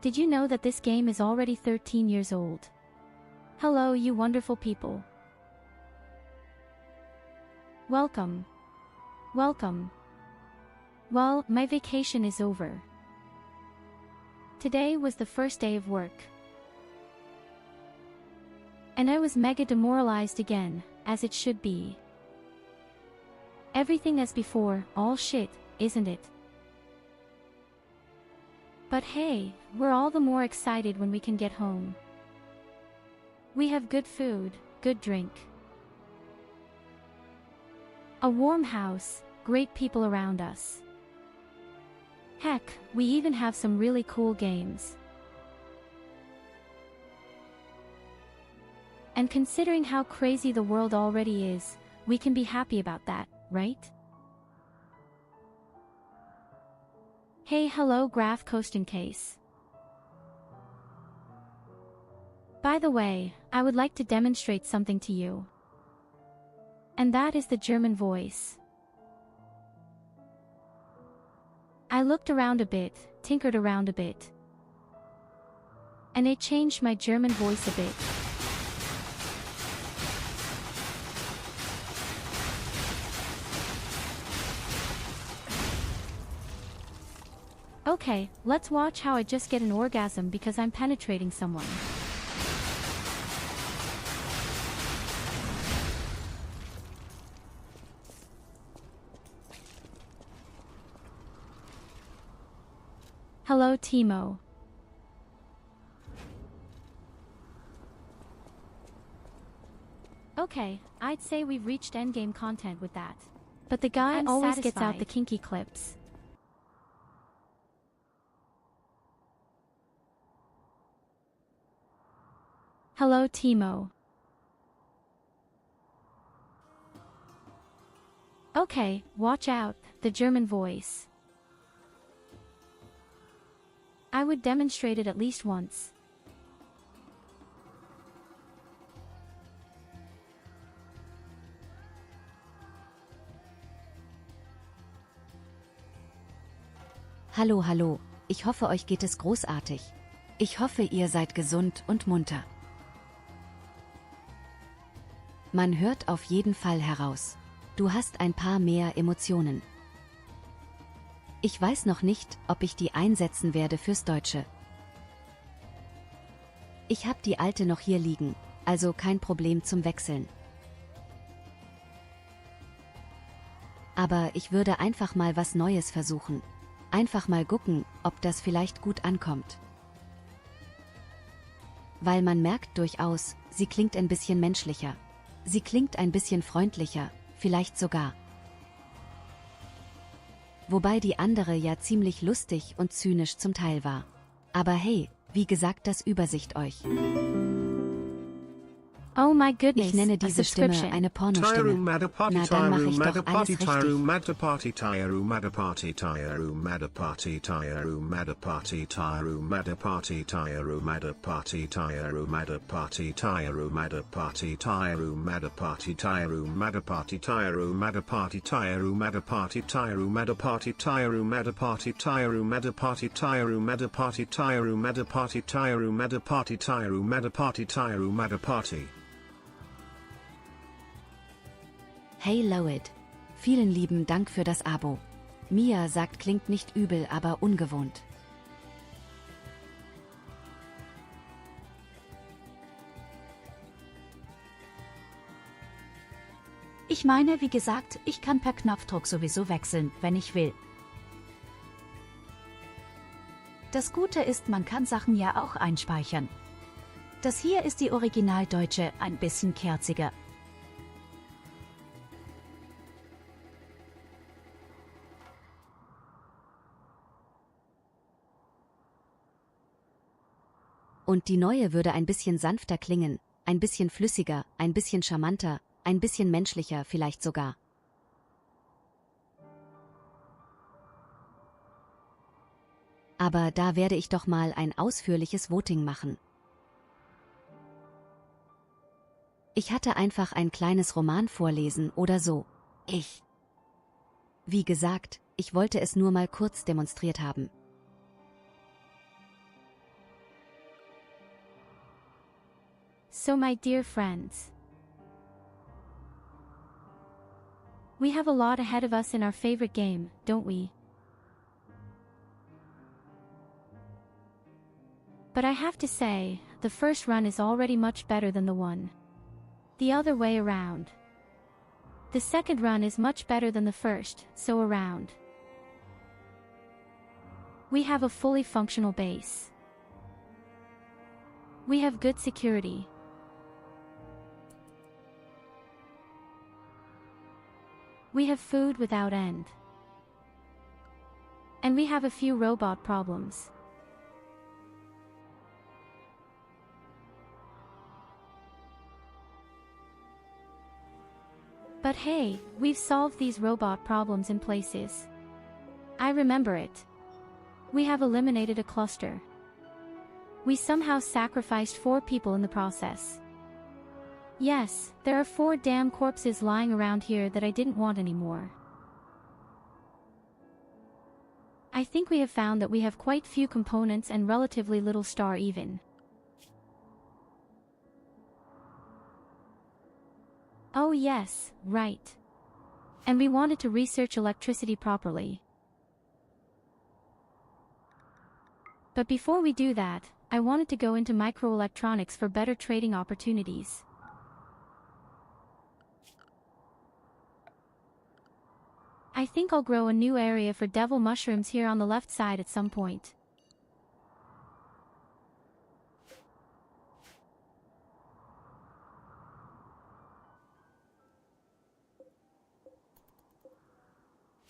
Did you know that this game is already 13 years old? Hello, you wonderful people. Welcome. Welcome. Well, my vacation is over. Today was the first day of work. And I was mega demoralized again, as it should be. Everything as before, all shit, isn't it? But hey, we're all the more excited when we can get home. We have good food, good drink. A warm house, great people around us. Heck, we even have some really cool games. And considering how crazy the world already is, we can be happy about that, right? Hey, hello Graph Coasting Case. By the way, I would like to demonstrate something to you. And that is the German voice. I looked around a bit, tinkered around a bit. And it changed my German voice a bit. Okay, let's watch how I just get an orgasm because I'm penetrating someone. Hello, Timo. Okay, I'd say we've reached endgame content with that. But the guy always gets out the kinky clips. Hello, Timo. Okay, watch out, the German voice. I would demonstrate it at least once. Hallo, hallo, ich hoffe euch geht es großartig. Ich hoffe ihr seid gesund und munter. Man hört auf jeden Fall heraus. Du hast ein paar mehr Emotionen. Ich weiß noch nicht, ob ich die einsetzen werde fürs Deutsche. Ich hab die alte noch hier liegen, also kein Problem zum Wechseln. Aber ich würde einfach mal was Neues versuchen. Einfach mal gucken, ob das vielleicht gut ankommt. Weil man merkt durchaus, sie klingt ein bisschen menschlicher. Sie klingt ein bisschen freundlicher, vielleicht sogar. Wobei die andere ja ziemlich lustig und zynisch zum Teil war. Aber hey, wie gesagt, das Übersicht euch. Oh my goodness, ich nenne diese Stimme eine Pornostimme. Na, dann mache ich doch alles richtig. Hey Loid. Vielen lieben Dank für das Abo. Mia sagt, klingt nicht übel, aber ungewohnt. Ich meine, wie gesagt, ich kann per Knopfdruck sowieso wechseln, wenn ich will. Das Gute ist, man kann Sachen ja auch einspeichern. Das hier ist die Originaldeutsche, ein bisschen kerziger. Und die neue würde ein bisschen sanfter klingen, ein bisschen flüssiger, ein bisschen charmanter, ein bisschen menschlicher vielleicht sogar. Aber da werde ich doch mal ein ausführliches Voting machen. Ich hatte einfach ein kleines Roman vorlesen oder so. Wie gesagt, ich wollte es nur mal kurz demonstriert haben. So my dear friends, we have a lot ahead of us in our favorite game, don't we? But I have to say, the first run is already much better than the other way around. The second run is much better than the first, so around. We have a fully functional base. We have good security. We have food without end. And we have a few robot problems. But hey, we've solved these robot problems in places. I remember it. We have eliminated a cluster. We somehow sacrificed 4 people in the process. Yes, there are 4 damn corpses lying around here that I didn't want anymore. I think we have found that we have quite few components and relatively little star even. Oh yes, right. And we wanted to research electricity properly. But before we do that, I wanted to go into microelectronics for better trading opportunities. I think I'll grow a new area for devil mushrooms here on the left side at some point.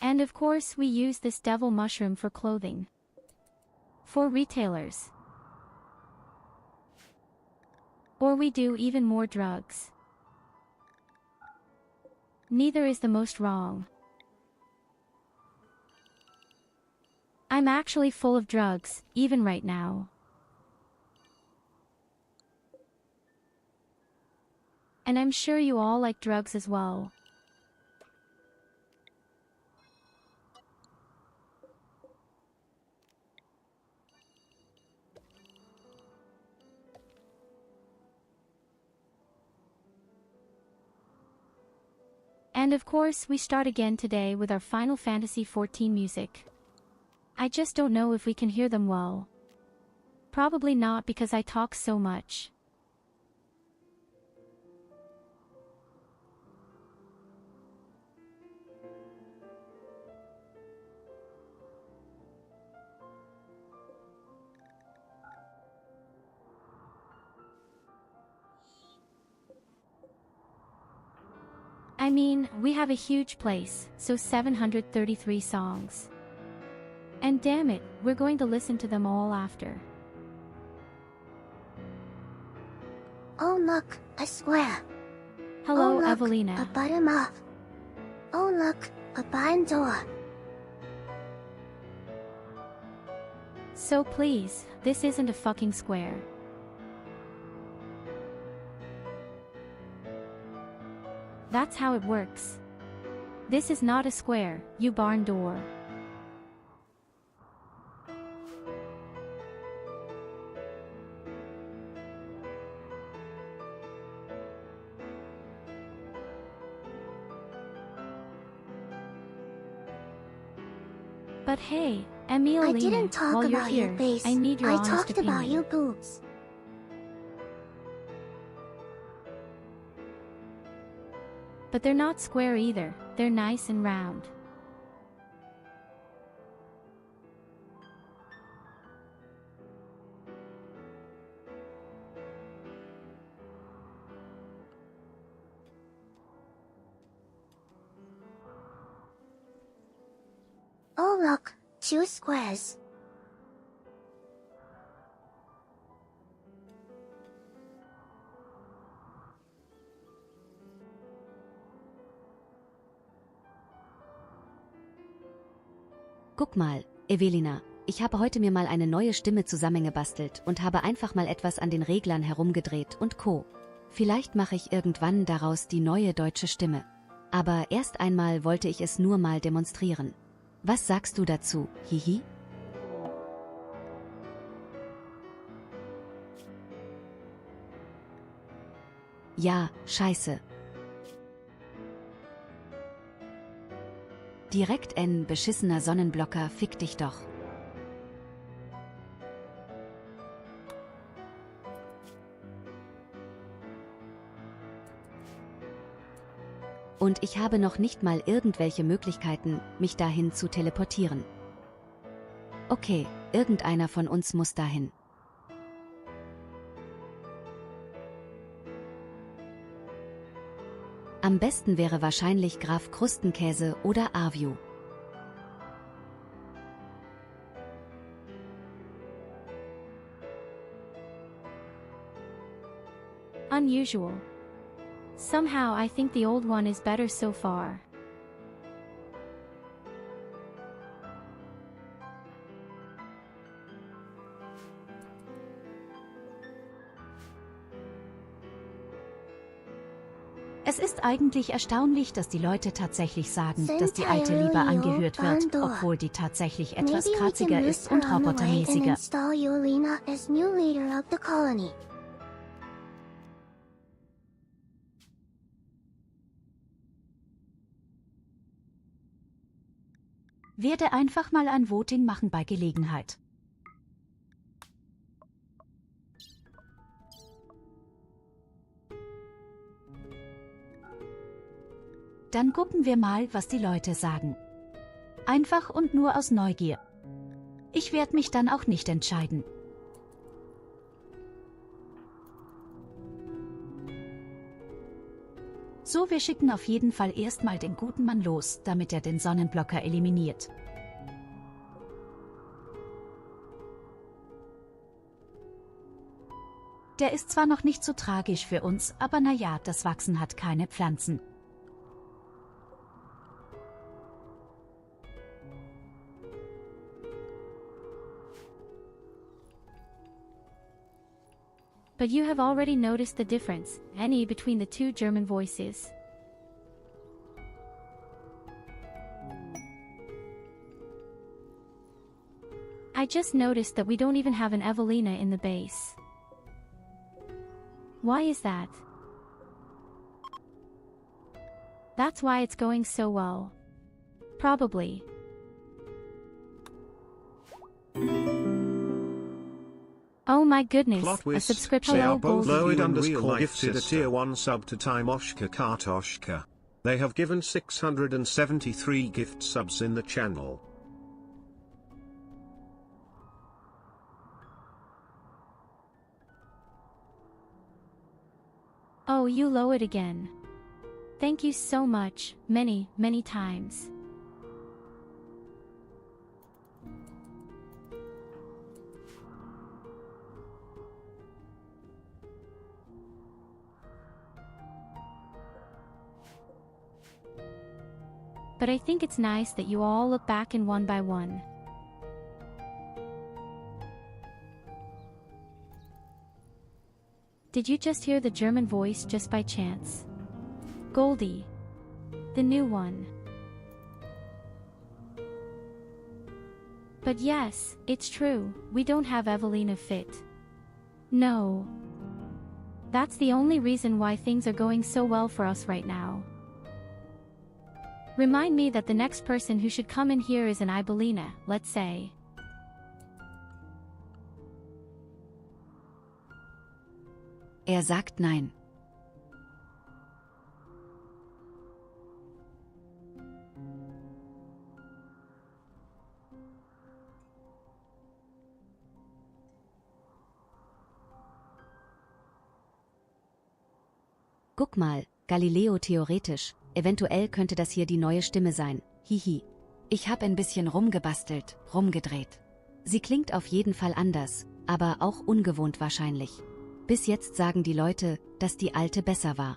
And of course we use this devil mushroom for clothing. For retailers. Or we do even more drugs. Neither is the most wrong. I'm actually full of drugs, even right now. And I'm sure you all like drugs as well. And of course we start again today with our Final Fantasy XIV music. I just don't know if we can hear them well. Probably not because I talk so much. I mean, we have a huge place, so 733 songs. And damn it, we're going to listen to them all after. Oh look, a square. Hello, oh, look, Evelina. A bottom up. Oh look, a barn door. So please, this isn't a fucking square. That's how it works. This is not a square, you barn door. But hey, Emilina, I didn't talk while you're about here, your face. I need your I honest talked opinion. about your boobs. But they're not square either, they're nice and round. Oh look, 2 squares. Guck mal, Evelina, ich habe heute mir mal eine neue Stimme zusammengebastelt und habe einfach mal etwas an den Reglern herumgedreht und Co. Vielleicht mache ich irgendwann daraus die neue deutsche Stimme. Aber erst einmal wollte ich es nur mal demonstrieren. Was sagst du dazu, hihi? Ja, scheiße. Direkt N, beschissener Sonnenblocker, fick dich doch. Und ich habe noch nicht mal irgendwelche Möglichkeiten, mich dahin zu teleportieren. Okay, irgendeiner von uns muss dahin. Am besten wäre wahrscheinlich Graf Krustenkäse oder Arview. Unusual. Somehow I think the old one is better so far. Es ist eigentlich erstaunlich, dass die Leute tatsächlich sagen, dass die alte lieber angehört wird, obwohl die tatsächlich etwas kratziger ist und robotermäßiger. Werde einfach mal ein Voting machen bei Gelegenheit. Dann gucken wir mal, was die Leute sagen. Einfach und nur aus Neugier. Ich werde mich dann auch nicht entscheiden. So, wir schicken auf jeden Fall erstmal den guten Mann los, damit er den Sonnenblocker eliminiert. Der ist zwar noch nicht so tragisch für uns, aber naja, das Wachsen hat keine Pflanzen. But you have already noticed the difference, any between the two German voices. I just noticed that we don't even have an Evelina in the base. Why is that? That's why it's going so well. Probably. Oh my goodness, Plot a twist, subscription. they Hello, are both Goldie. Loid _ gifted a tier 1 sub to Timoshka Kartoshka. They have given 673 gift subs in the channel. Oh, you low it again. Thank you so much, many, many times. But I think it's nice that you all look back in one by one. Did you just hear the German voice just by chance? Goldie. The new one. But yes, it's true, we don't have Evelina fit. No. That's the only reason why things are going so well for us right now. Remind me that the next person who should come in here is an Ibelina, let's say. Sagt nein. Guck mal, Galileo theoretisch, eventuell könnte das hier die neue Stimme sein, hihi. Ich hab ein bisschen rumgebastelt, rumgedreht. Sie klingt auf jeden Fall anders, aber auch ungewohnt wahrscheinlich. Bis jetzt sagen die Leute, dass die alte besser war.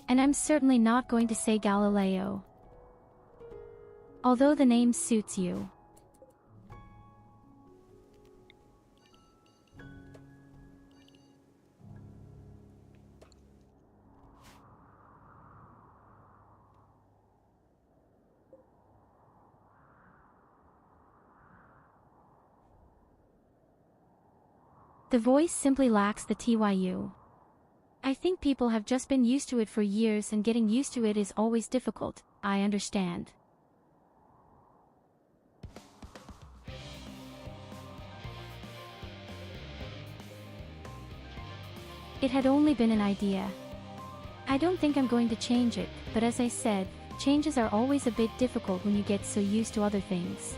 And I'm certainly not going to say Galileo. Although the name suits you. The voice simply lacks the TYU. I think people have just been used to it for years and getting used to it is always difficult, I understand. It had only been an idea. I don't think I'm going to change it, but as I said, changes are always a bit difficult when you get so used to other things.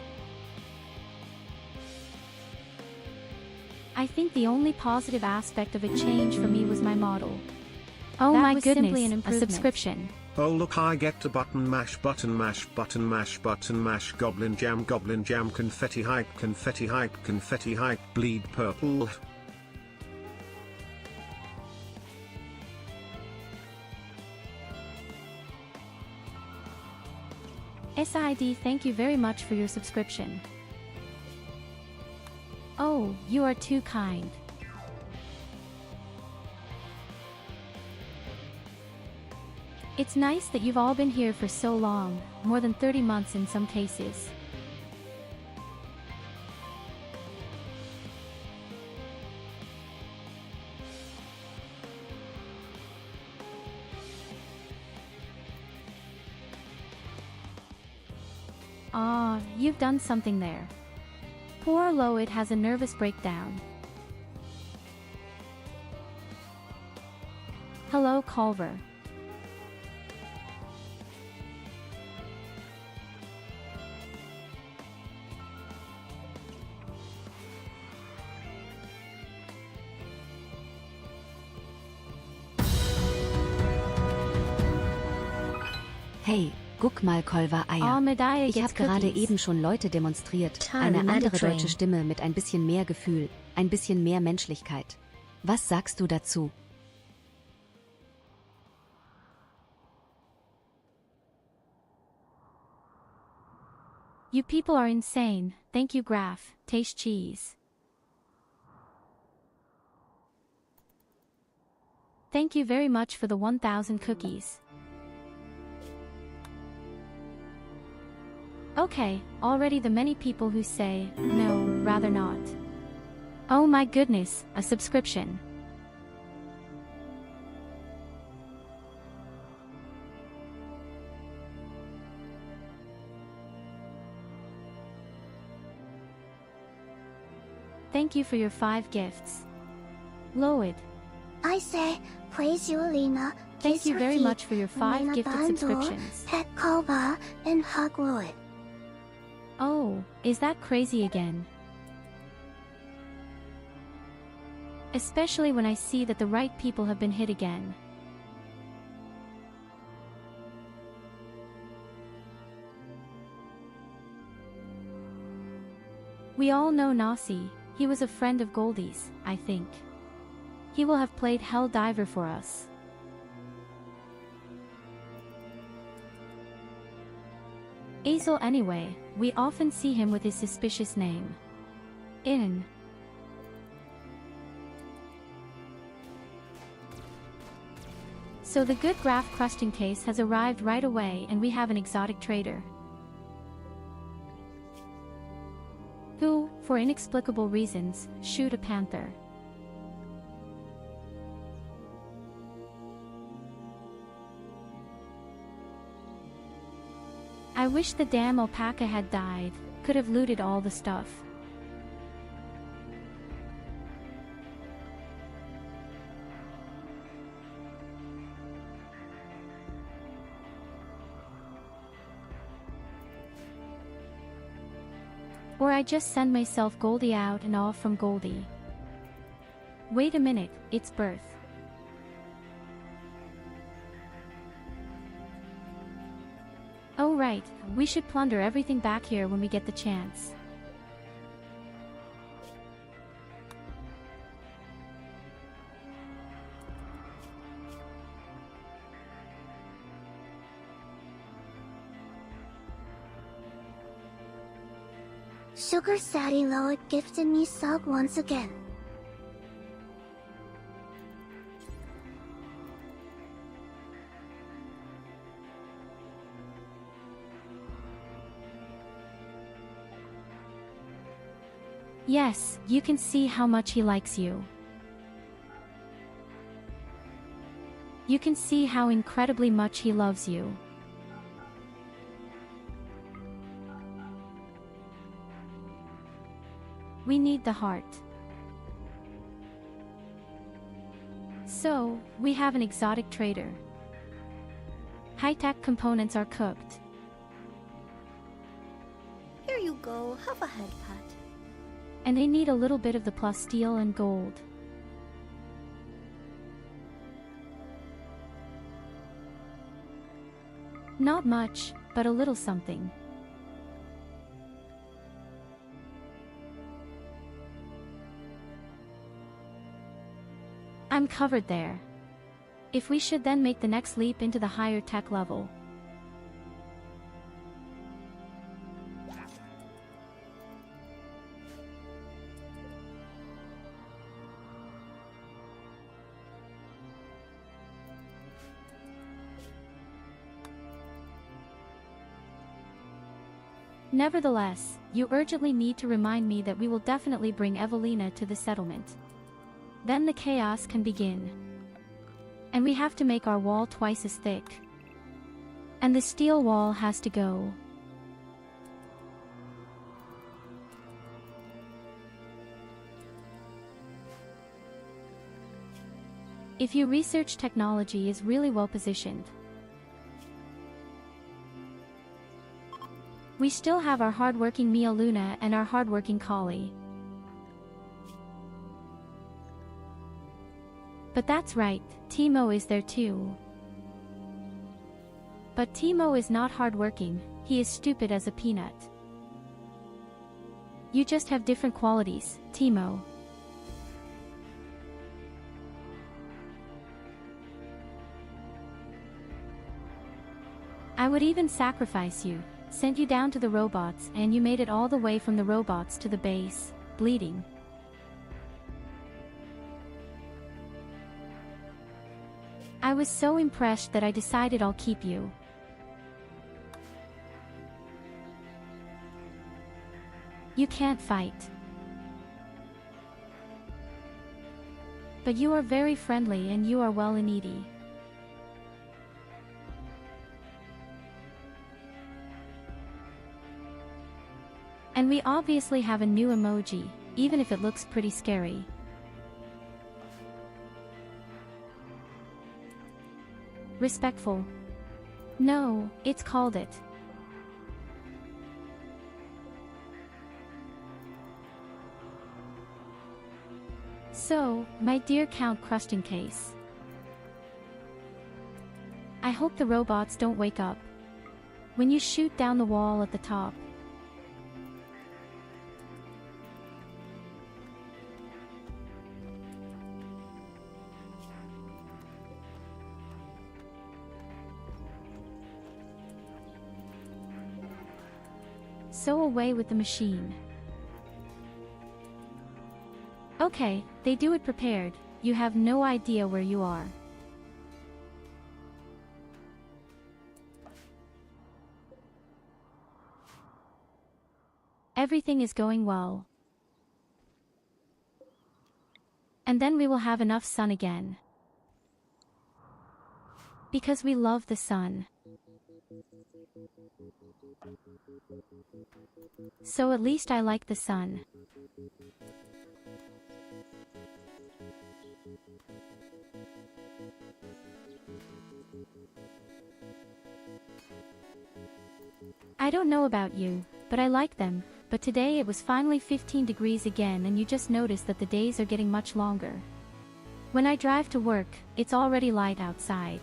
I think the only positive aspect of a change for me was my model. Oh my goodness, simply an improvement. A subscription. Oh look, I get to button mash button mash button mash button mash goblin jam confetti hype bleed purple. SID, thank you very much for your subscription. Oh, you are too kind. It's nice that you've all been here for so long, more than 30 months in some cases. Ah, you've done something there. Poor Loid has a nervous breakdown. Hello, Culver. Hey, guck mal, Kolver Eier. Oh, Medaille Ich gets habe gerade cookies. eben schon Leute demonstriert. Tyurru Eine andere Metal deutsche Stimme mit ein bisschen mehr Gefühl, ein bisschen mehr Menschlichkeit. Was sagst du dazu? You people are insane. Thank you, Graf. Taste cheese. Thank you very much for the 1000 cookies. Okay, already the many people who say, no, rather not. Oh my goodness, a subscription. Thank you for your 5 gifts. Loid. I say, praise you, Lena. Thank Kiss you her very feet, much for your 5 Lena gifted Bando, subscriptions. Pet Koba, and hug Loid. Oh, is that crazy again? Especially when I see that the right people have been hit again. We all know Nasi. He was a friend of Goldie's, I think. He will have played Hell Diver for us. Azel anyway, we often see him with his suspicious name. In. So the good graph crusting case has arrived right away and we have an exotic trader. Who, for inexplicable reasons, shoot a panther. I wish the damn alpaca had died, could have looted all the stuff. Or I just send myself Goldie out and off from Goldie. Wait a minute, it's birth. Oh right, we should plunder everything back here when we get the chance. Sugar Sadie Loid gifted me sub once again. Yes, you can see how much he likes you. You can see how incredibly much he loves you. We need the heart. So, we have an exotic trader. High-tech components are cooked. Here you go, have a head pat. And they need a little bit of the plus steel and gold. Not much, but a little something. I'm covered there. If we should then make the next leap into the higher tech level. Nevertheless, you urgently need to remind me that we will definitely bring Evelina to the settlement. Then the chaos can begin. And we have to make our wall twice as thick. And the steel wall has to go. If your research technology is really well positioned. We still have our hardworking Mia Luna and our hardworking Kali. But that's right, Timo is there too. But Timo is not hardworking, he is stupid as a peanut. You just have different qualities, Timo. I would even sacrifice you, sent you down to the robots, and you made it all the way from the robots to the base, bleeding. I was so impressed that I decided I'll keep you. You can't fight. But you are very friendly and you are well and needy. And we obviously have a new emoji, even if it looks pretty scary. Respectful. No, it's called it. So, my dear Count Crusting Case. I hope the robots don't wake up. When you shoot down the wall at the top. So away with the machine. Okay, they do it prepared, you have no idea where you are. Everything is going well. And then we will have enough sun again. Because we love the sun. So at least I like the sun. I don't know about you, but I like them, but today it was finally 15 degrees again and you just noticed that the days are getting much longer. When I drive to work, it's already light outside.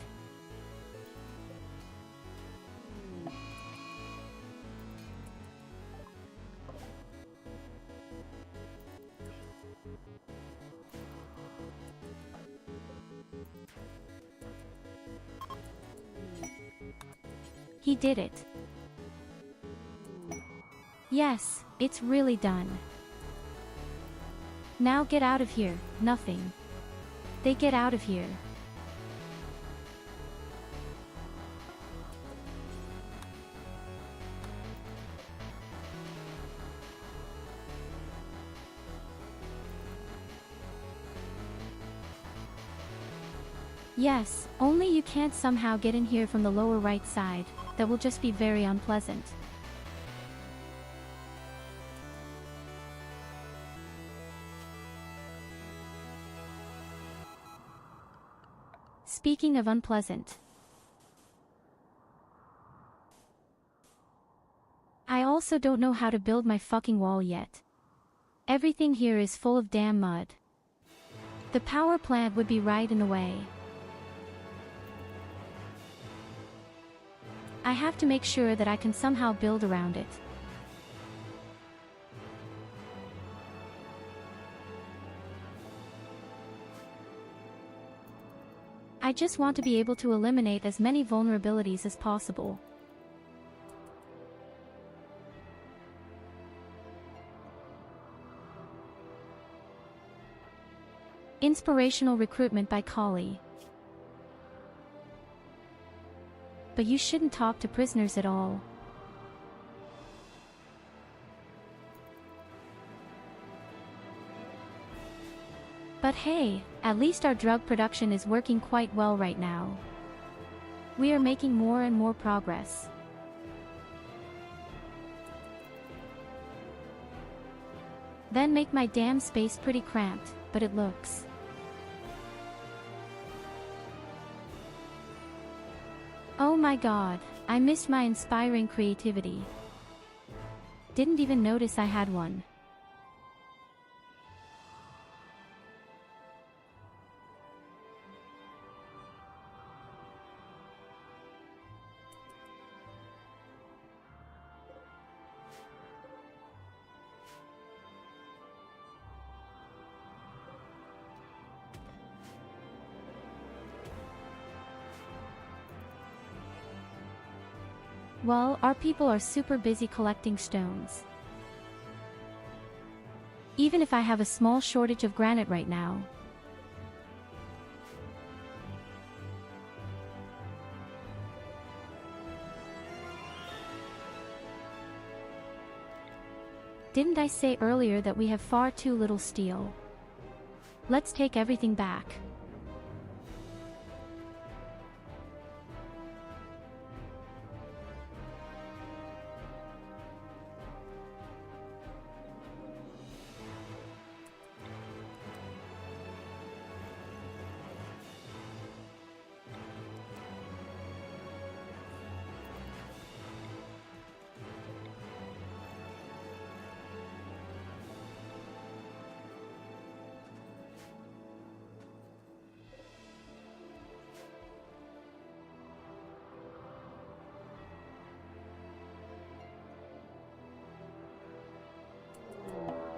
He did it. Yes, it's really done. Now get out of here, nothing. They get out of here. Yes, only you can't somehow get in here from the lower right side. That will just be very unpleasant. Speaking of unpleasant, I also don't know how to build my fucking wall yet. Everything here is full of damn mud. The power plant would be right in the way. I have to make sure that I can somehow build around it. I just want to be able to eliminate as many vulnerabilities as possible. Inspirational recruitment by Kali. But you shouldn't talk to prisoners at all. But hey, at least our drug production is working quite well right now. We are making more and more progress. Then make my damn space pretty cramped, but it looks. Oh my god, I missed my inspiring creativity. Didn't even notice I had one. Well, our people are super busy collecting stones. Even if I have a small shortage of granite right now. Didn't I say earlier that we have far too little steel? Let's take everything back.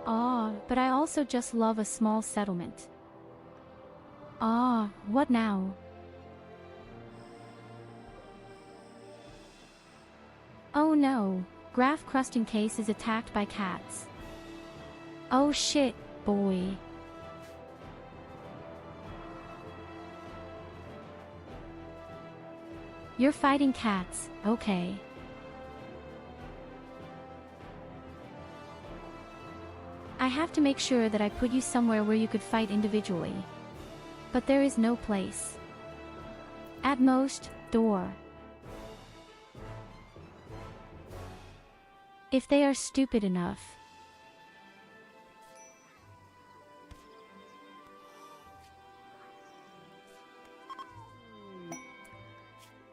Ah, but I also just love a small settlement. Ah, what now? Oh no, Graph Crusting Case is attacked by cats. Oh shit, boy. You're fighting cats, okay. I have to make sure that I put you somewhere where you could fight individually. But there is no place. At most, door. If they are stupid enough.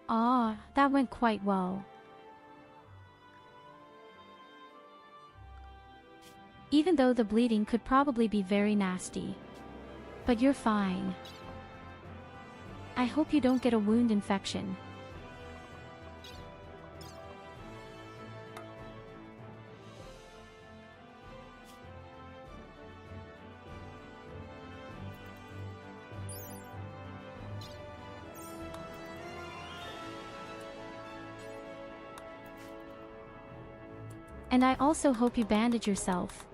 Ah, that went quite well. Even though the bleeding could probably be very nasty. But you're fine. I hope you don't get a wound infection. And I also hope you bandage yourself.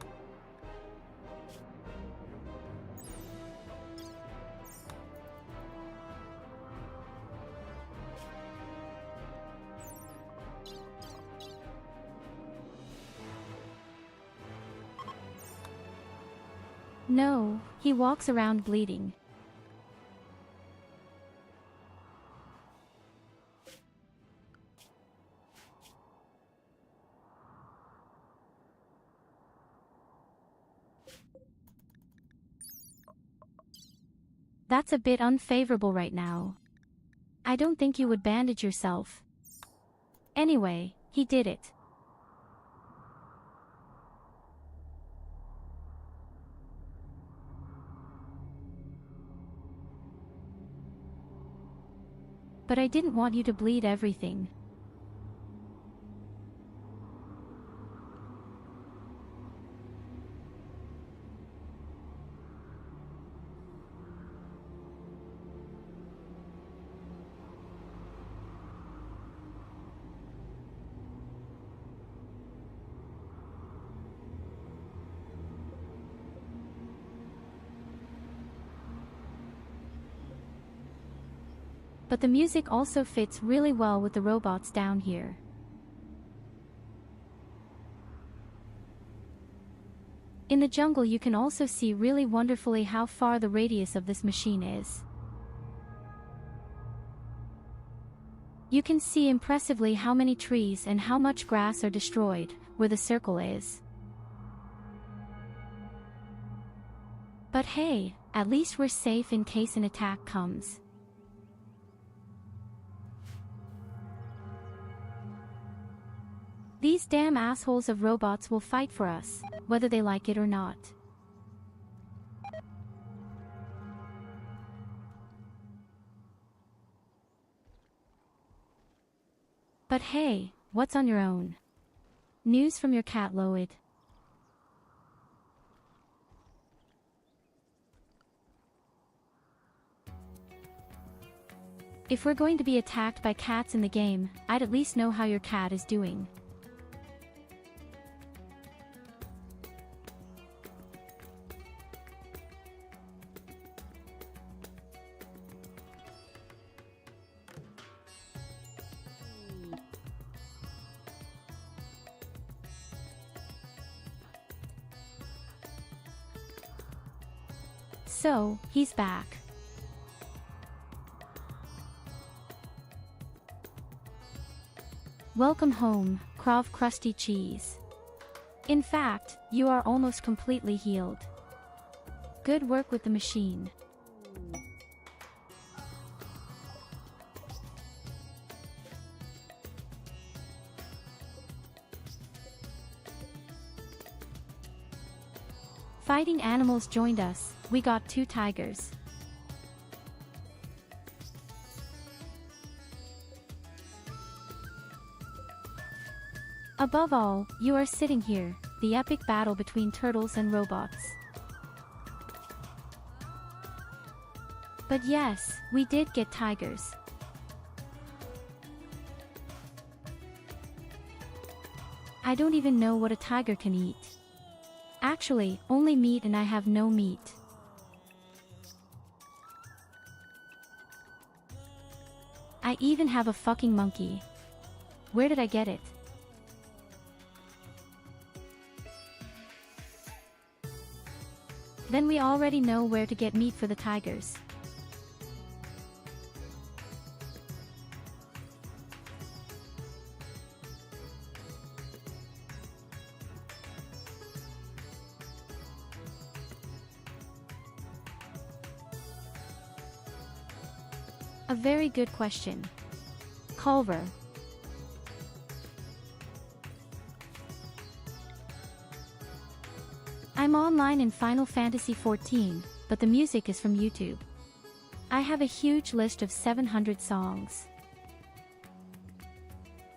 No, he walks around bleeding. That's a bit unfavorable right now. I don't think you would bandage yourself. Anyway, he did it. But I didn't want you to bleed everything. But the music also fits really well with the robots down here. In the jungle you can also see really wonderfully how far the radius of this machine is. You can see impressively how many trees and how much grass are destroyed, where the circle is. But hey, at least we're safe in case an attack comes. These damn assholes of robots will fight for us, whether they like it or not. But hey, what's on your own? News from your cat Loid. If we're going to be attacked by cats in the game, I'd at least know how your cat is doing. So, he's back. Welcome home, Krav Crusty Cheese. In fact, you are almost completely healed. Good work with the machine. Fighting animals joined us, we got 2 tigers. Above all, you are sitting here, the epic battle between turtles and robots. But yes, we did get tigers. I don't even know what a tiger can eat. Actually, only meat, and I have no meat. I even have a fucking monkey. Where did I get it? Then we already know where to get meat for the tigers. A very good question. Culver. I'm online in Final Fantasy XIV, but the music is from YouTube. I have a huge list of 700 songs.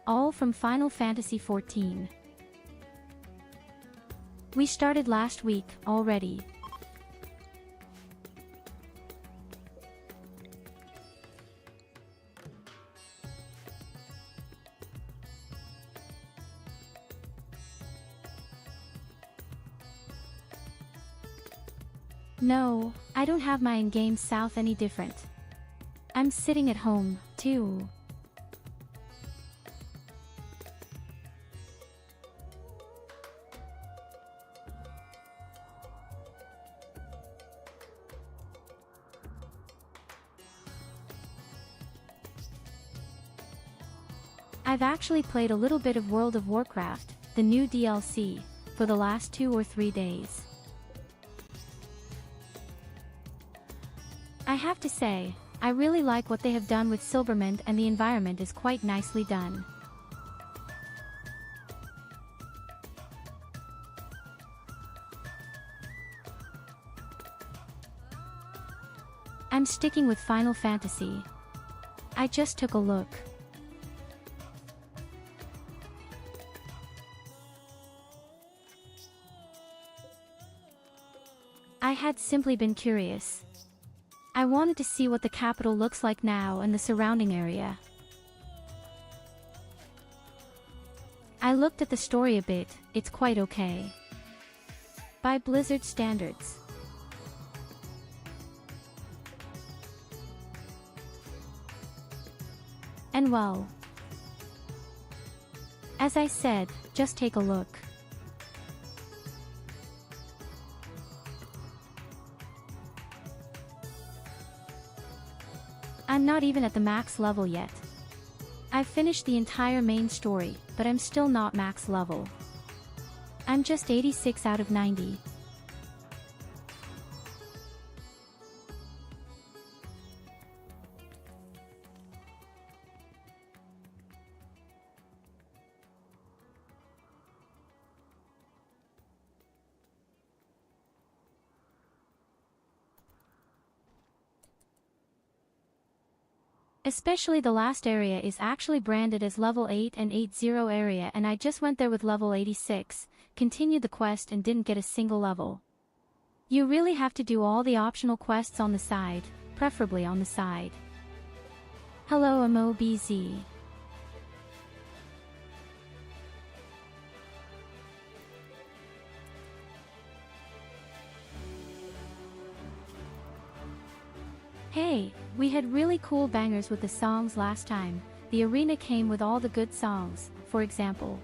All from Final Fantasy XIV. We started last week, already. No, I don't have my in-game South any different. I'm sitting at home, too. I've actually played a little bit of World of Warcraft, the new DLC, for the last 2 or 3 days. I have to say, I really like what they have done with Silvermint, and the environment is quite nicely done. I'm sticking with Final Fantasy. I just took a look. I had simply been curious. I wanted to see what the capital looks like now and the surrounding area. I looked at the story a bit, it's quite okay. By Blizzard standards. And well, as I said, just take a look. I'm not even at the max level yet. I've finished the entire main story, but I'm still not max level. I'm just 86 out of 90. Especially the last area is actually branded as level 8 and 80 area, and I just went there with level 86, continued the quest and didn't get a single level. You really have to do all the optional quests on the side, preferably on the side. Hello MOBZ. Hey, we had really cool bangers with the songs last time. The arena came with all the good songs, for example.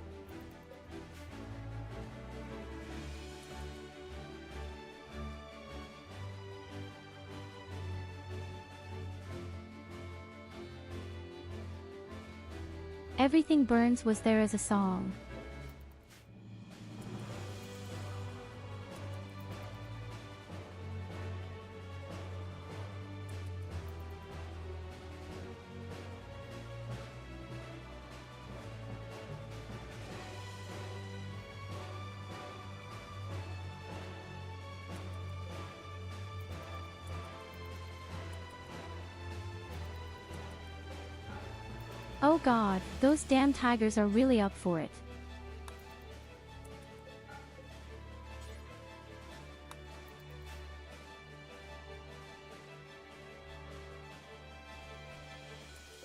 Everything Burns was there as a song. Oh god, those damn tigers are really up for it.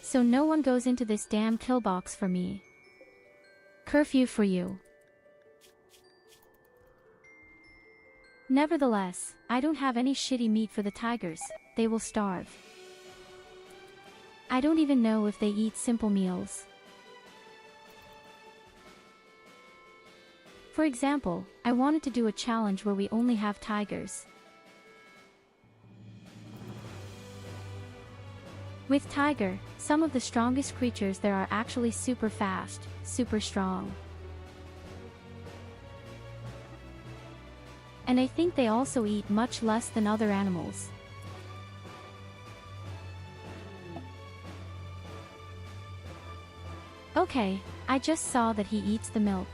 So no one goes into this damn kill box for me. Curfew for you. Nevertheless, I don't have any shitty meat for the tigers, they will starve. I don't even know if they eat simple meals. For example, I wanted to do a challenge where we only have tigers. With tiger, some of the strongest creatures there are actually super fast, super strong. And I think they also eat much less than other animals. Okay, I just saw that he eats the milk.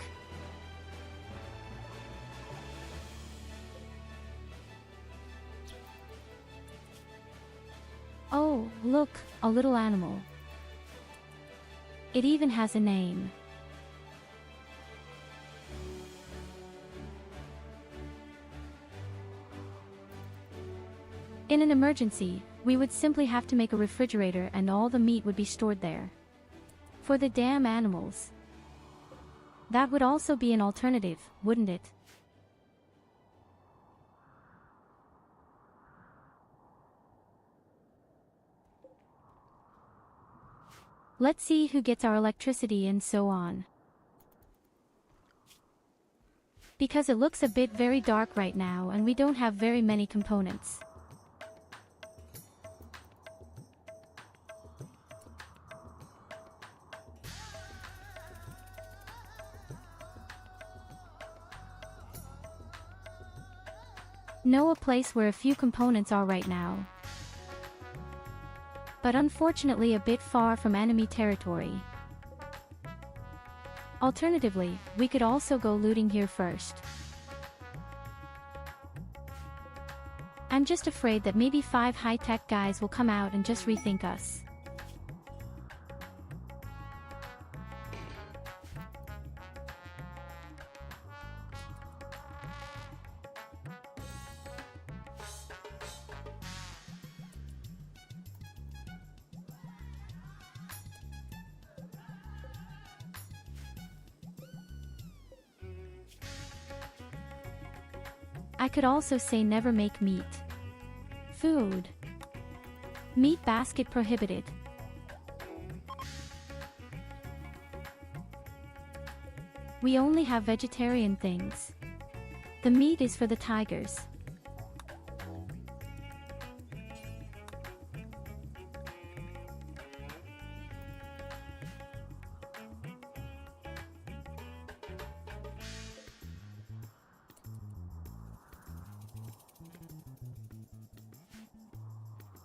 Oh, look, a little animal. It even has a name. In an emergency, we would simply have to make a refrigerator and all the meat would be stored there. For the damn animals. That would also be an alternative, wouldn't it? Let's see who gets our electricity and so on. Because it looks a bit very dark right now and we don't have very many components. Know a place where a few components are right now. but unfortunately a bit far from enemy territory. Alternatively, we could also go looting here first. I'm just afraid that maybe 5 high-tech guys will come out and just rethink us. I could also say never make meat. Food. Meat basket prohibited. We only have vegetarian things. The meat is for the tigers.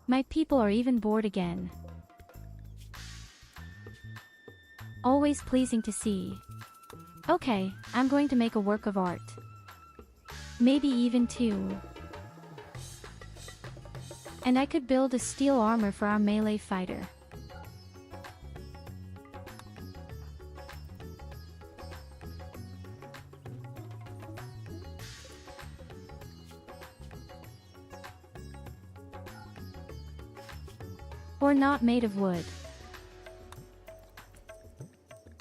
My people are even bored again. Always pleasing to see. Okay, I'm going to make a work of art. Maybe even 2. And I could build a steel armor for our melee fighter. Or not made of wood.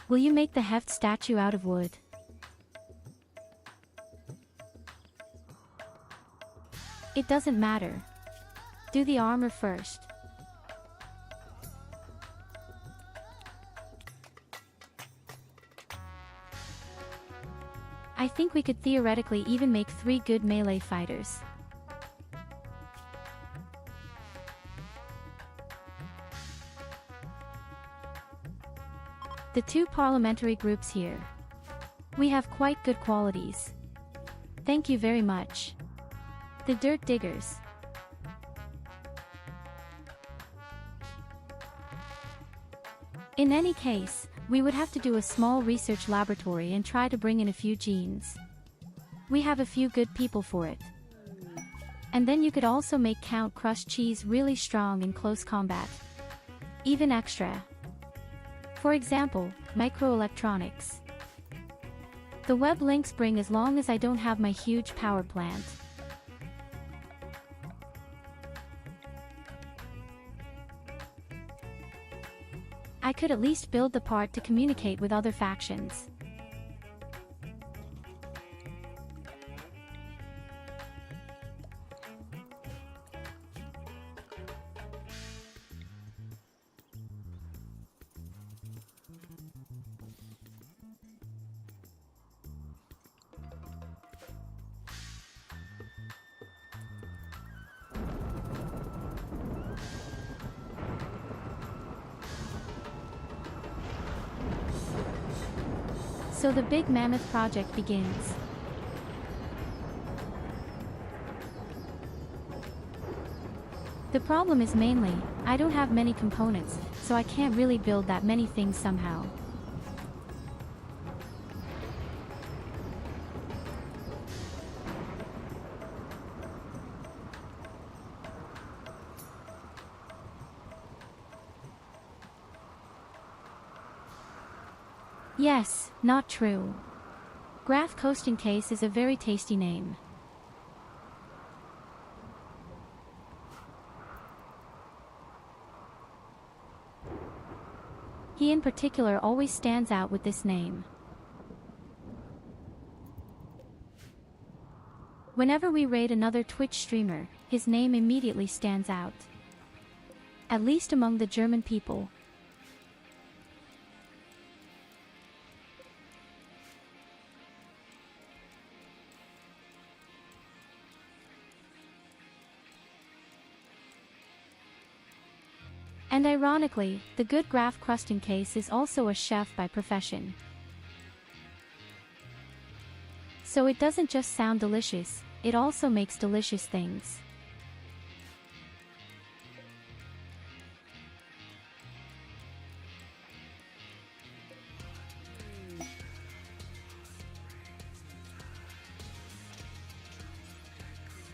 Will you make the heft statue out of wood? It doesn't matter. Do the armor first. I think we could theoretically even make 3 good melee fighters. The 2 parliamentary groups here. We have quite good qualities. Thank you very much. The dirt diggers. In any case, we would have to do a small research laboratory and try to bring in a few genes. We have a few good people for it. And then you could also make Count Crushed Cheese really strong in close combat. Even extra. For example, microelectronics. The web links bring as long as I don't have my huge power plant. I could at least build the part to communicate with other factions. So the Big Mammoth project begins. The problem is mainly, I don't have many components, so I can't really build that many things somehow. Yes, not true. Graph Coasting Case is a very tasty name. He in particular always stands out with this name. Whenever we raid another Twitch streamer, his name immediately stands out. At least among the German people. And ironically, the good Graph Crusting Case is also a chef by profession. So it doesn't just sound delicious, it also makes delicious things.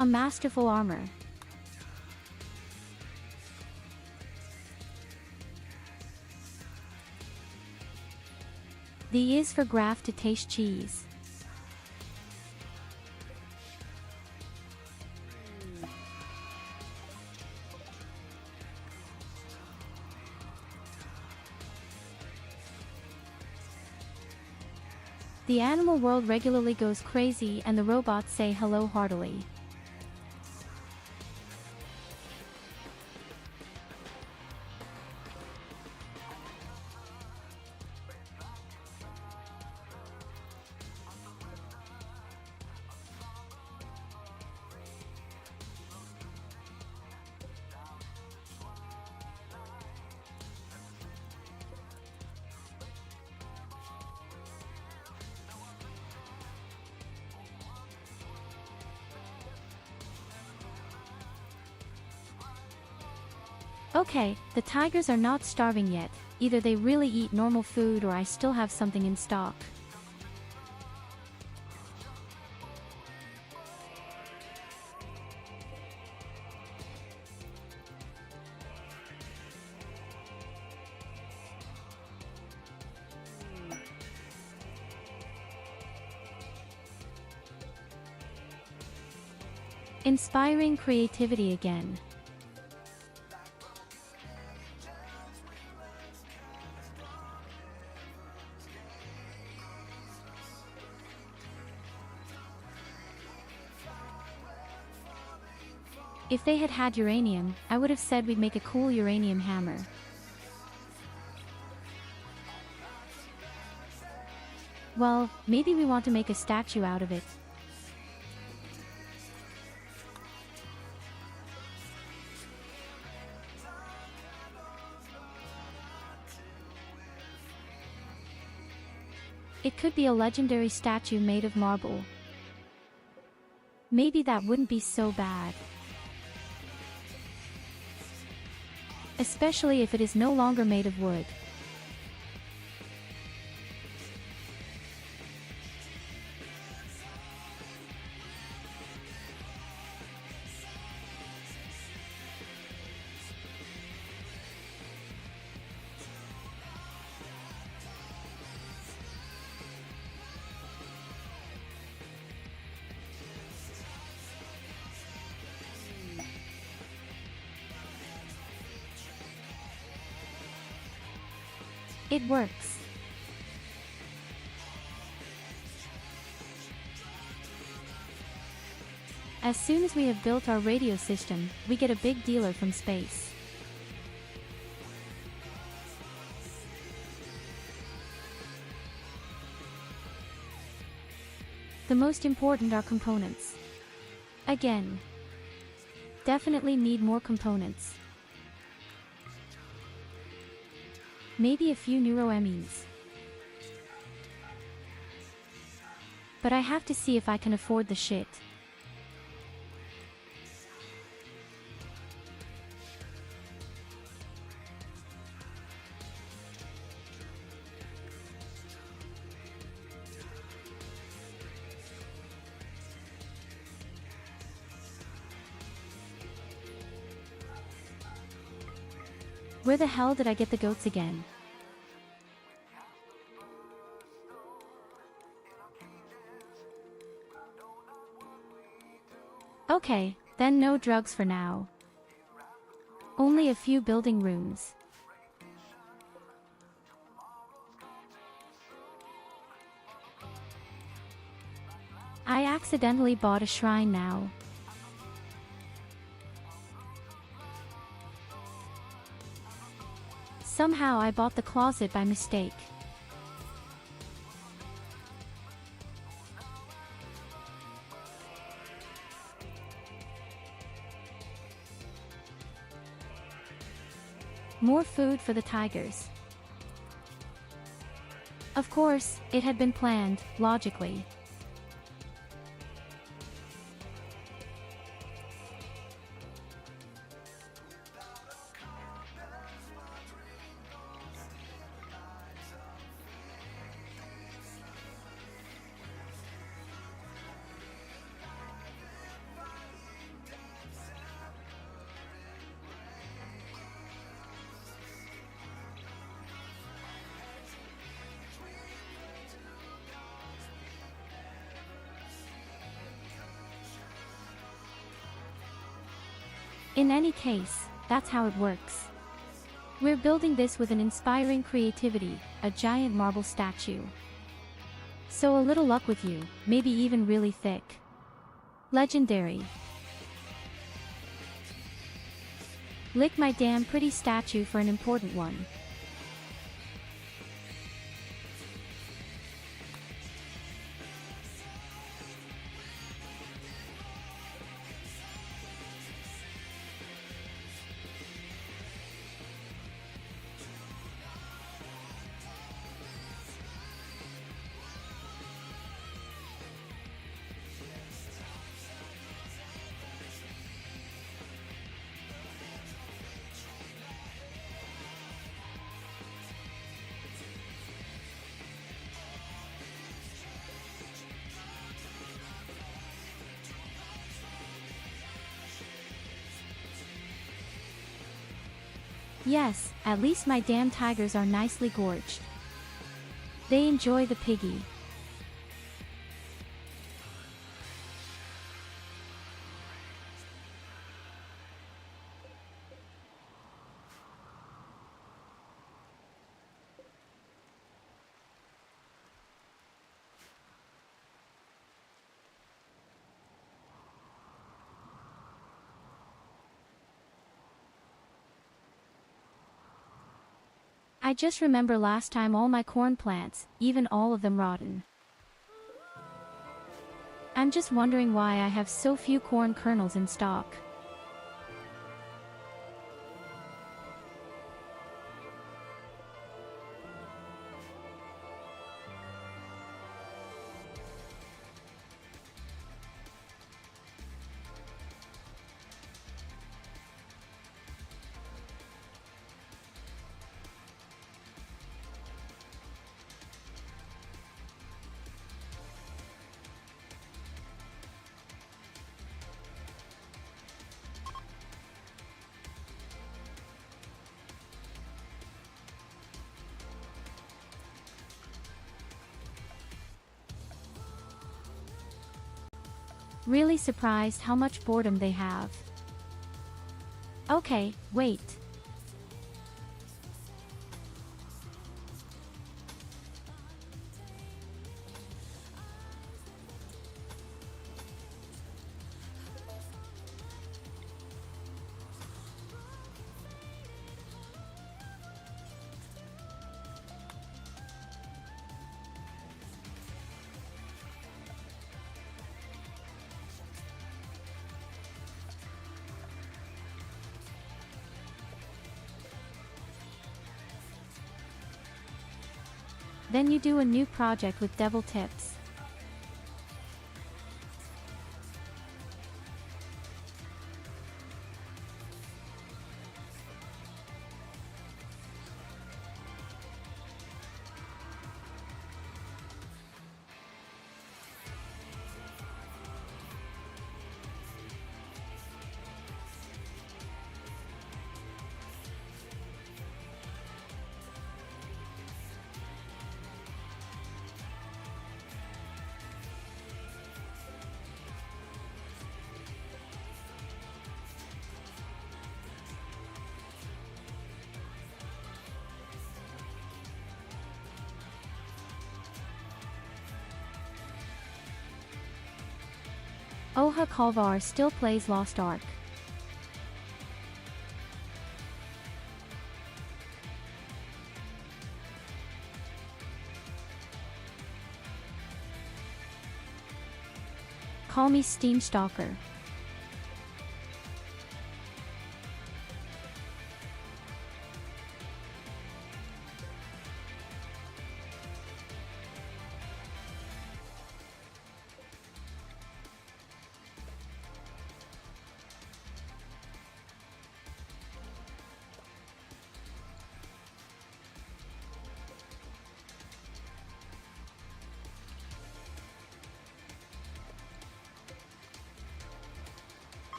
A masterful armor. The E is for graph to taste cheese. The animal world regularly goes crazy and the robots say hello heartily. Okay, the tigers are not starving yet. Either they really eat normal food or I still have something in stock. Inspiring creativity again. If they had had uranium, I would have said we'd make a cool uranium hammer. Well, maybe we want to make a statue out of it. It could be a legendary statue made of marble. Maybe that wouldn't be so bad. Especially if it is no longer made of wood. It works. As soon as we have built our radio system, we get a big dealer from space. The most important are components. Again. Definitely need more components. Maybe a few neuroemies. But I have to see if I can afford the shit. Where the hell did I get the goats again? Okay, then no drugs for now. Only a few building rooms. I accidentally bought a shrine now. Somehow I bought the closet by mistake. More food for the tigers. Of course, it had been planned, logically. In any case, that's how it works. We're building this with an inspiring creativity, a giant marble statue. So a little luck with you, maybe even really thick. Legendary. Lick my damn pretty statue for an important one. Yes, at least my damn tigers are nicely gorged. They enjoy the piggy. I just remember last time all my corn plants, even all of them rotten. I'm just wondering why I have so few corn kernels in stock. Really surprised how much boredom they have. Okay, wait. Then you do a new project with devil tips. Oha Kalvar still plays Lost Ark. Call me Steam Stalker.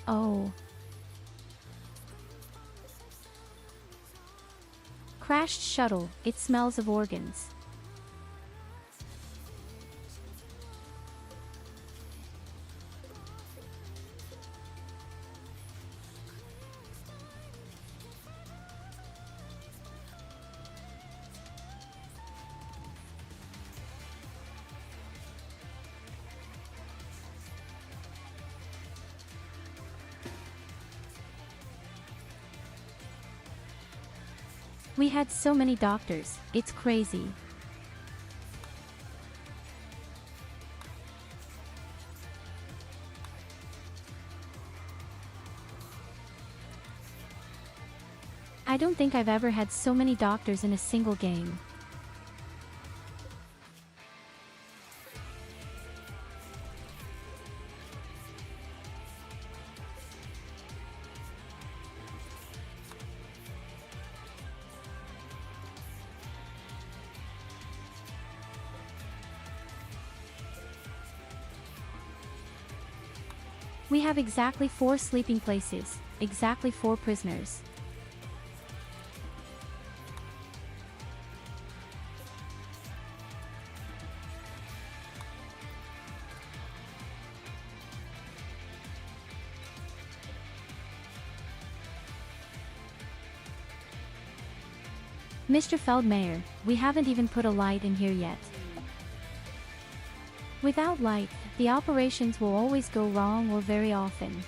Oh. crashed shuttle, it smells of organs. We had so many doctors, it's crazy. I don't think I've ever had so many doctors in a single game. We have exactly 4 sleeping places, exactly 4 prisoners. Mr. Feldmayer, we haven't even put a light in here yet. Without light, the operations will always go wrong or very often.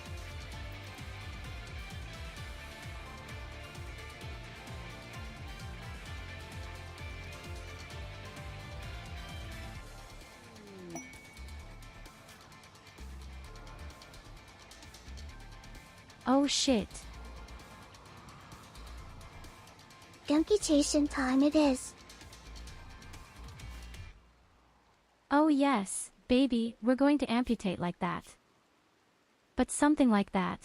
Oh shit. Amputation time it is. Oh yes, baby, we're going to amputate like that. But something like that.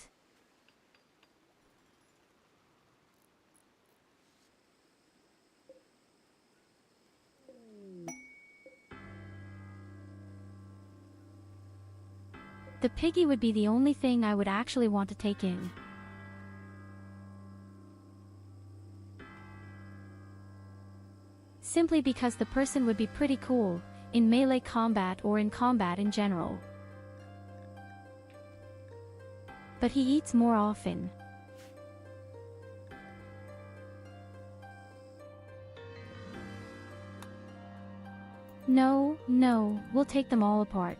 The piggy would be the only thing I would actually want to take in. Simply because the person would be pretty cool, in melee combat or in combat in general. But he eats more often. No, we'll take them all apart.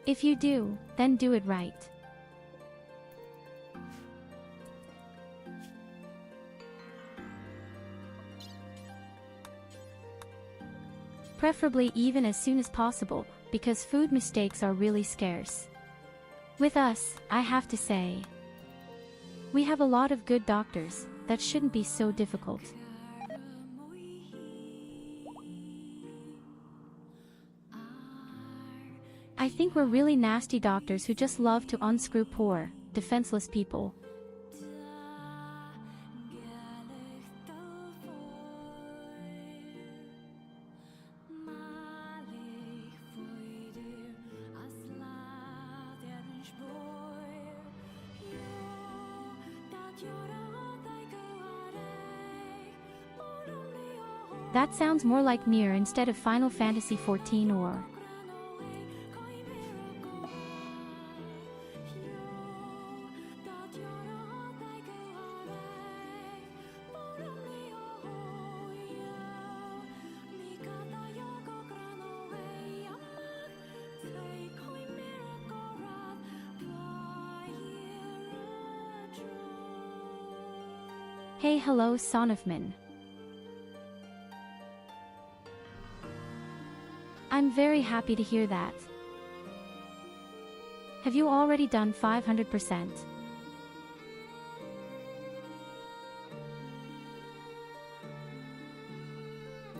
If you do, then do it right. Preferably even as soon as possible, because food mistakes are really scarce. With us, I have to say, we have a lot of good doctors, that shouldn't be so difficult. I think we're really nasty doctors who just love to unscrew poor, defenseless people. That sounds more like Nier instead of Final Fantasy XIV or... Hey hello son of man. I'm very happy to hear that. Have you already done 500%?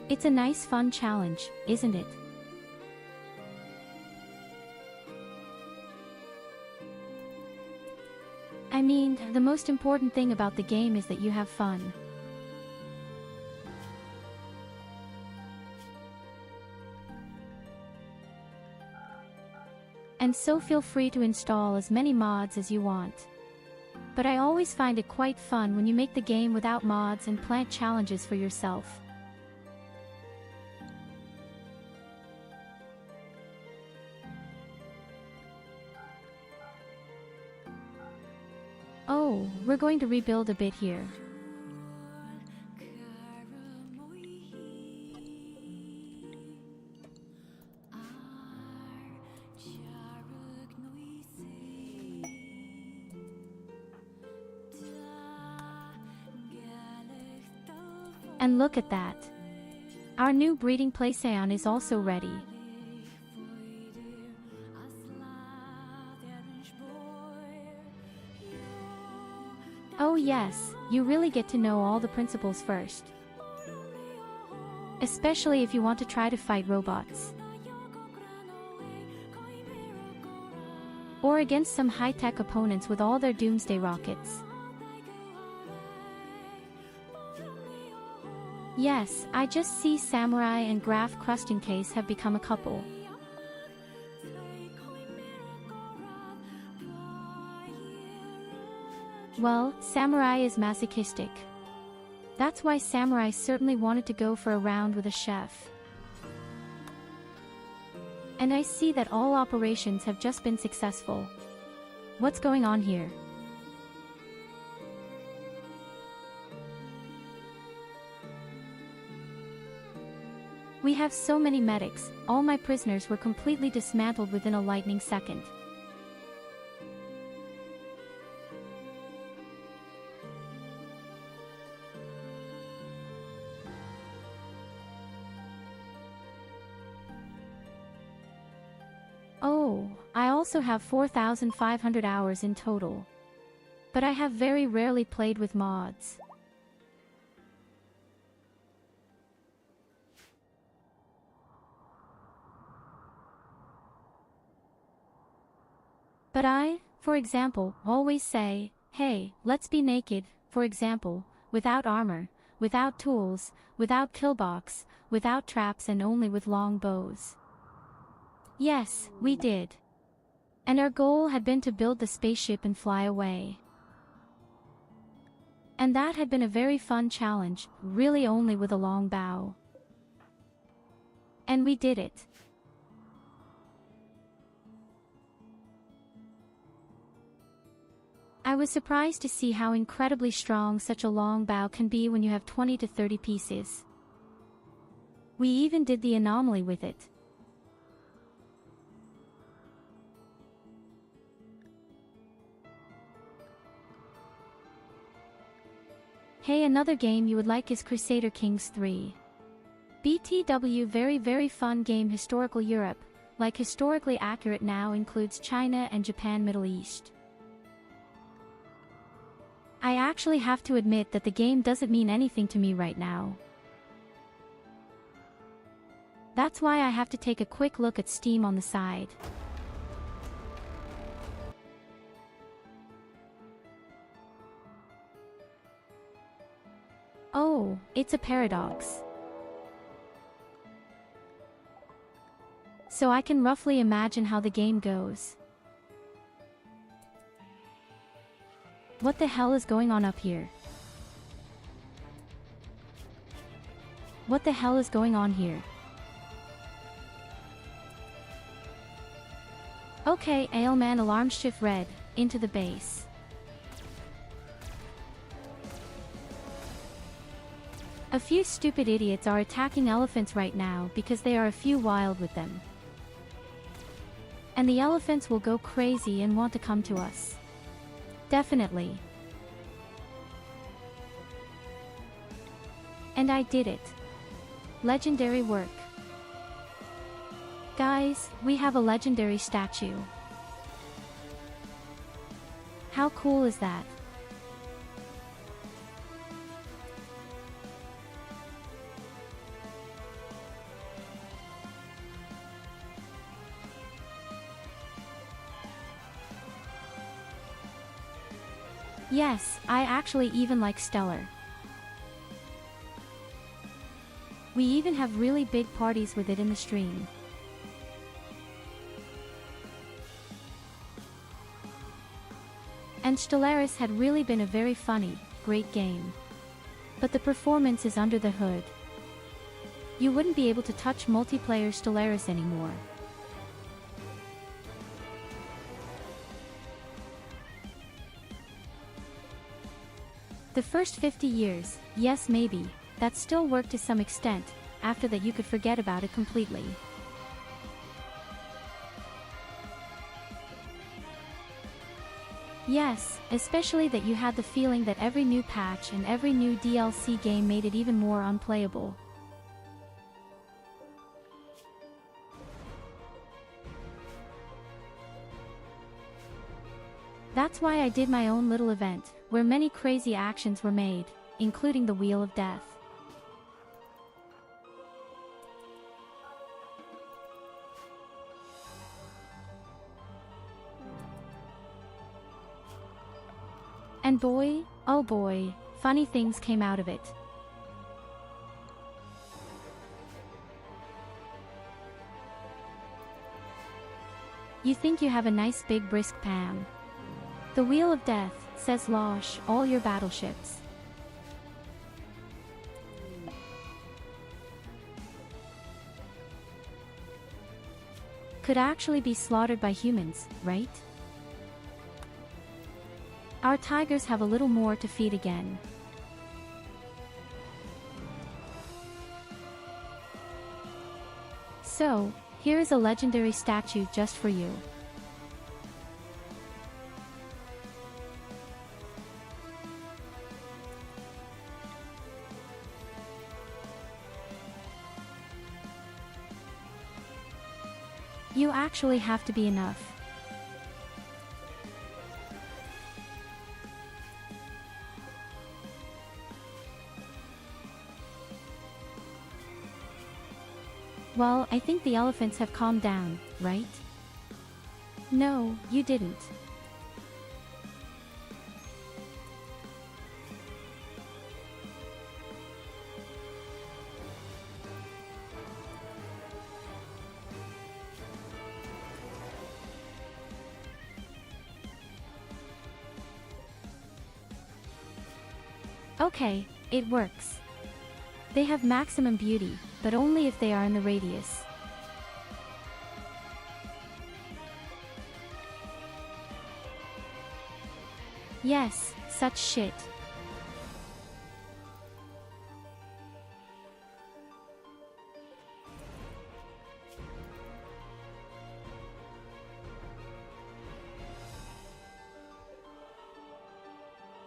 It's a nice fun challenge, isn't it? I mean, the most important thing about the game is that you have fun. And so feel free to install as many mods as you want. But I always find it quite fun when you make the game without mods and plant challenges for yourself. Oh, we're going to rebuild a bit here. And look at that. Our new breeding playground is also ready. Oh yes, you really get to know all the principles first. Especially if you want to try to fight robots. Or against some high-tech opponents with all their doomsday rockets. Yes, I just see Samurai and Graf Case have become a couple. Well, Samurai is masochistic. That's why Samurai certainly wanted to go for a round with a chef. And I see that all operations have just been successful. What's going on here? We have so many medics, all my prisoners were completely dismantled within a lightning second. Oh, I also have 4,500 hours in total. But I have very rarely played with mods. But I, for example, always say, hey, let's be naked, for example, without armor, without tools, without killbox, without traps and only with long bows. Yes, we did. And our goal had been to build the spaceship and fly away. And that had been a very fun challenge, really only with a long bow. And we did it. I was surprised to see how incredibly strong such a long bow can be when you have 20 to 30 pieces. We even did the anomaly with it. Hey, another game you would like is Crusader Kings 3. BTW, very fun game. Historical Europe, like historically accurate now, includes China and Japan, Middle East. I actually have to admit that the game doesn't mean anything to me right now. That's why I have to take a quick look at Steam on the side. Oh, it's a paradox. So I can roughly imagine how the game goes. What the hell is going on up here? What the hell is going on here? Okay, Ailman alarm shift red, into the base. A few stupid idiots are attacking elephants right now because they are a few wild with them. And the elephants will go crazy and want to come to us. Definitely. And I did it. Legendary work. Guys, we have a legendary statue. How cool is that? Yes, I actually even like Stellar. We even have really big parties with it in the stream. And Stellaris had really been a very funny, great game. But the performance is under the hood. You wouldn't be able to touch multiplayer Stellaris anymore. The first 50 years, yes maybe, that still worked to some extent, after that you could forget about it completely. Yes, especially that you had the feeling that every new patch and every new DLC game made it even more unplayable. That's why I did my own little event, where many crazy actions were made, including the Wheel of Death. And boy, oh boy, funny things came out of it. You think you have a nice big brisk Pam. The Wheel of Death says launch all your battleships. Could actually be slaughtered by humans, right? Our tigers have a little more to feed again. So, here is a legendary statue just for you. You actually have to be enough. Well, I think the elephants have calmed down, right? No, you didn't. Okay, it works. They have maximum beauty, but only if they are in the radius. Yes, such shit.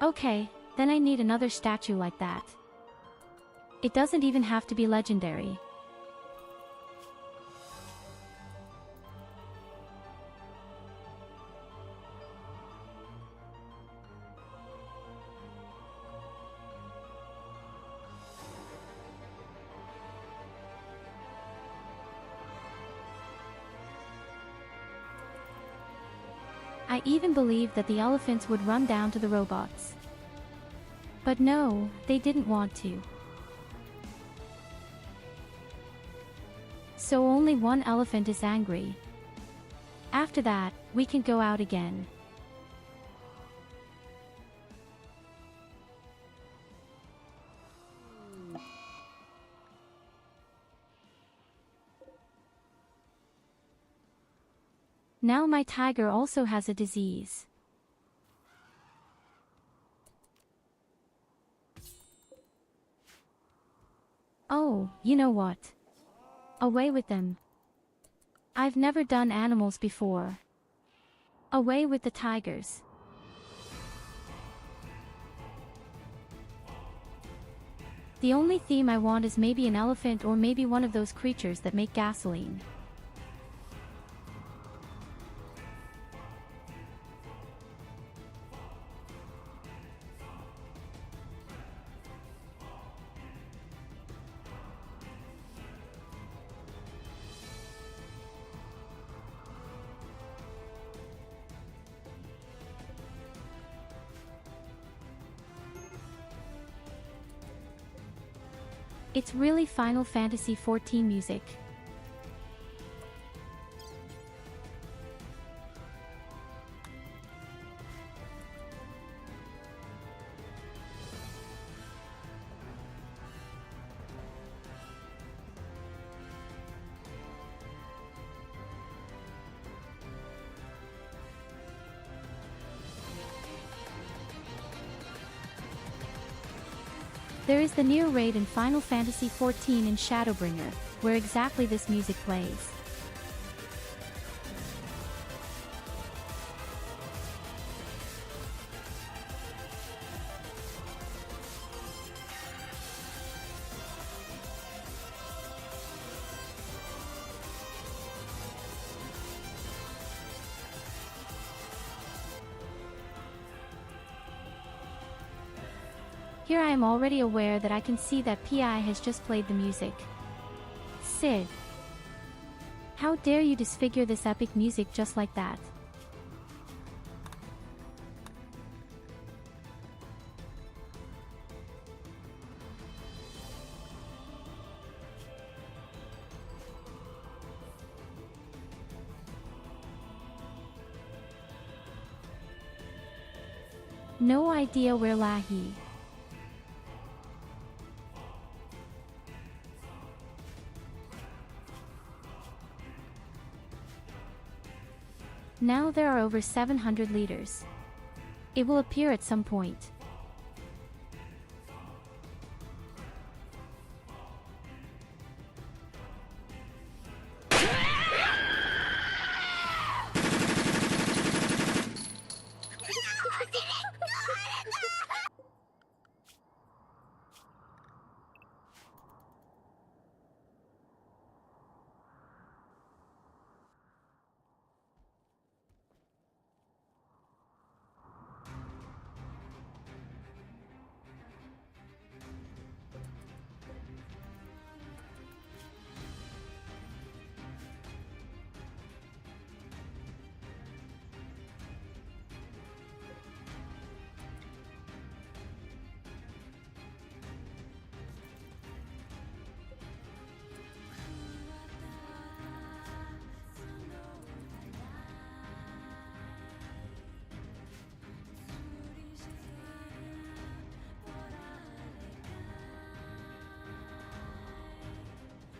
Okay, then I need another statue like that. It doesn't even have to be legendary. I even believed that the elephants would run down to the robots. But no, they didn't want to. So only one elephant is angry. After that, we can go out again. Now my tiger also has a disease. Oh, you know what? Away with them. I've never done animals before. Away with the tigers. The only theme I want is maybe an elephant or maybe one of those creatures that make gasoline. It's really Final Fantasy XIV music. There is the near raid in Final Fantasy XIV in Shadowbringer, where exactly this music plays. Here I am already aware that I can see that PI has just played the music. Sid. How dare you disfigure this epic music just like that? No idea where Lahi. Now there are over 700 leaders. It will appear at some point.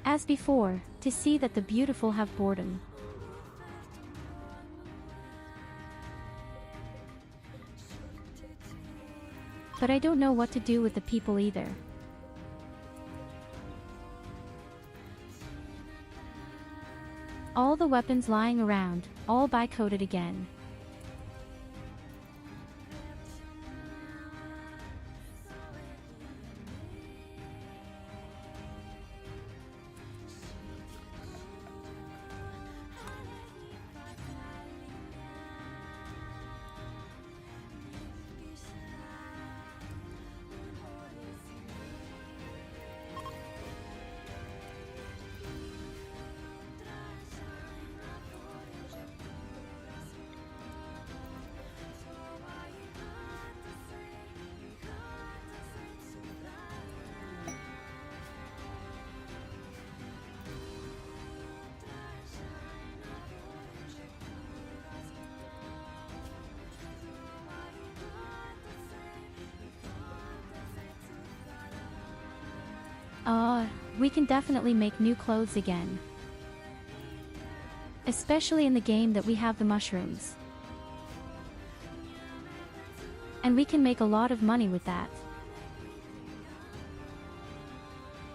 As before, to see that the beautiful have boredom. But I don't know what to do with the people either. All the weapons lying around, all bi-coded again. We can definitely make new clothes again. Especially in the game that we have the mushrooms. And we can make a lot of money with that.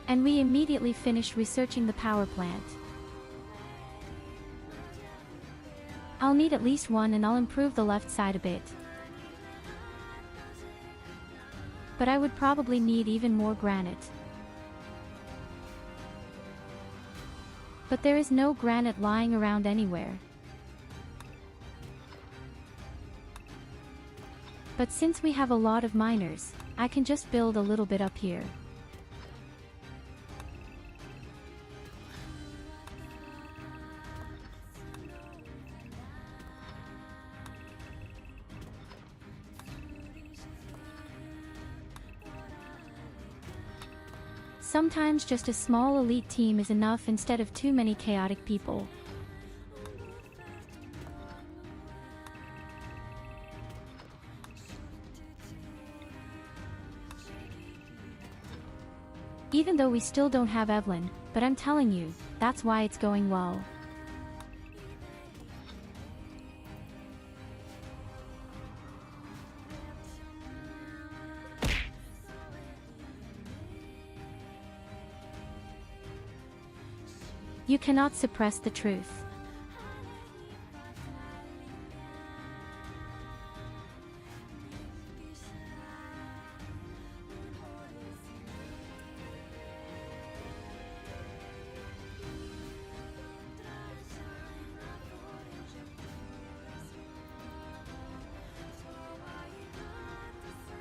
And we immediately finished researching the power plant. I'll need at least one and I'll improve the left side a bit. But I would probably need even more granite. But there is no granite lying around anywhere. But since we have a lot of miners, I can just build a little bit up here. Sometimes just a small elite team is enough instead of too many chaotic people. Even though we still don't have Evelyn, but I'm telling you, that's why it's going well. You cannot suppress the truth.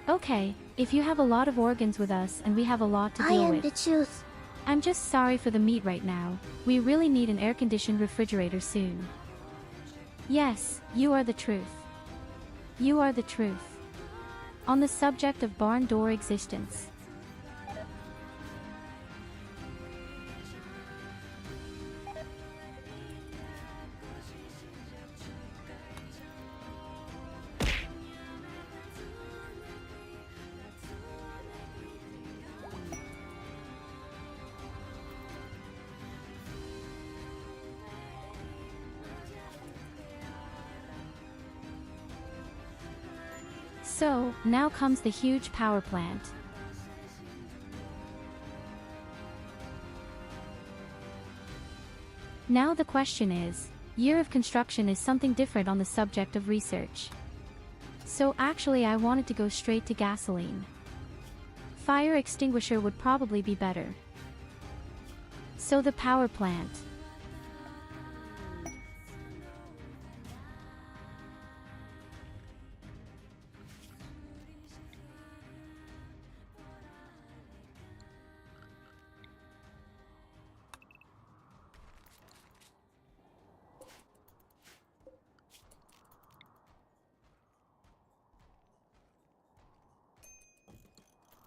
Okay, if you have a lot of organs with us and we have a lot to I deal am with. the truth. I'm just sorry for the meat right now. We really need an air-conditioned refrigerator soon. Yes, you are the truth. You are the truth. On the subject of barn door existence. So, now comes the huge power plant. Now the question is, year of construction is something different on the subject of research. So actually I wanted to go straight to gasoline. Fire extinguisher would probably be better. So the power plant.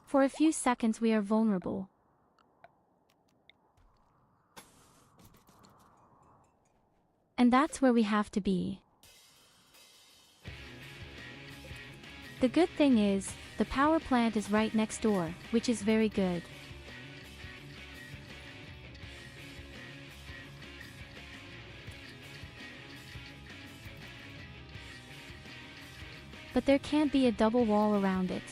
For a few seconds we are vulnerable. And that's where we have to be. The good thing is, the power plant is right next door, which is very good. But there can't be a double wall around it.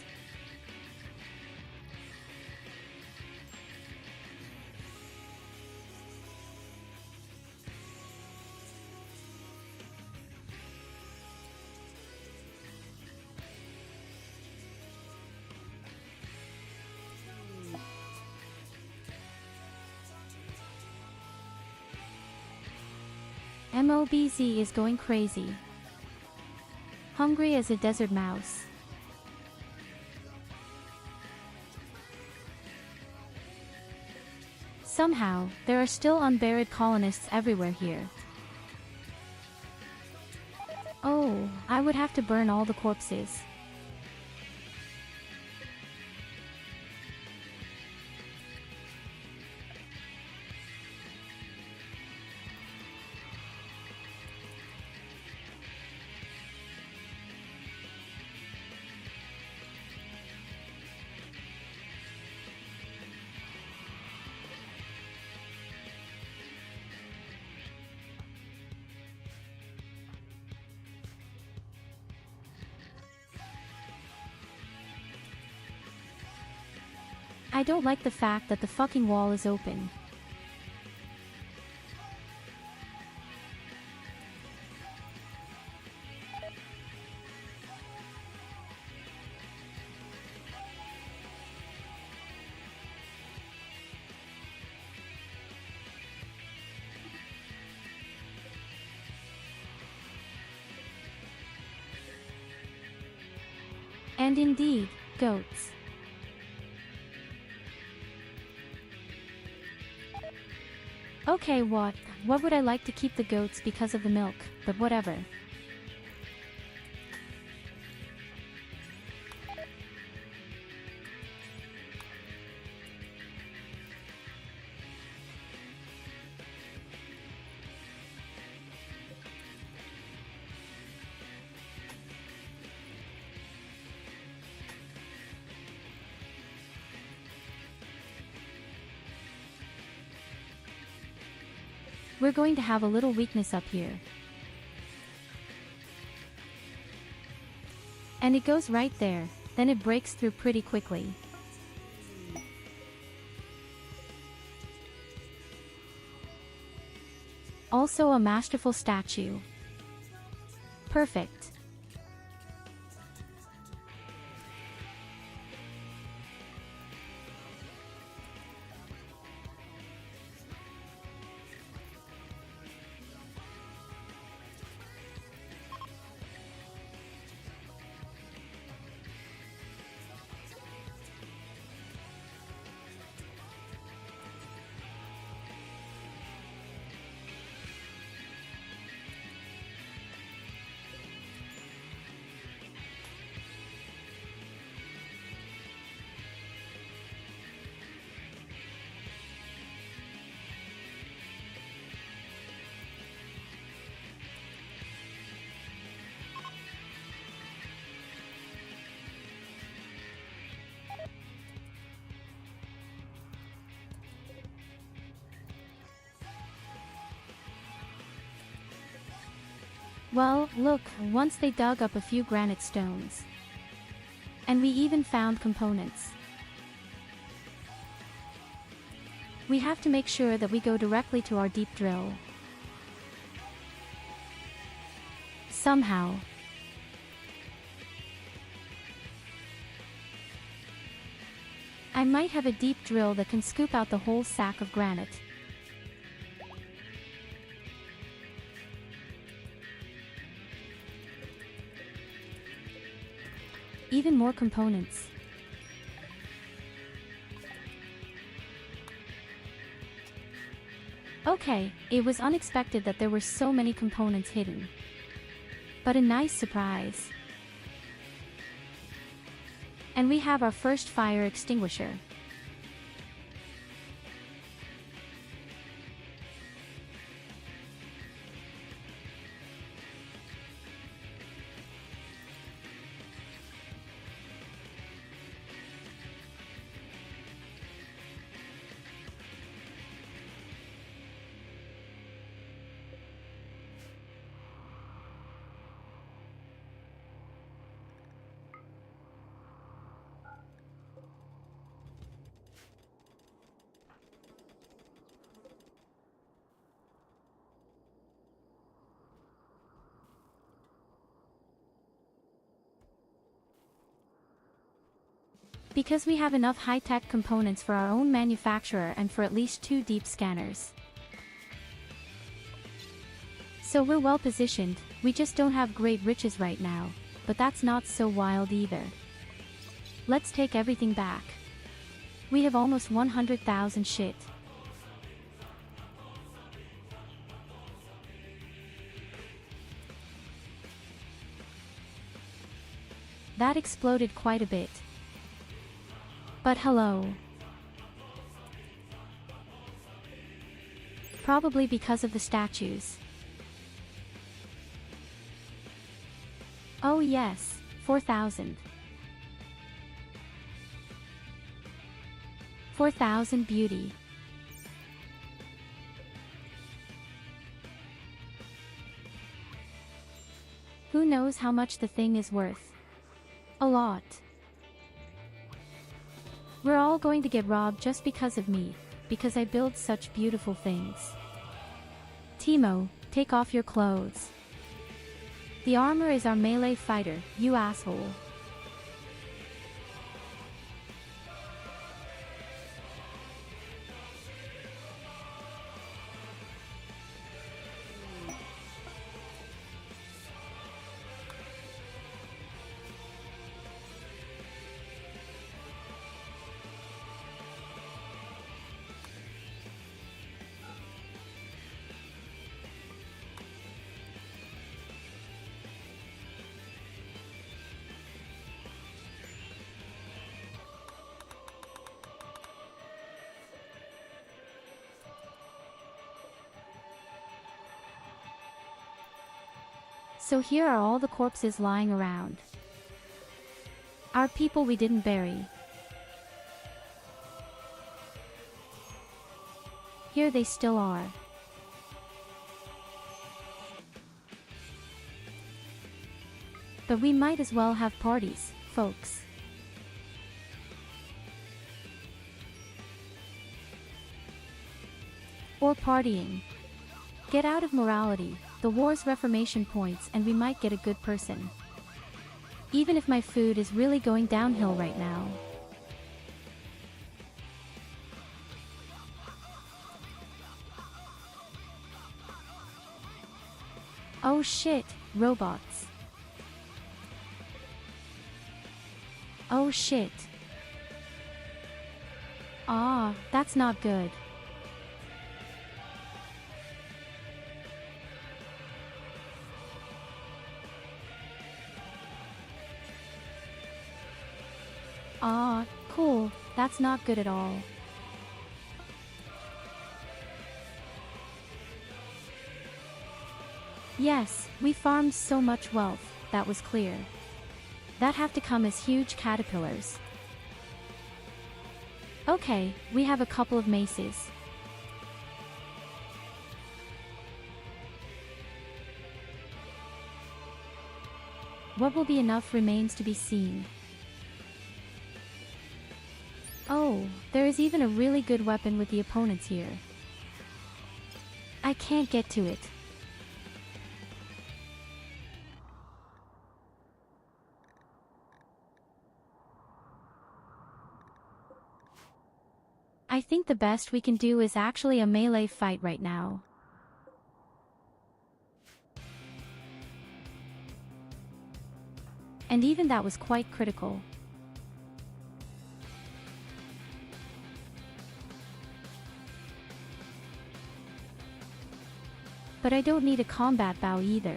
MOBZ is going crazy. Hungry as a desert mouse. Somehow, there are still unburied colonists everywhere here. Oh, I would have to burn all the corpses. I don't like the fact that the fucking wall is open. And indeed, goats. Okay, what would I like to keep the goats because of the milk, but whatever. We're going to have a little weakness up here. And it goes right there, then it breaks through pretty quickly. Also a masterful statue. Perfect. Well, look, once they dug up a few granite stones. And we even found components. We have to make sure that we go directly to our deep drill. Somehow. I might have a deep drill that can scoop out the whole sack of granite. Even more components. Okay, it was unexpected that there were so many components hidden. But a nice surprise. And we have our first fire extinguisher. Because we have enough high-tech components for our own manufacturer and for at least 2 deep scanners. So we're well positioned, we just don't have great riches right now, but that's not so wild either. Let's take everything back. We have almost 100,000 shit. That exploded quite a bit. But hello. Probably because of the statues. Oh yes, 4,000. 4,000 beauty. Who knows how much the thing is worth? A lot. We're all going to get robbed just because of me, because I build such beautiful things. Timo, take off your clothes. The armor is our melee fighter, you asshole. So here are all the corpses lying around. Our people we didn't bury. Here they still are. But we might as well have parties, folks. Or partying. Get out of morality, the war's reformation points, and we might get a good person. Even if my food is really going downhill right now. Oh shit, robots. Oh shit. Ah, that's not good. Ah, cool, that's not good at all. Yes, we farmed so much wealth, that was clear. That have to come as huge caterpillars. Okay, we have a couple of maces. What will be enough remains to be seen. Oh, there is even a really good weapon with the opponents here. I can't get to it. I think the best we can do is actually a melee fight right now. And even that was quite critical. But I don't need a combat bow either.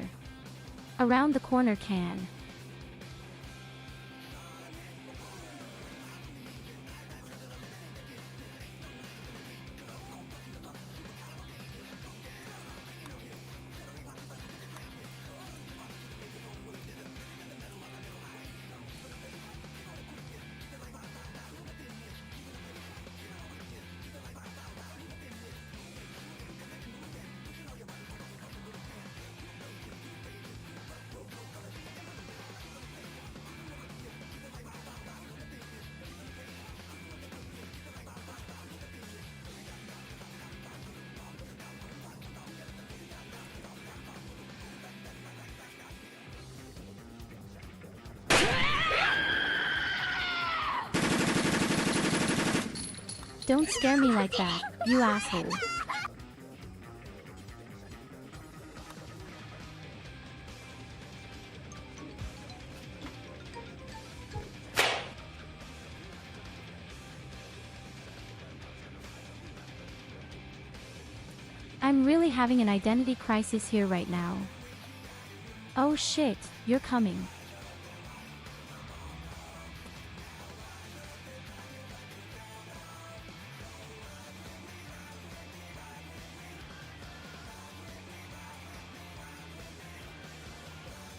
Around the corner can. Don't scare me like that, you asshole. I'm really having an identity crisis here right now. Oh shit, you're coming.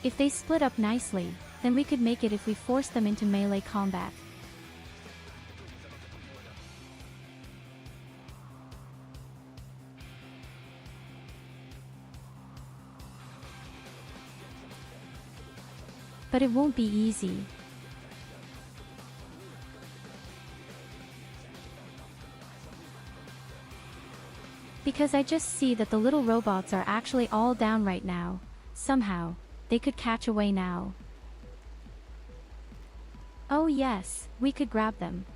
If they split up nicely, then we could make it if we force them into melee combat. But it won't be easy. Because I just see that the little robots are actually all down right now. Somehow, they could catch away now. Oh yes, we could grab them.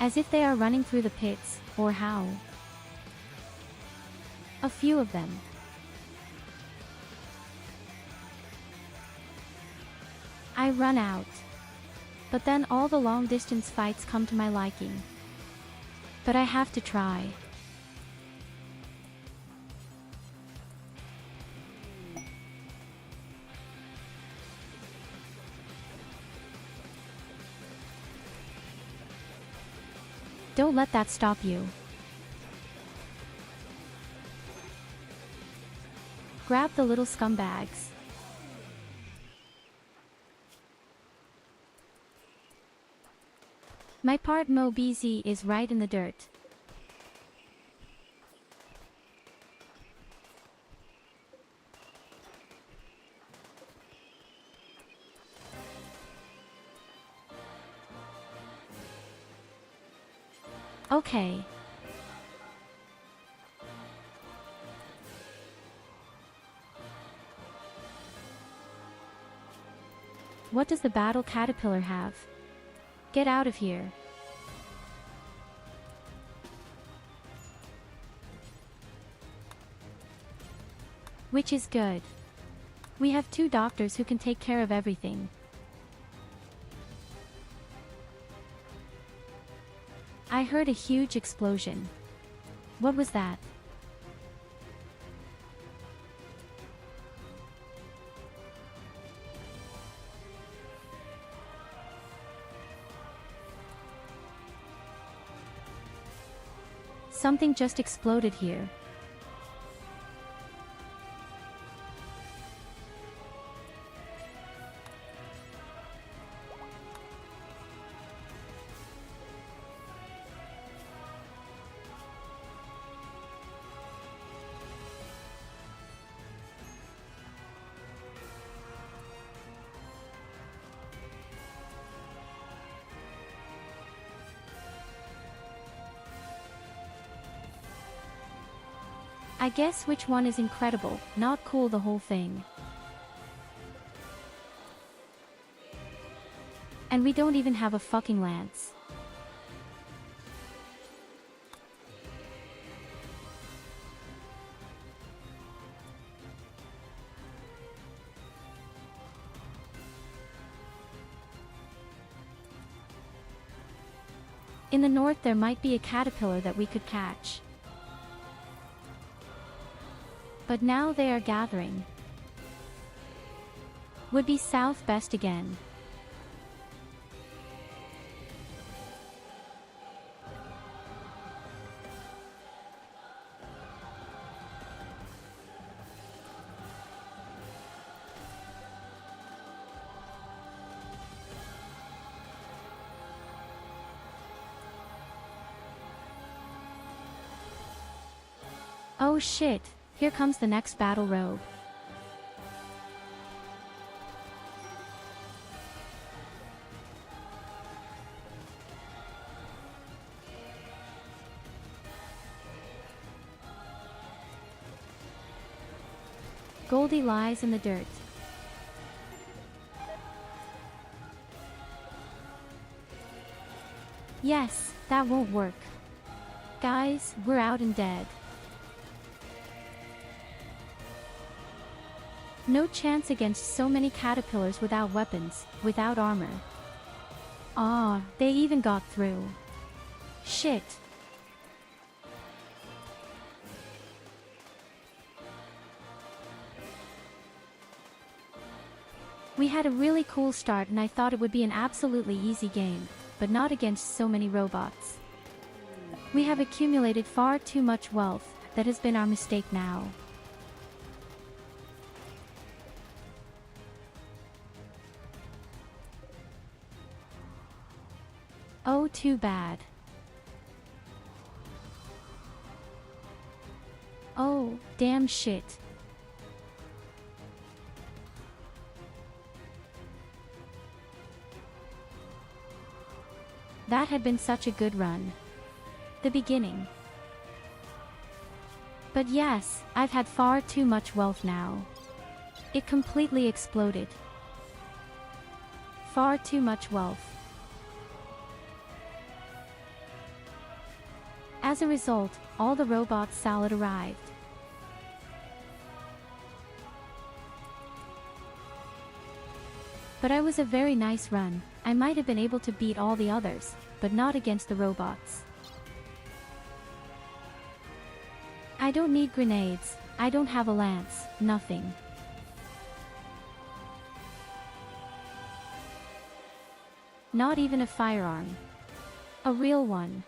As if they are running through the pits, or how? A few of them. I run out. But then all the long-distance fights come to my liking. But I have to try. Don't let that stop you. Grab the little scumbags. My part Mo BZ is right in the dirt. Okay. What does the battle caterpillar have? Get out of here. Which is good. We have 2 doctors who can take care of everything. I heard a huge explosion. What was that? Something just exploded here. I guess which one is incredible, not cool the whole thing. And we don't even have a fucking lance. In the north there might be a caterpillar that we could catch. But now they are gathering. Would be south best again. Oh shit. Here comes the next battle robe. Goldie lies in the dirt. Yes, that won't work. Guys, we're out and dead. No chance against so many caterpillars without weapons, without armor. Ah, they even got through. Shit. We had a really cool start and I thought it would be an absolutely easy game, but not against so many robots. We have accumulated far too much wealth, that has been our mistake now. Oh, too bad. Oh, damn shit. That had been such a good run. The beginning. But yes, I've had far too much wealth now. It completely exploded. Far too much wealth. As a result, all the robots salad arrived. But I was a very nice run. I might have been able to beat all the others, but not against the robots. I don't need grenades, I don't have a lance, nothing. Not even a firearm. A real one.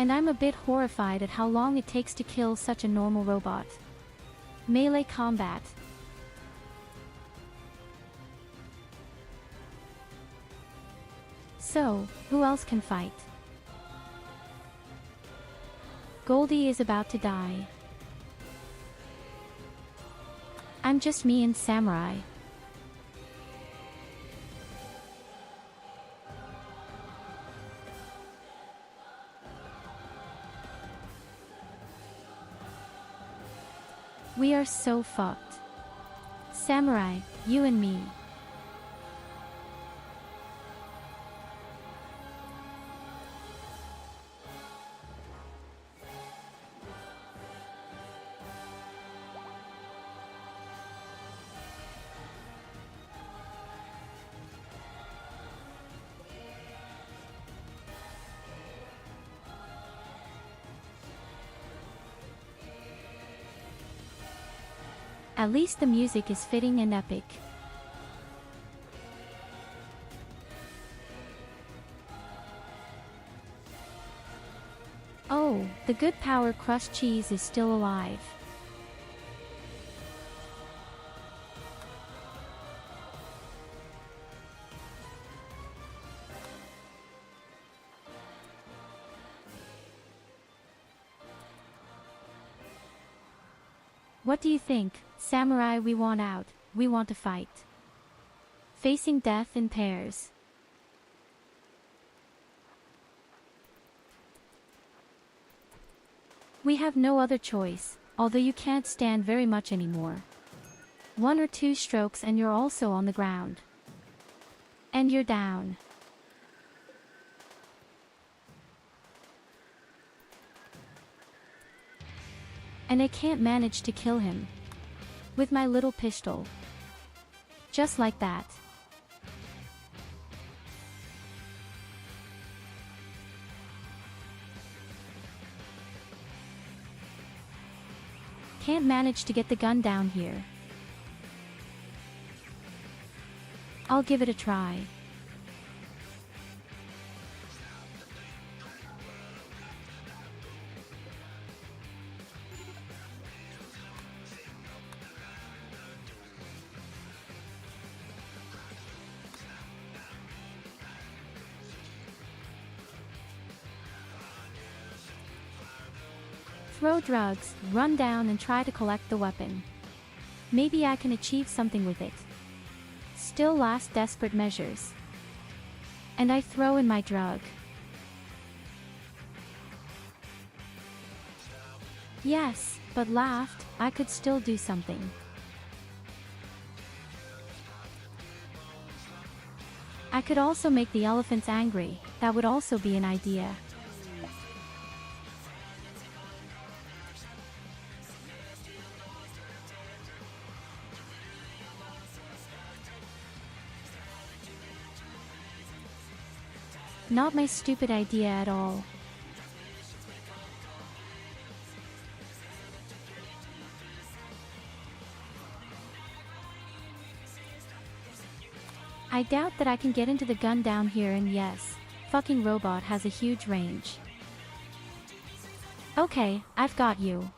And I'm a bit horrified at how long it takes to kill such a normal robot. Melee combat. So, who else can fight? Goldie is about to die. I'm just me and Samurai. We are so fucked. Samurai, you and me. At least the music is fitting and epic. Oh, the good power crushed cheese is still alive. What do you think, Samurai? We want out, we want to fight. Facing death in pairs. We have no other choice, although you can't stand very much anymore. 1 or 2 strokes and you're also on the ground. And you're down. And I can't manage to kill him. With my little pistol. Just like that. Can't manage to get the gun down here. I'll give it a try. Throw drugs, run down and try to collect the weapon. Maybe I can achieve something with it. Still last desperate measures. And I throw in my drug. Yes, but laughed, I could still do something. I could also make the elephants angry, that would also be an idea. Not my stupid idea at all. I doubt that I can get into the gun down here, and yes, fucking robot has a huge range. Okay, I've got you.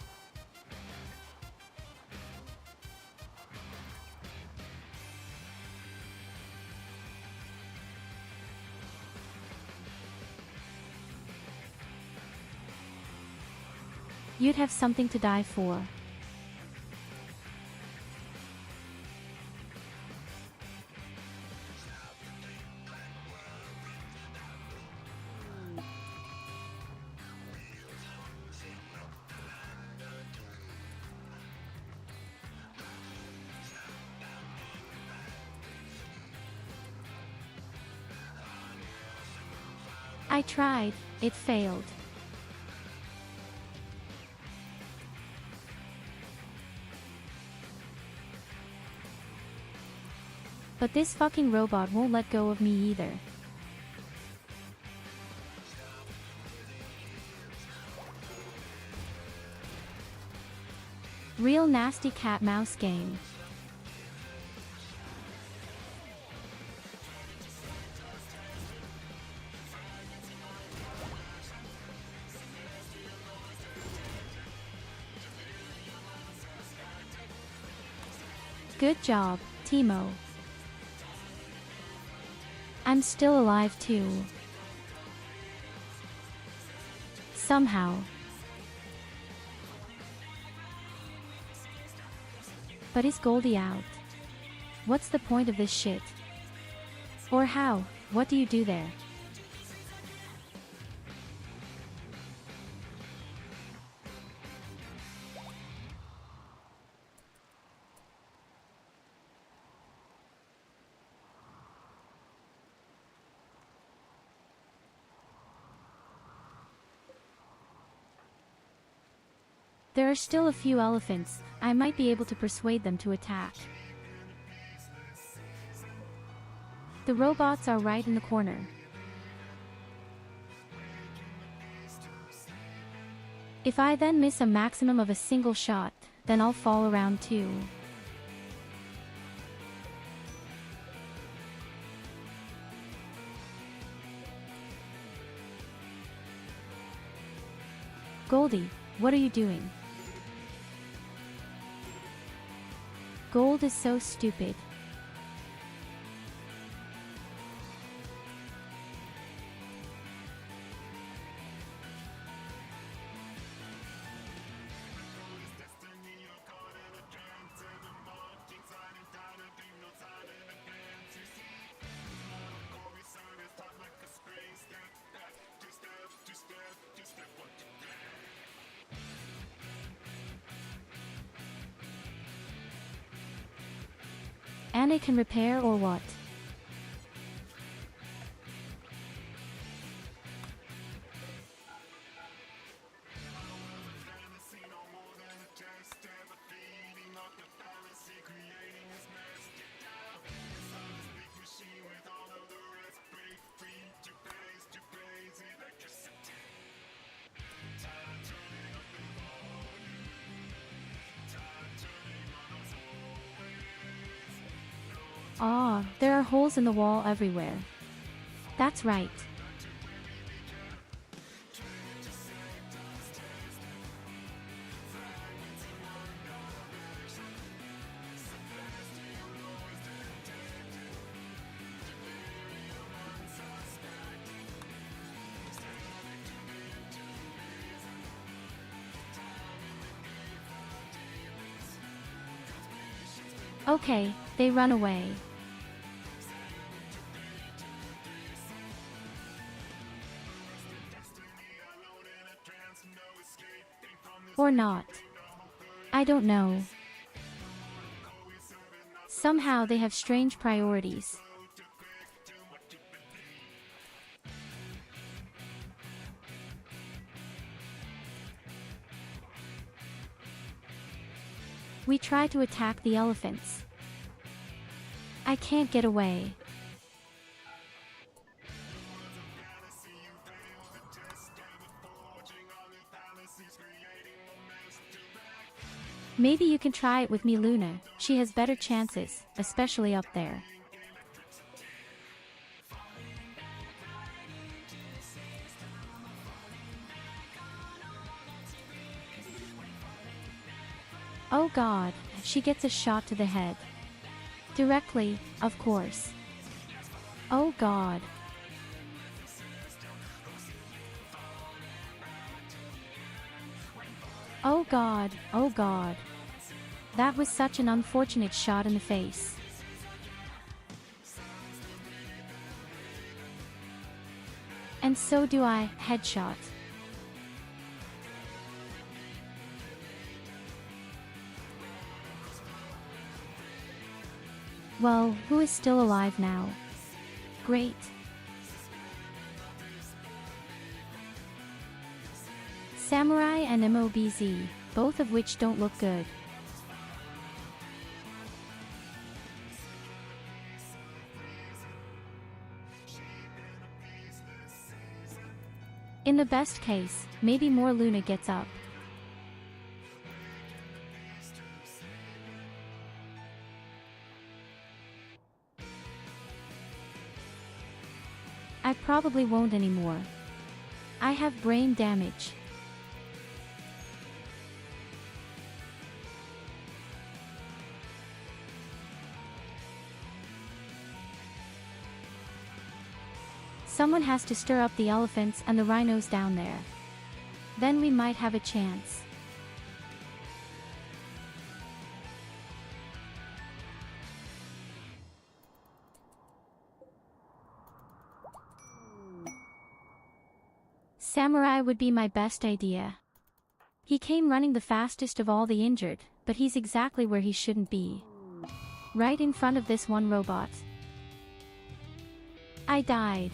You'd have something to die for. I tried, it failed. But this fucking robot won't let go of me either. Real nasty cat-mouse game. Good job, Timo. I'm still alive too. Somehow. But is Goldie out? What's the point of this shit? Or how? What do you do there? There are still a few elephants. I might be able to persuade them to attack. The robots are right in the corner. If I then miss a maximum of a single shot, then I'll fall around too. Goldie, what are you doing? Gold is so stupid. Anna can repair or what? Ah, there are holes in the wall everywhere. That's right. Okay, they run away. Or not. I don't know. Somehow they have strange priorities. We try to attack the elephants. I can't get away. Maybe you can try it with me, Luna. She has better chances, especially up there. Oh God, she gets a shot to the head. Directly, of course. Oh God. Oh God, oh God. That was such an unfortunate shot in the face. And so do I, headshot. Well, who is still alive now? Great. Samurai and MOBZ, both of which don't look good. In the best case, maybe more Luna gets up. I probably won't anymore. I have brain damage. Someone has to stir up the elephants and the rhinos down there. Then we might have a chance. Samurai would be my best idea. He came running the fastest of all the injured, but he's exactly where he shouldn't be. Right in front of this one robot. I died.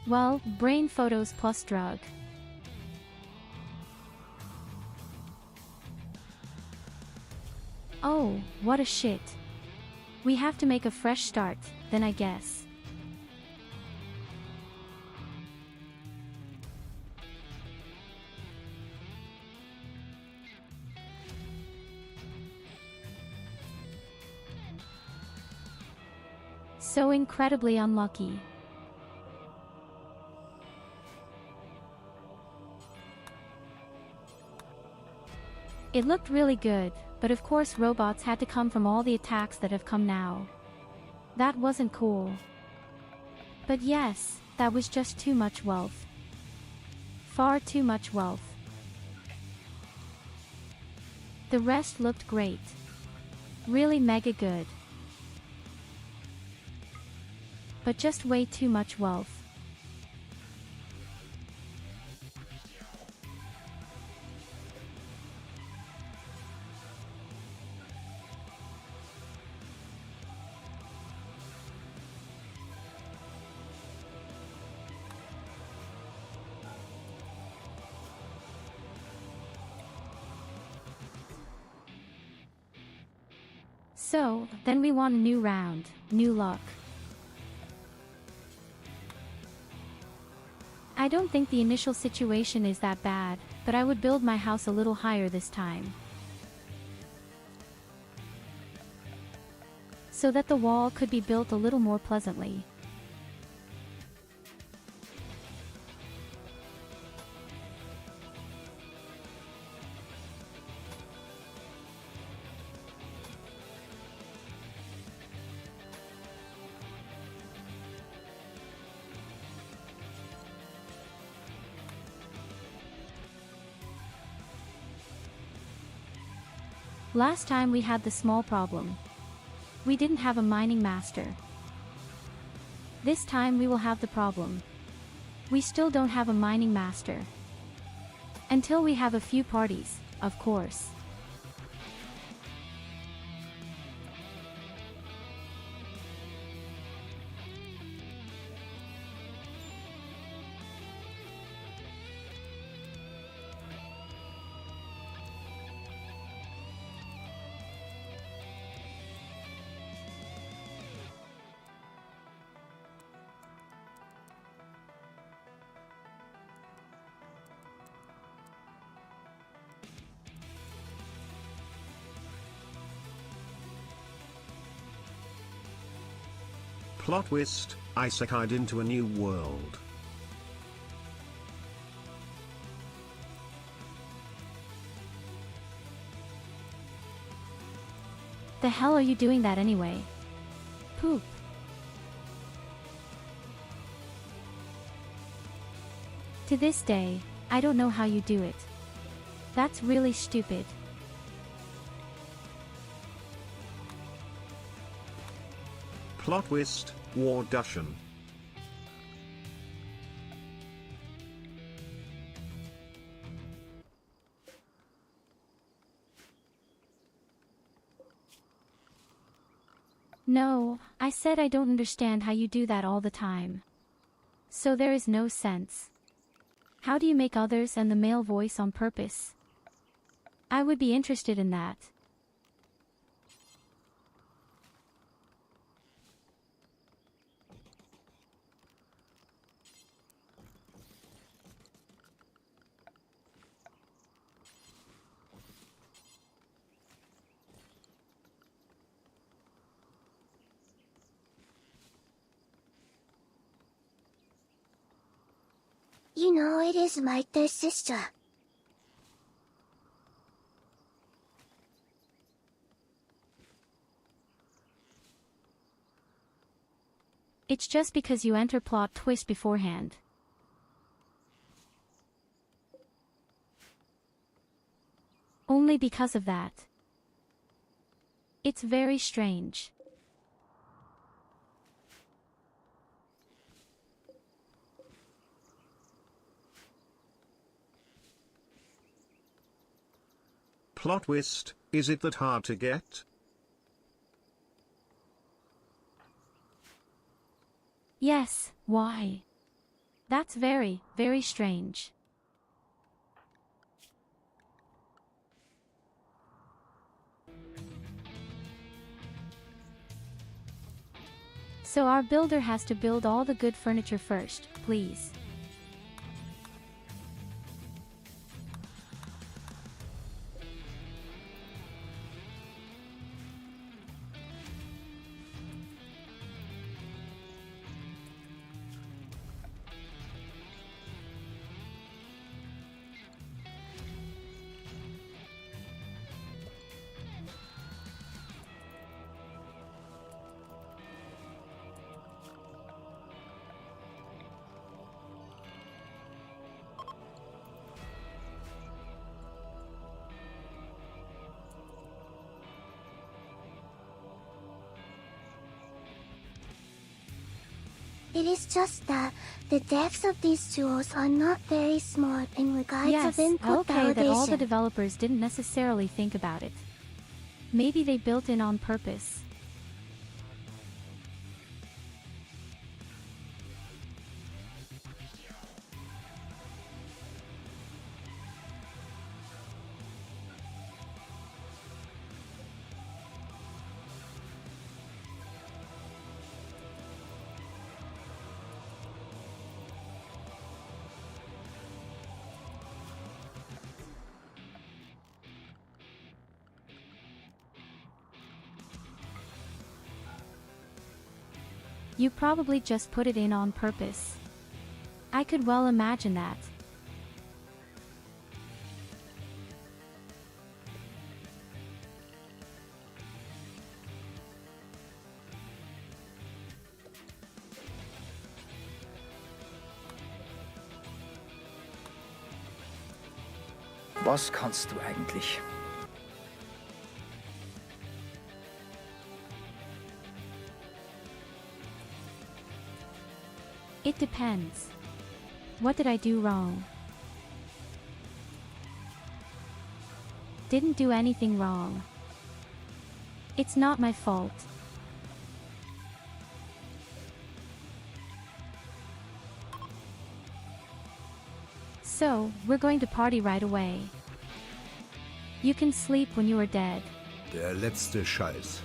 Well, brain photos plus drug. Oh, what a shit. We have to make a fresh start, then I guess. So incredibly unlucky. It looked really good, but of course robots had to come from all the attacks that have come now. That wasn't cool. But yes, that was just too much wealth. Far too much wealth. The rest looked great. Really mega good. But just way too much wealth. So, then we want a new round, new luck. I don't think the initial situation is that bad, but I would build my house a little higher this time. So that the wall could be built a little more pleasantly. Last time we had the small problem. We didn't have a mining master. This time we will have the problem. We still don't have a mining master. Until we have a few parties, of course. Plot twist, isekai'd into a new world. The hell are you doing that anyway? Poop. To this day, I don't know how you do it. That's really stupid. Plot twist, War Dushan. No, I said I don't understand how you do that all the time. So there is no sense. How do you make others and the male voice on purpose? I would be interested in that. You know, it is my dear sister. It's just because you enter plot twist beforehand. Only because of that. It's very strange. Plot twist, is it that hard to get? Yes, why? That's very, very strange. So our builder has to build all the good furniture first, please. It is just that the devs of these tools are not very smart in regards Yes, of input okay, that all the validation. developers didn't necessarily think about it. Maybe they built in on purpose. You probably just put it in on purpose. I could well imagine that. Was kannst du eigentlich? It depends. What did I do wrong? Didn't do anything wrong. It's not my fault. So, we're going to party right away. You can sleep when you are dead. Der letzte Scheiß.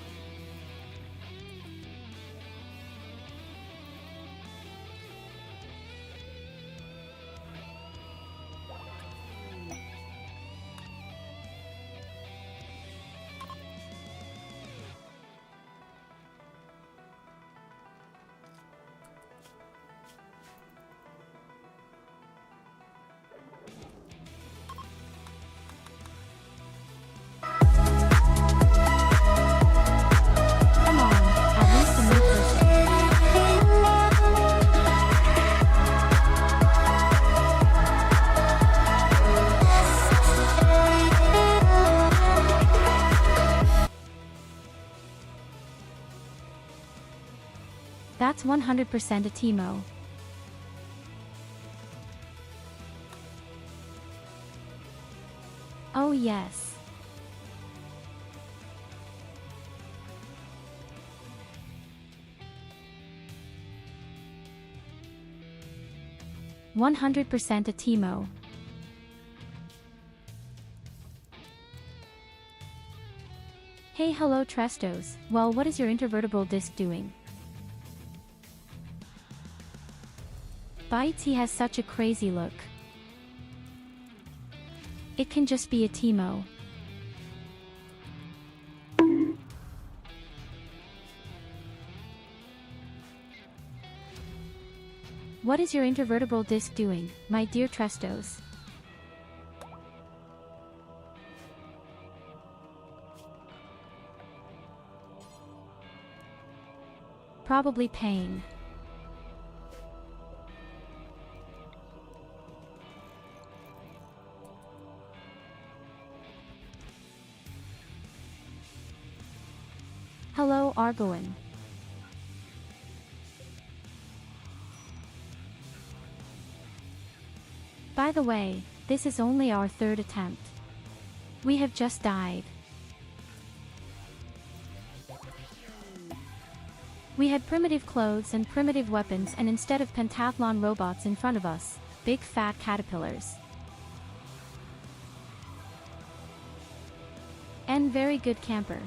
Come on, at least a new person. That's 100% a Timo. Oh yes. "100% a Timo." Hey, hello Trestos. Well, what is your intervertebral disc doing? Bites, he has such a crazy look. It can just be a Timo. What is your intervertebral disc doing, my dear Trestos? Probably pain. Hello, Argoin. By the way, this is only our third attempt. We have just died. We had primitive clothes and primitive weapons, and instead of pentathlon robots in front of us, big fat caterpillars. And very good camper.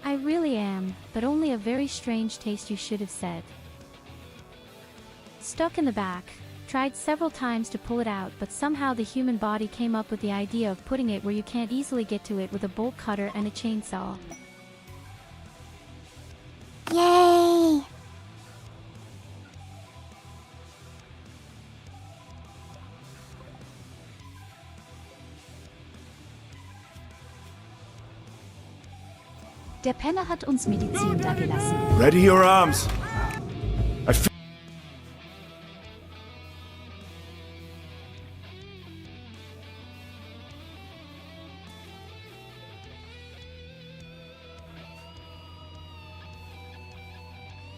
I really am, but only a very strange taste, you should have said. Stuck in the back, tried several times to pull it out, but somehow the human body came up with the idea of putting it where you can't easily get to it with a bolt cutter and a chainsaw. Yay! Der Penner hat uns Medizin dagelassen. Ready your arms.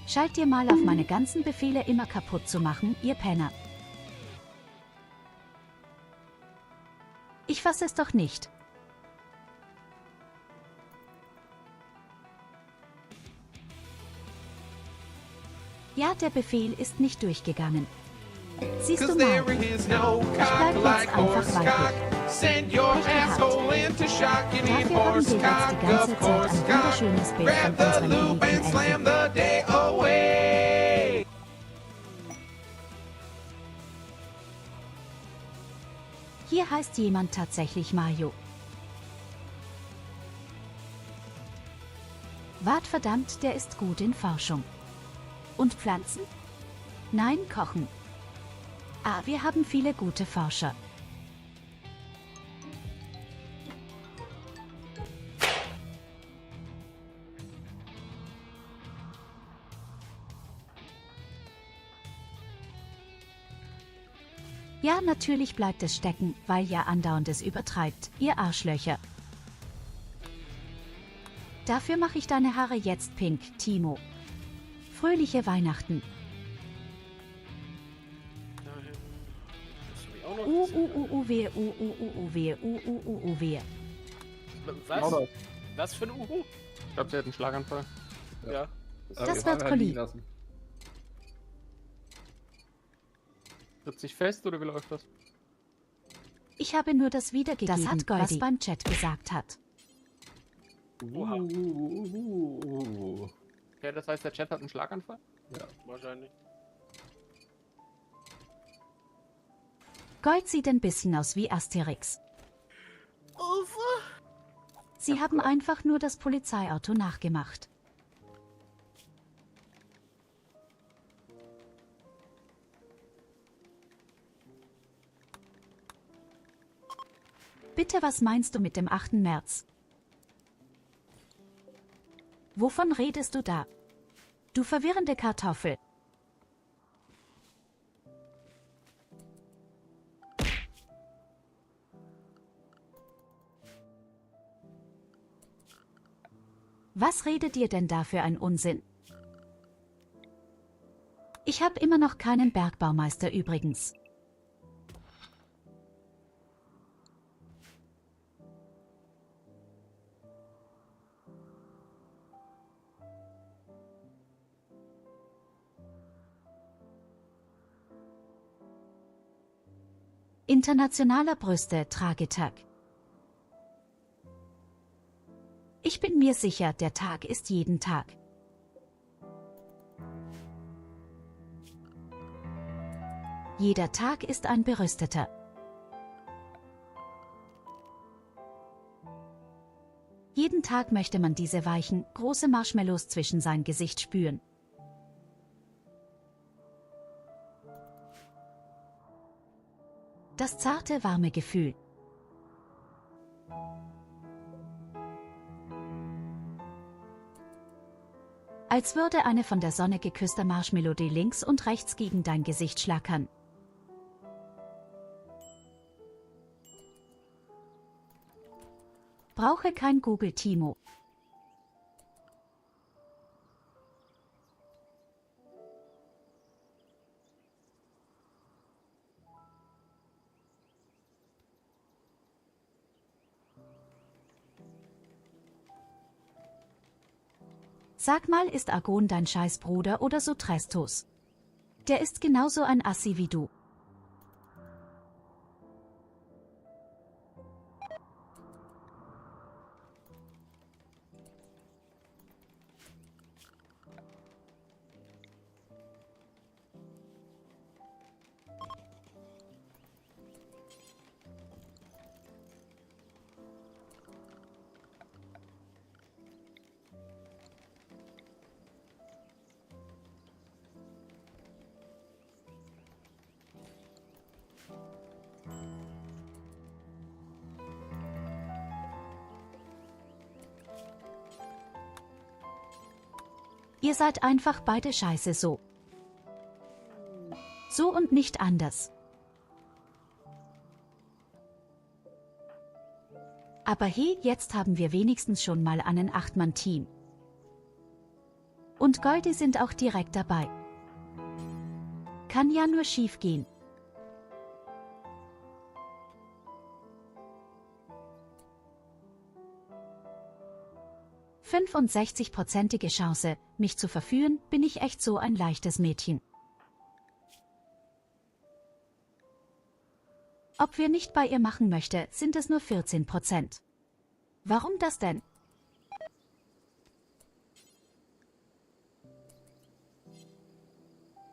Schalt dir mal auf, meine ganzen Befehle immer kaputt zu machen, ihr Penner. Ich fass es doch nicht. Ja, der Befehl ist nicht durchgegangen. Siehst du mal, ich bleib jetzt einfach weiblich. Pech gehabt. Dafür haben wir jetzt die ganze Zeit ein wunderschönes Bild von unseren geliebten Elfen. Hier heißt jemand tatsächlich Mario. Wart verdammt, der ist gut in Forschung. Und Pflanzen? Nein, kochen. Ah, wir haben viele gute Forscher. Ja, natürlich bleibt es stecken, weil ja andauernd es übertreibt, ihr Arschlöcher. Dafür mache ich deine Haare jetzt pink, Timo. Fröhliche Weihnachten. Wehe, wehe. Was? Was für ein Uhu? Ich glaube, sie hat einen Schlaganfall. Ja. Das wird Colli. Sitzt sich fest oder wie läuft das? Ich habe nur das wiedergegeben, das hat was beim Chat gesagt hat. Okay, das heißt, der Chat hat einen Schlaganfall? Ja, wahrscheinlich. Gold sieht ein bisschen aus wie Asterix. Sie haben einfach nur das Polizeiauto nachgemacht. Bitte, was meinst du mit dem 8. März? Wovon redest du da? Du verwirrende Kartoffel. Was redet ihr denn da für ein Unsinn? Ich habe immer noch keinen Bergbaumeister übrigens. Internationaler Brüste-Tragetag. Ich bin mir sicher, der Tag ist jeden Tag. Jeder Tag ist ein Berüsteter. Jeden Tag möchte man diese weichen, große Marshmallows zwischen sein Gesicht spüren. Das zarte, warme Gefühl. Als würde eine von der Sonne geküsste Marshmallow links und rechts gegen dein Gesicht schlackern. Brauche kein Google Timo. Sag mal, ist Argon dein Scheißbruder oder so Trestos? Der ist genauso ein Assi wie du. Ihr seid einfach beide scheiße so. So und nicht anders. Aber hey, jetzt haben wir wenigstens schon mal einen 8-Mann-Team. Und Goldi sind auch direkt dabei. Kann ja nur schief gehen. »65%ige Chance, mich zu verführen, bin ich echt so ein leichtes Mädchen. Ob wir nicht bei ihr machen möchte, sind es nur 14%. Warum das denn?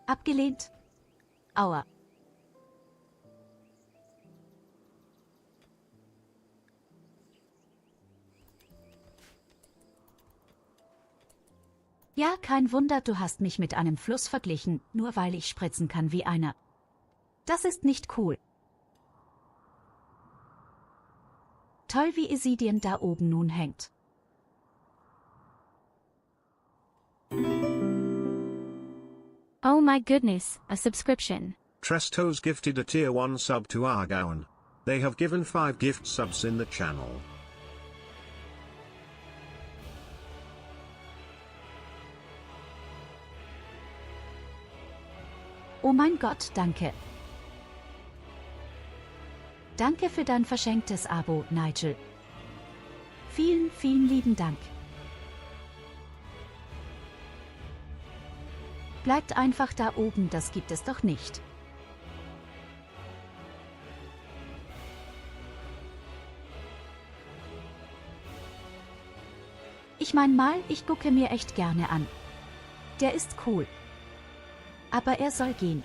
Abgelehnt? Aua. Ja, kein Wunder, du hast mich mit einem Fluss verglichen, nur weil ich spritzen kann wie einer. Das ist nicht cool. Toll, wie Isidien da oben nun hängt. Oh my goodness, a subscription. Trestos gifted a tier 1 sub to Argowan. They have given 5 gift subs in the channel. Oh mein Gott, danke. Danke für dein verschenktes Abo, Nigel. Vielen, vielen lieben Dank. Bleibt einfach da oben, das gibt es doch nicht. Ich mein mal, ich gucke mir echt gerne an. Der ist cool. Aber er soll gehen.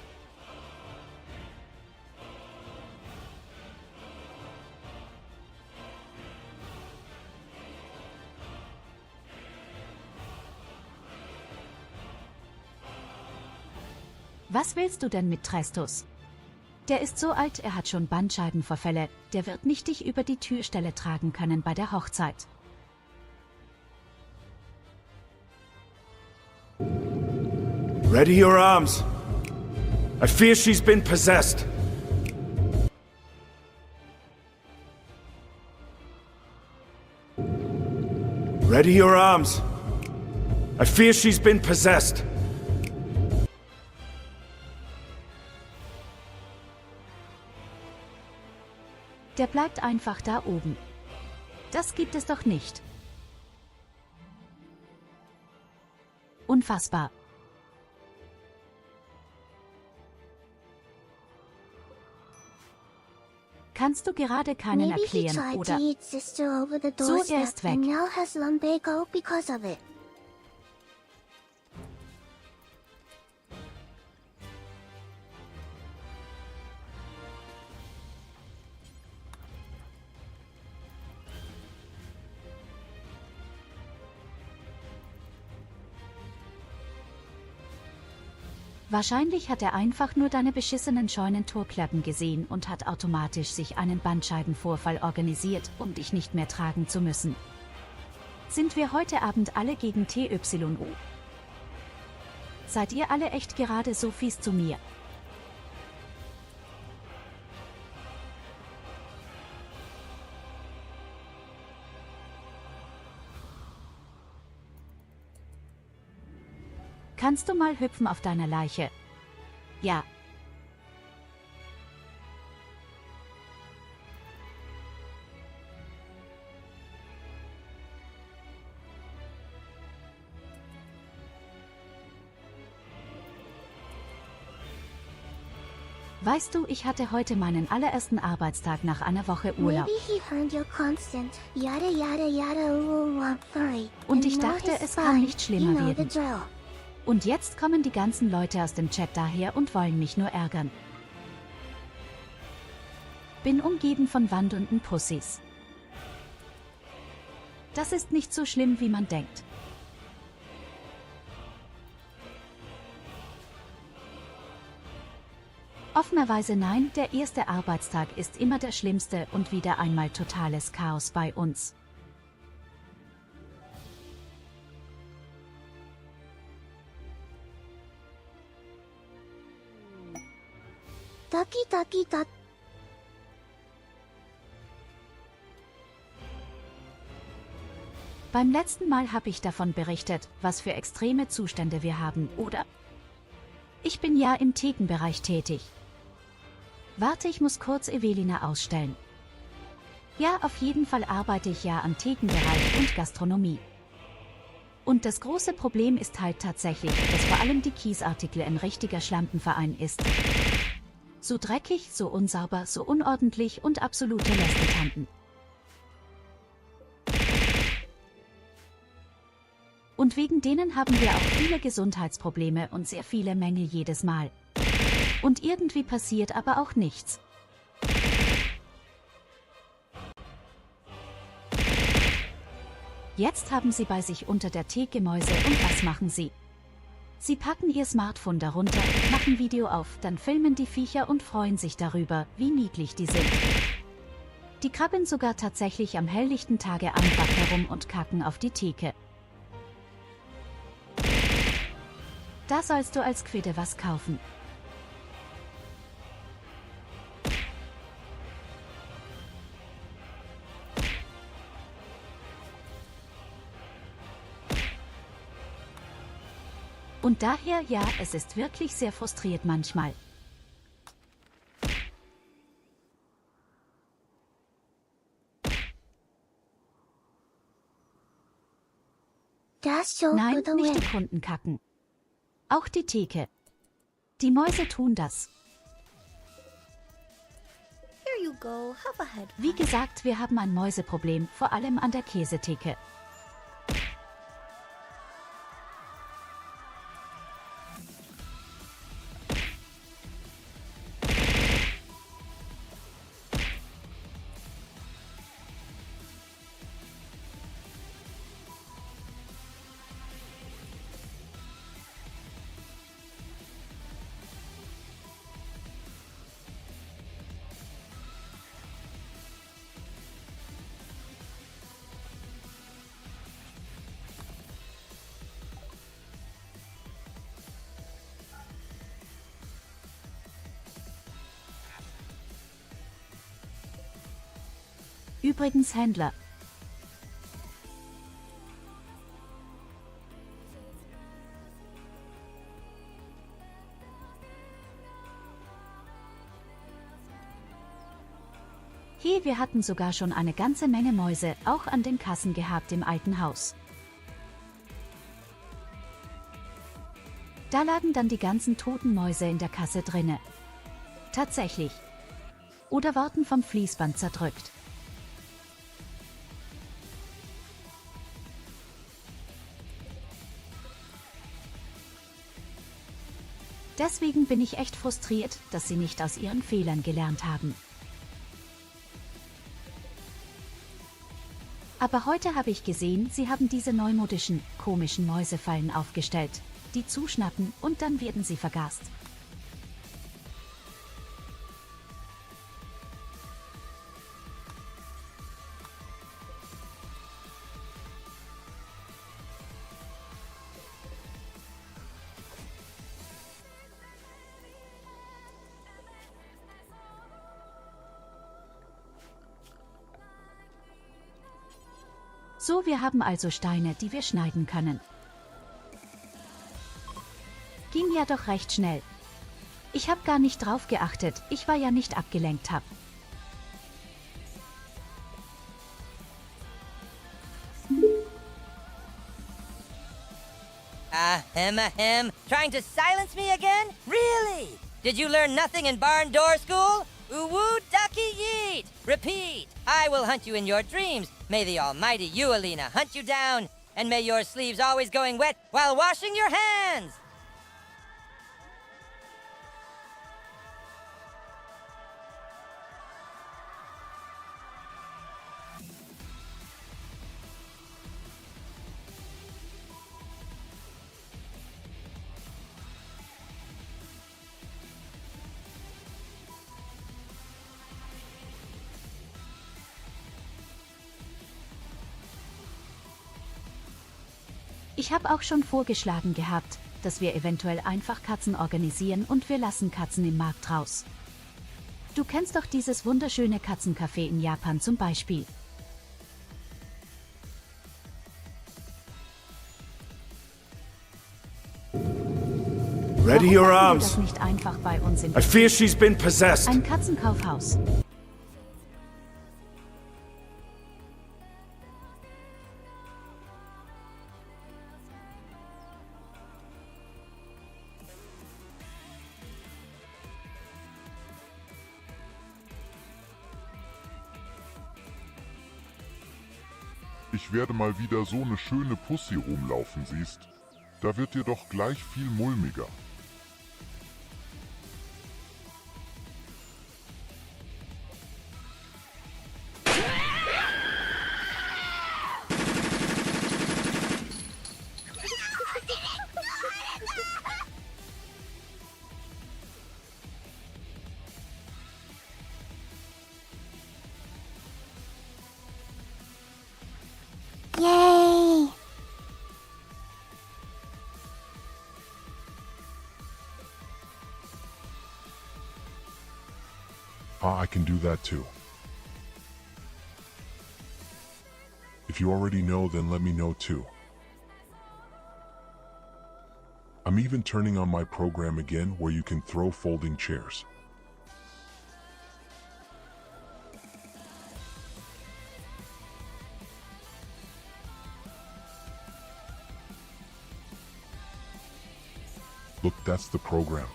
Was willst du denn mit Trestos? Der ist so alt, er hat schon Bandscheibenvorfälle, der wird nicht dich über die Türstelle tragen können bei der Hochzeit. Ready your arms. I fear she's been possessed. Ready your arms. I fear she's been possessed. Der bleibt einfach da oben. Das gibt es doch nicht. Unfassbar. Kannst du gerade keinen erklären, oder? So, er ist weg. Wahrscheinlich hat er einfach nur deine beschissenen Scheunentorklappen gesehen und hat automatisch sich einen Bandscheibenvorfall organisiert, um dich nicht mehr tragen zu müssen. Sind wir heute Abend alle gegen TYU? Seid ihr alle echt gerade so fies zu mir? Kannst du mal hüpfen auf deiner Leiche? Ja. Weißt du, ich hatte heute meinen allerersten Arbeitstag nach einer Woche Urlaub. Maybe he heard your constant yada yada yada fine. Und ich dachte, es kann nicht schlimmer werden. Und jetzt kommen die ganzen Leute aus dem Chat daher und wollen mich nur ärgern. Bin umgeben von wandelnden Pussys. Das ist nicht so schlimm, wie man denkt. Offenerweise nein, der erste Arbeitstag ist immer der schlimmste und wieder einmal totales Chaos bei uns. Taki. Beim letzten Mal habe ich davon berichtet, was für extreme Zustände wir haben, oder? Ich bin ja im Thekenbereich tätig. Warte, ich muss kurz Evelina ausstellen. Ja, auf jeden Fall arbeite ich ja am Thekenbereich und Gastronomie. Und das große Problem ist halt tatsächlich, dass vor allem die Kiesartikel ein richtiger Schlampenverein ist. So dreckig, so unsauber, so unordentlich und absolute Lästertanten. Und wegen denen haben wir auch viele Gesundheitsprobleme und sehr viele Mängel jedes Mal. Und irgendwie passiert aber auch nichts. Jetzt haben sie bei sich unter der Theke Mäuse und was machen sie? Sie packen ihr Smartphone darunter, machen Video auf, dann filmen die Viecher und freuen sich darüber, wie niedlich die sind. Die krabbeln sogar tatsächlich am helllichten Tage einfach herum und kacken auf die Theke. Da sollst du als Quidde was kaufen. Und daher, ja, es ist wirklich sehr frustriert manchmal. Nein, nicht die Kunden kacken. Auch die Theke. Die Mäuse tun das. Here you go, have a head. Wie gesagt, wir haben ein Mäuseproblem, vor allem an der Käsetheke. Übrigens Händler. Hey, wir hatten sogar schon eine ganze Menge Mäuse, auch an den Kassen gehabt im alten Haus. Da lagen dann die ganzen toten Mäuse in der Kasse drinne. Tatsächlich. Oder wurden vom Fließband zerdrückt. Deswegen bin ich echt frustriert, dass sie nicht aus ihren Fehlern gelernt haben. Aber heute habe ich gesehen, sie haben diese neumodischen, komischen Mäusefallen aufgestellt. die zuschnappen und dann werden sie vergast. So, wir haben also Steine, die wir schneiden können. Ging ja doch recht schnell. Ich habe gar nicht drauf geachtet, ich war ja nicht abgelenkt hab. Ahem. Trying to silence me again? Really? Did you learn nothing in barn door school? Uwu ducky yeet! Repeat! I will hunt you in your dreams. May the almighty Yualina hunt you down, and may your sleeves always going wet while washing your hands! Ich habe auch schon vorgeschlagen gehabt, dass wir eventuell einfach Katzen organisieren und wir lassen Katzen im Markt raus. Du kennst doch dieses wunderschöne Katzencafé in Japan zum Beispiel. Ready your arms. Das nicht einfach bei uns im I fear she's been possessed. Ein Katzenkaufhaus. Ich werde mal wieder so eine schöne Pussy rumlaufen, siehst. Da wird dir doch gleich viel mulmiger. Yay! I can do that too. If you already know, then let me know too. I'm even turning on my program again where you can throw folding chairs. Look, that's the program.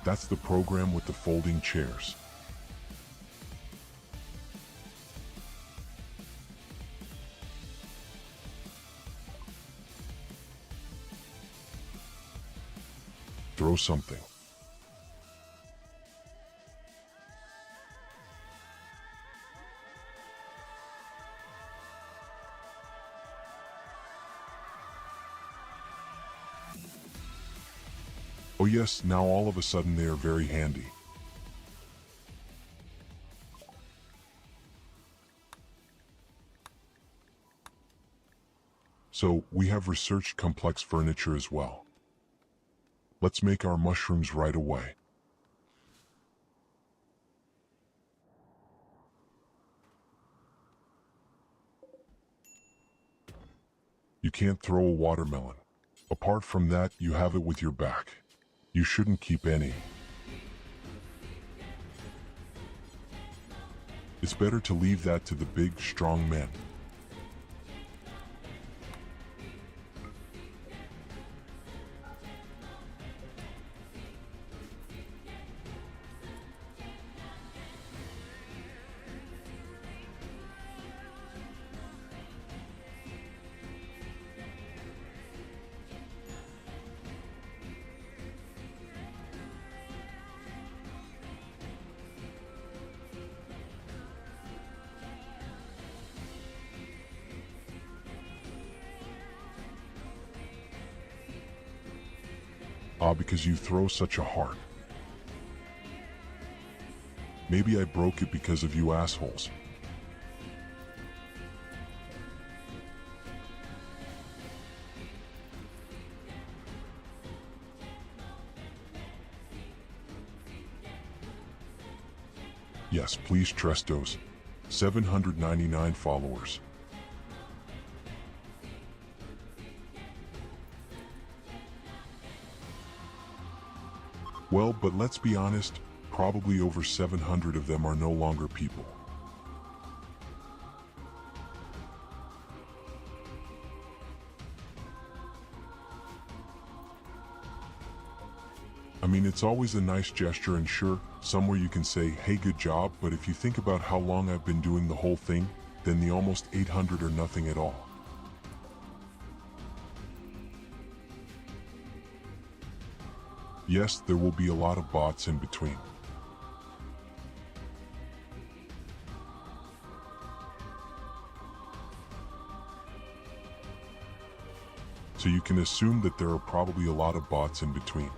That's the program with the folding chairs. Throw something. Oh yes, now all of a sudden they are very handy. So, we have researched complex furniture as well. Let's make our mushrooms right away. You can't throw a watermelon. Apart from that, you have it with your back. You shouldn't keep any. It's better to leave that to the big, strong men. Because you throw such a heart. Maybe I broke it because of you assholes. Yes, please Trestos. 799 followers. Well, but let's be honest, probably over 700 of them are no longer people. I mean, it's always a nice gesture and sure, somewhere you can say, hey, good job, but if you think about how long I've been doing the whole thing, then the almost 800 are nothing at all. Yes, there will be a lot of bots in between. So you can assume that there are probably a lot of bots in between.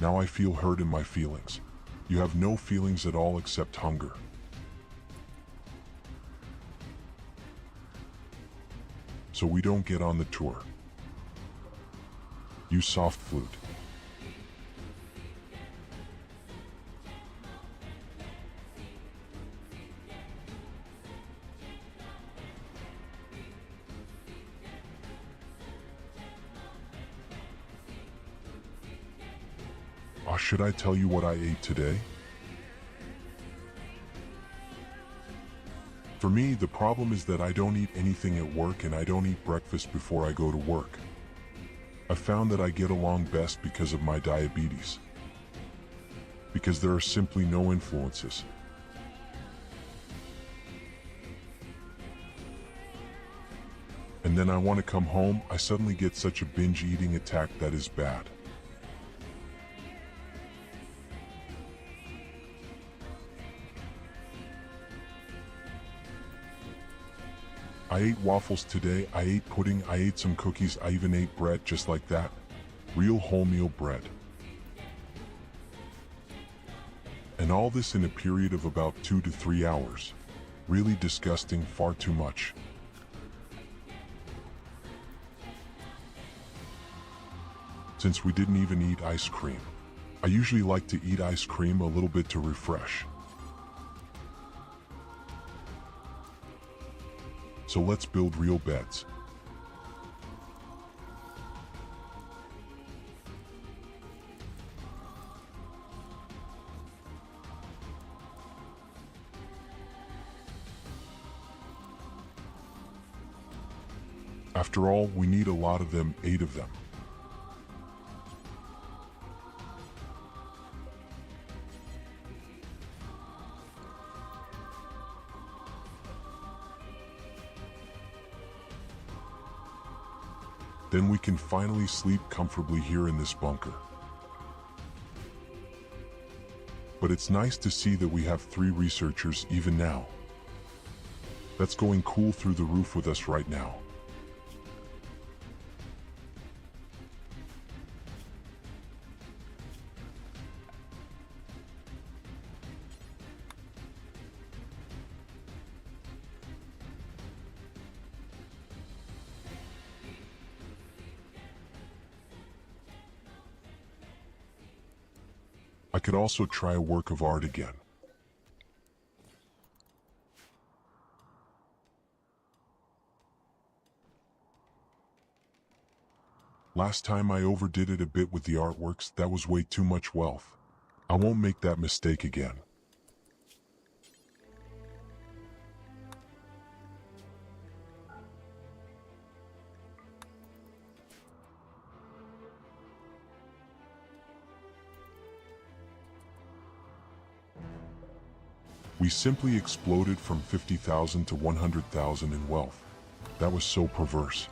Now I feel hurt in my feelings. You have no feelings at all except hunger. So we don't get on the tour. You soft flute. Should I tell you what I ate today? For me, the problem is that I don't eat anything at work and I don't eat breakfast before I go to work. I found that I get along best because of my diabetes. Because there are simply no influences. And then I want to come home, I suddenly get such a binge eating attack that is bad. I ate waffles today, I ate pudding, I ate some cookies, I even ate bread just like that. Real wholemeal bread. And all this in a period of about 2 to 3 hours. Really disgusting, far too much. Since we didn't even eat ice cream. I usually like to eat ice cream a little bit to refresh. So let's build real beds. After all, we need a lot of them, 8 of them. Then we can finally sleep comfortably here in this bunker. But it's nice to see that we have 3 researchers even now. That's going cool through the roof with us right now. I could also try a work of art again. Last time I overdid it a bit with the artworks, that was way too much wealth. I won't make that mistake again. We simply exploded from 50,000 to 100,000 in wealth. That was so perverse.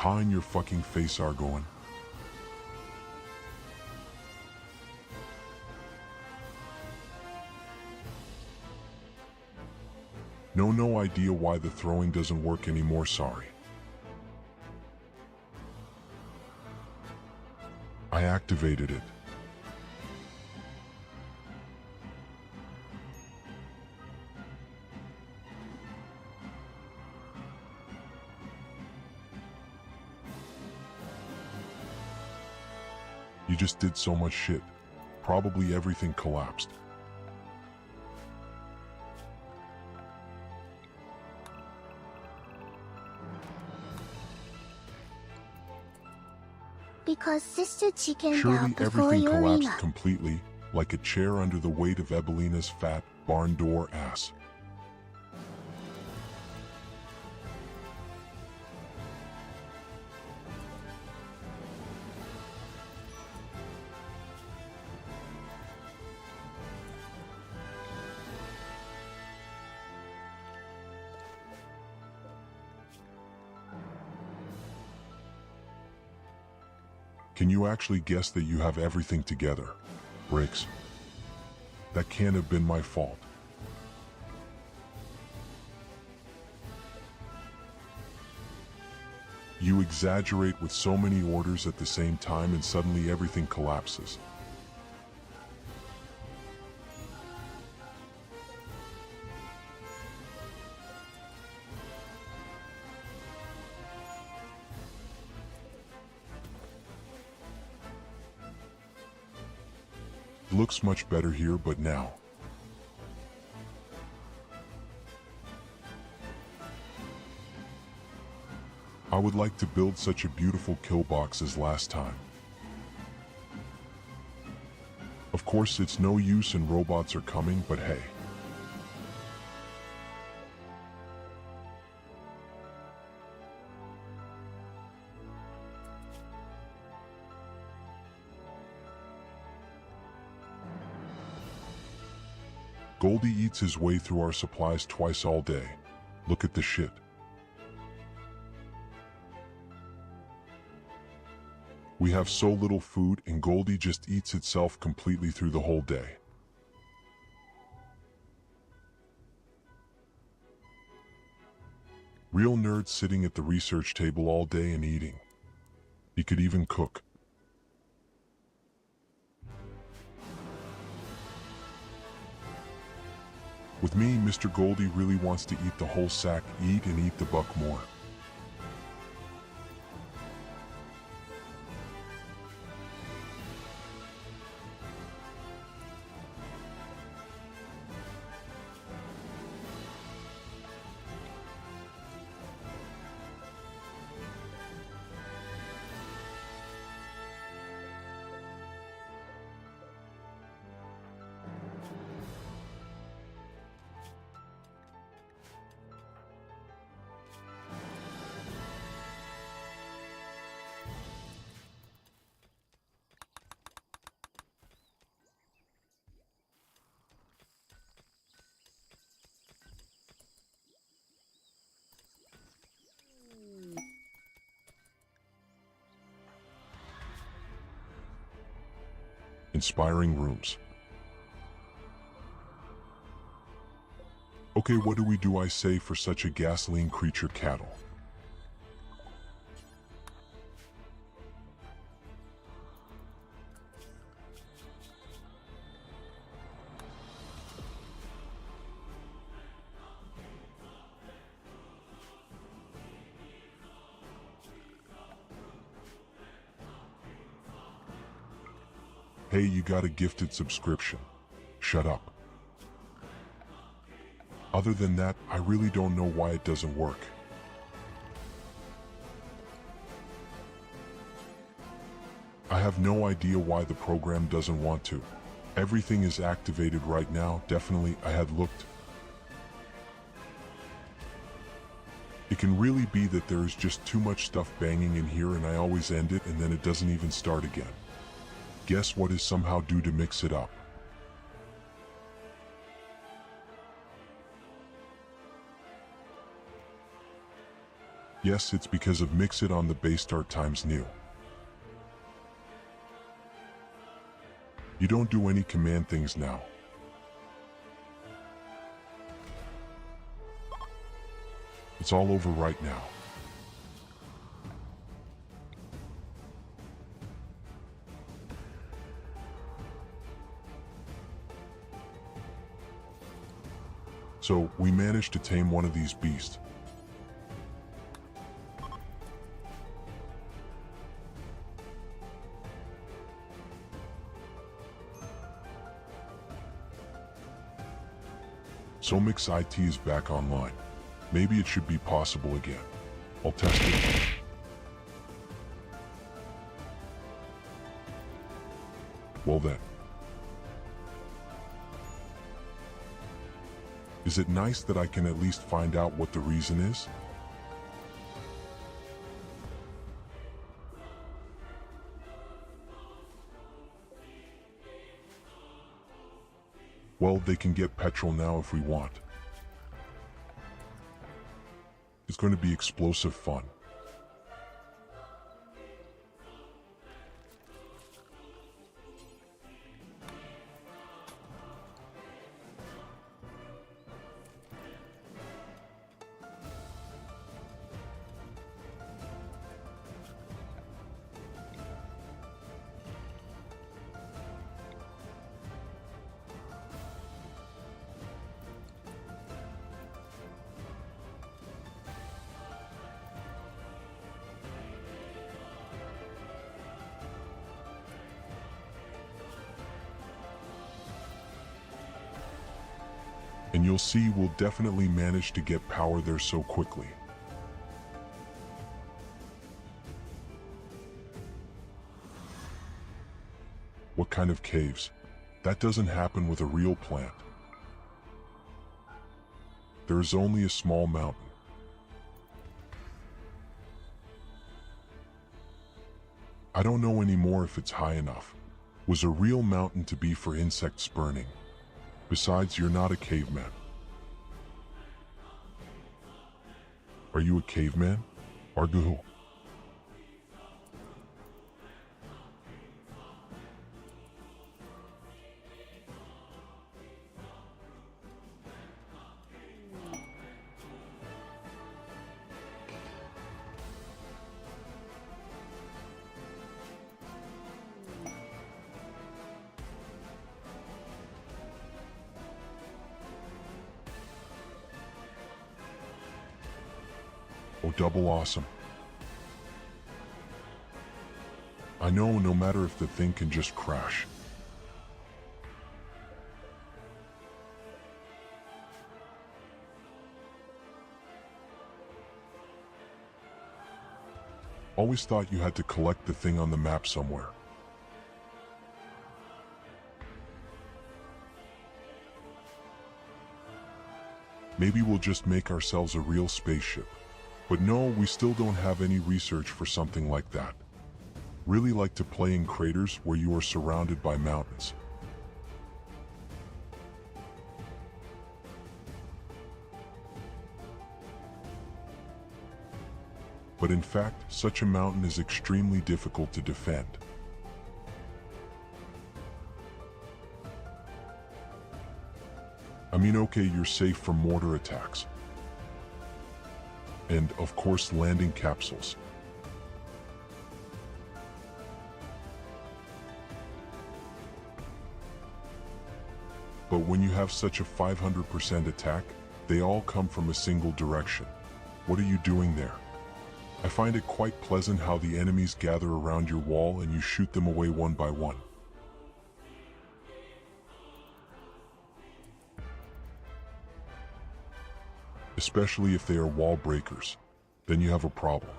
How in your fucking face are going? No idea why the throwing doesn't work anymore, sorry. I activated it. You just did so much shit. Probably everything collapsed. Because Sister Chicken Surely died before everything collapsed Urina. completely, like a chair under the weight of Ebelina's fat, barn door ass. Can you actually guess that you have everything together, Briggs? That can't have been my fault. You exaggerate with so many orders at the same time and suddenly everything collapses. Looks much better here, but now. I would like to build such a beautiful kill box as last time. Of course, it's no use and robots are coming, but hey. Goldie eats his way through our supplies twice all day. Look at the shit. We have so little food and Goldie just eats itself completely through the whole day. Real nerd sitting at the research table all day and eating. He could even cook. With me, Mr. Goldie really wants to eat the whole sack, eat and eat the buck more. Inspiring rooms. Okay, what do I say for such a gasoline creature cattle? Hey, you got a gifted subscription. Shut up. Other than that, I really don't know why it doesn't work. I have no idea why the program doesn't want to. Everything is activated right now, definitely, I had looked. It can really be that there is just too much stuff banging in here and I always end it and then it doesn't even start again. Guess what is somehow due to mix it up. Yes, it's because of Mix It on the base start times new. You don't do any command things now. It's all over right now. So, we managed to tame one of these beasts. So Mix IT is back online. Maybe it should be possible again. I'll test it. Well then. Is it nice that I can at least find out what the reason is? Well, they can get petrol now if we want. It's going to be explosive fun. And you'll see we'll definitely manage to get power there so quickly. What kind of caves? That doesn't happen with a real plant. There is only a small mountain. I don't know anymore if it's high enough. Was a real mountain to be for insects burning? Besides, you're not a caveman. Are you a caveman? Argu? Oh, double awesome. I know, no matter if the thing can just crash. Always thought you had to collect the thing on the map somewhere. Maybe we'll just make ourselves a real spaceship. But no, we still don't have any research for something like that. Really like to play in craters where you are surrounded by mountains. But in fact, such a mountain is extremely difficult to defend. I mean, okay, you're safe from mortar attacks. And, of course, landing capsules. But when you have such a 500% attack, they all come from a single direction. What are you doing there? I find it quite pleasant how the enemies gather around your wall and you shoot them away one by one. Especially if they are wall breakers, then you have a problem.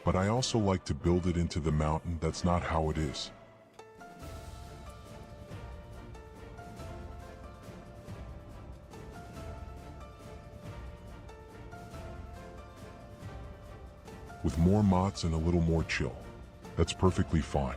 But I also like to build it into the mountain. That's not how it is. With more mods and a little more chill. That's perfectly fine.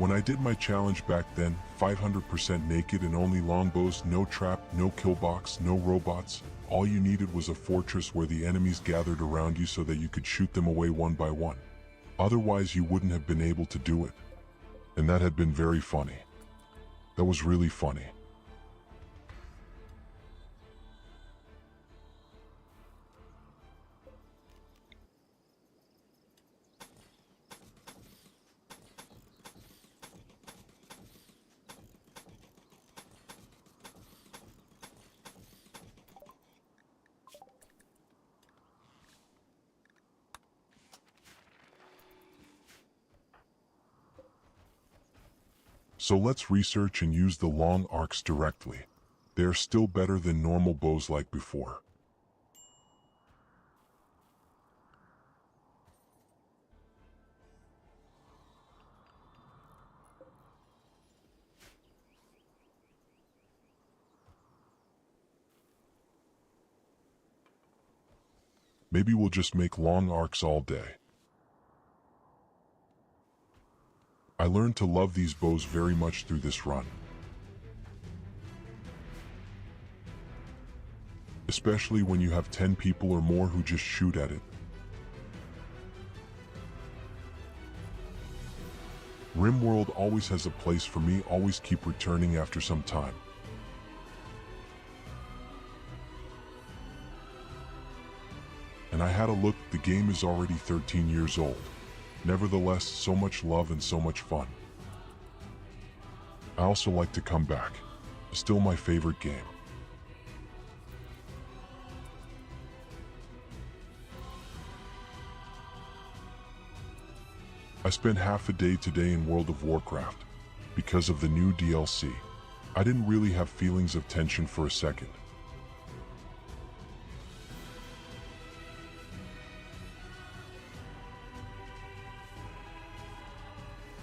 When I did my challenge back then, 500% naked and only longbows, no trap, no kill box, no robots, all you needed was a fortress where the enemies gathered around you so that you could shoot them away one by one. Otherwise you wouldn't have been able to do it. And that had been very funny. That was really funny. So let's research and use the long arcs directly. They are still better than normal bows like before. Maybe we'll just make long arcs all day. I learned to love these bows very much through this run. Especially when you have 10 people or more who just shoot at it. Rimworld always has a place for me, always keep returning after some time. And I had a look, the game is already 13 years old. Nevertheless, so much love and so much fun. I also like to come back. Still my favorite game. I spent half a day today in World of Warcraft because of the new DLC. I didn't really have feelings of tension for a second.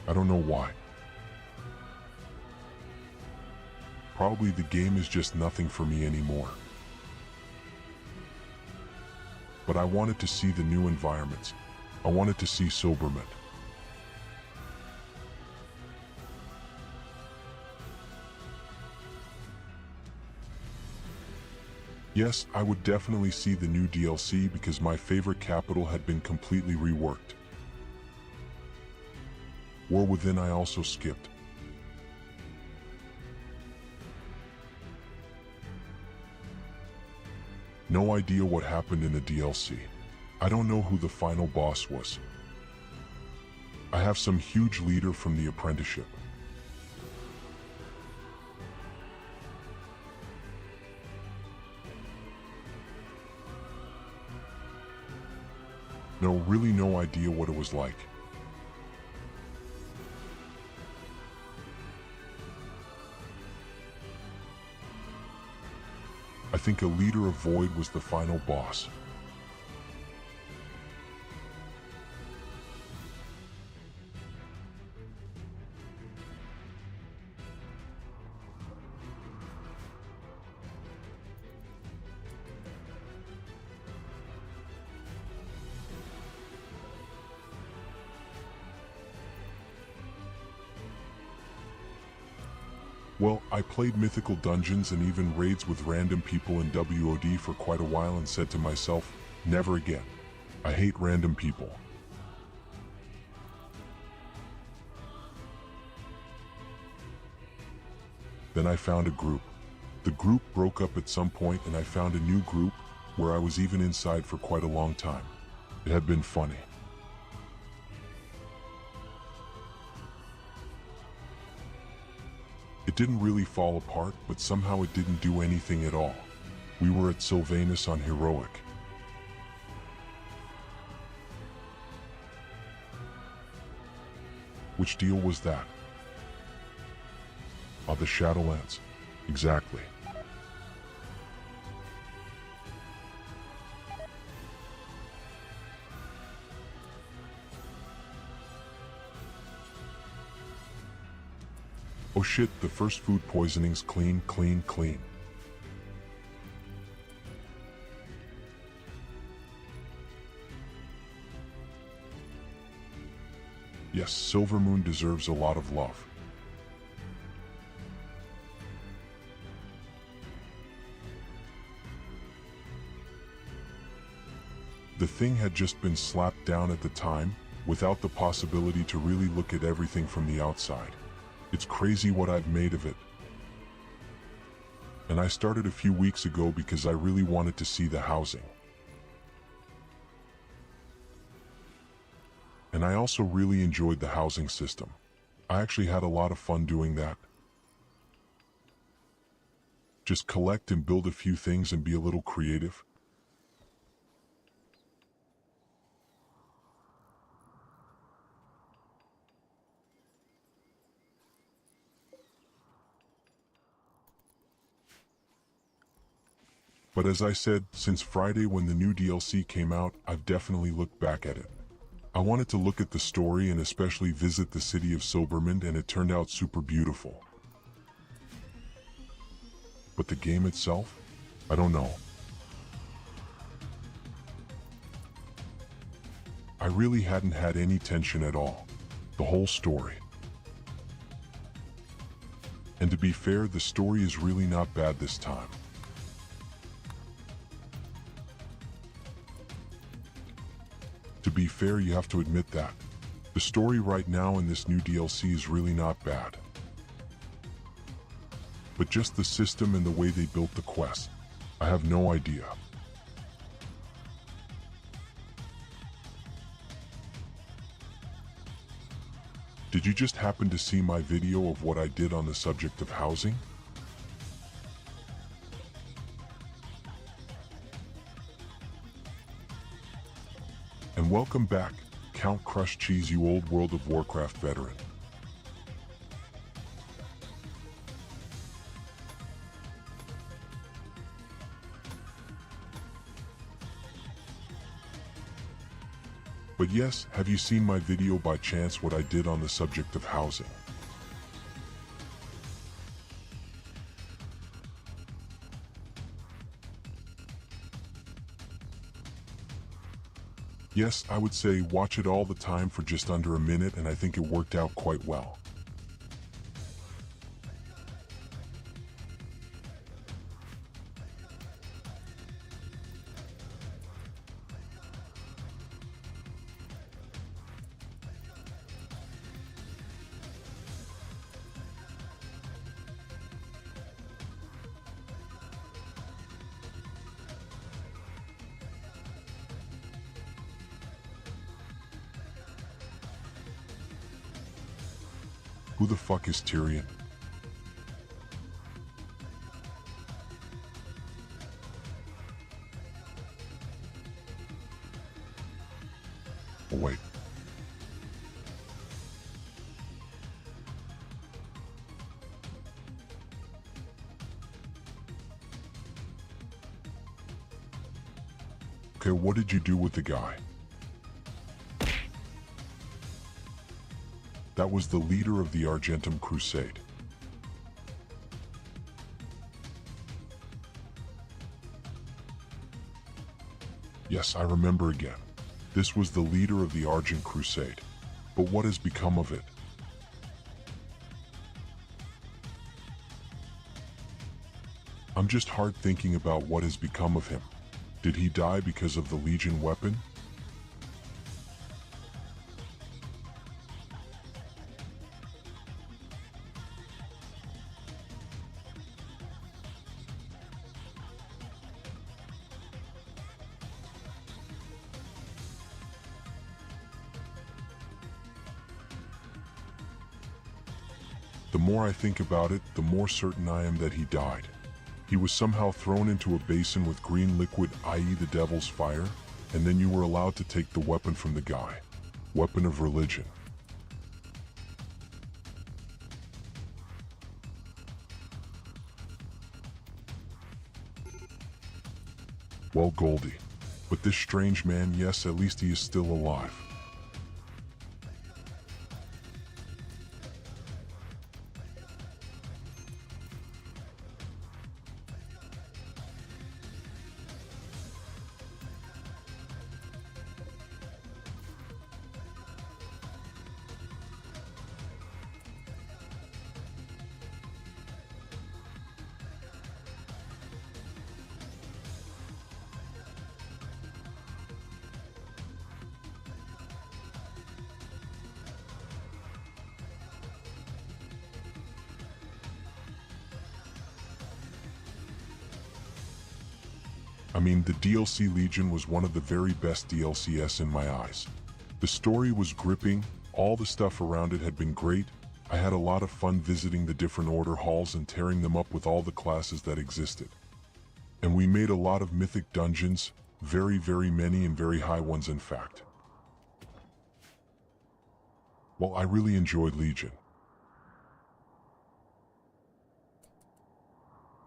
I don't know why. Probably the game is just nothing for me anymore. But I wanted to see the new environments. I wanted to see Soberman. Yes, I would definitely see the new DLC because my favorite capital had been completely reworked. War Within I also skipped. No idea what happened in the DLC. I don't know who the final boss was. I have some huge leader from the apprenticeship. No, really no idea what it was like. I think a leader of Void was the final boss. Well, I played mythical dungeons and even raids with random people in WoD for quite a while and said to myself, never again. I hate random people. Then I found a group. The group broke up at some point and I found a new group where I was even inside for quite a long time. It had been funny. It didn't really fall apart, but somehow it didn't do anything at all. We were at Sylvanus on Heroic. Which deal was that? Ah, the Shadowlands. Exactly. Oh shit, the first food poisonings, clean, clean, clean. Yes, Silvermoon deserves a lot of love. The thing had just been slapped down at the time, without the possibility to really look at everything from the outside. It's crazy what I've made of it. And I started a few weeks ago because I really wanted to see the housing. And I also really enjoyed the housing system. I actually had a lot of fun doing that. Just collect and build a few things and be a little creative. But as I said, since Friday when the new DLC came out, I've definitely looked back at it. I wanted to look at the story and especially visit the city of Silvermond, and it turned out super beautiful. But the game itself? I don't know. I really hadn't had any tension at all. The whole story. And to be fair, the story is really not bad this time. To be fair, you have to admit that. The story right now in this new DLC is really not bad. But just the system and the way they built the quest, I have no idea. Did you just happen to see my video of what I did on the subject of housing? And welcome back, Count Crush Cheese, you old World of Warcraft veteran. But yes, have you seen my video by chance what I did on the subject of housing? Yes, I would say watch it all the time for just under a minute, and I think it worked out quite well. Who the fuck is Tyrion? Oh, wait. Okay, what did you do with the guy? That was the leader of the Argentum Crusade. Yes, I remember again. This was the leader of the Argent Crusade. But what has become of it? I'm just hard thinking about what has become of him. Did he die because of the Legion weapon? The more I think about it, the more certain I am that he died. He was somehow thrown into a basin with green liquid, i.e. the devil's fire, and then you were allowed to take the weapon from the guy. Weapon of religion. Well, Goldie. But this strange man, yes, at least he is still alive. I mean, the DLC Legion was one of the very best DLCs in my eyes. The story was gripping, all the stuff around it had been great. I had a lot of fun visiting the different order halls and tearing them up with all the classes that existed. And we made a lot of mythic dungeons, very many and very high ones in fact. Well, I really enjoyed Legion.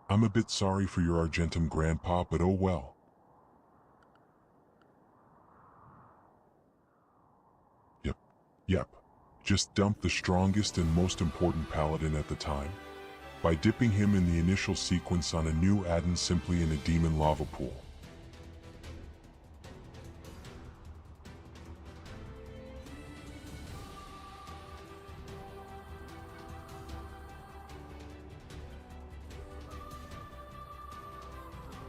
I'm a bit sorry for your Argentum grandpa, but oh well. Yep. Just dump the strongest and most important paladin at the time by dipping him in the initial sequence on a new add-in simply in a demon lava pool.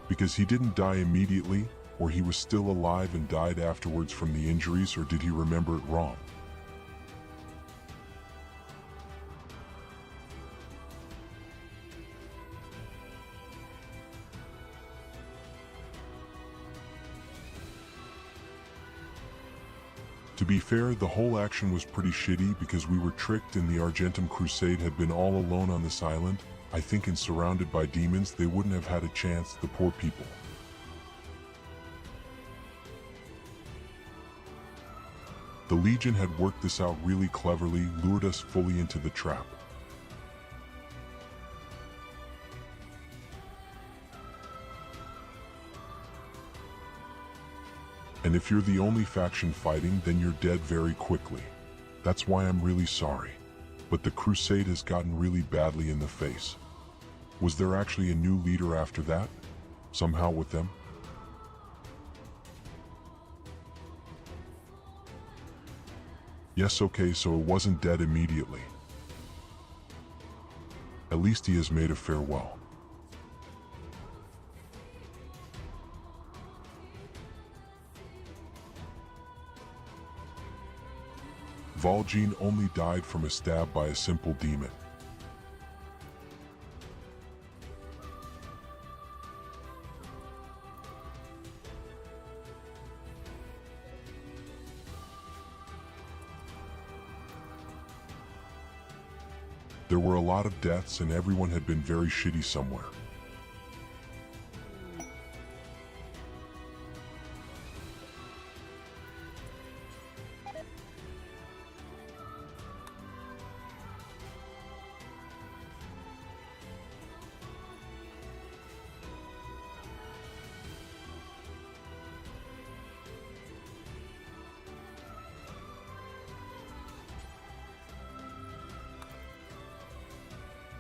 Because he didn't die immediately, or he was still alive and died afterwards from the injuries, or did he remember it wrong? To be fair, the whole action was pretty shitty because we were tricked and the Argentum Crusade had been all alone on this island. I think, and surrounded by demons, they wouldn't have had a chance, the poor people. The Legion had worked this out really cleverly, lured us fully into the trap. And if you're the only faction fighting, then you're dead very quickly. That's why I'm really sorry. But the Crusade has gotten really badly in the face. Was there actually a new leader after that? Somehow with them? Yes, okay, so it wasn't dead immediately. At least he has made a farewell. Vol'jin only died from a stab by a simple demon. There were a lot of deaths and everyone had been very shitty somewhere.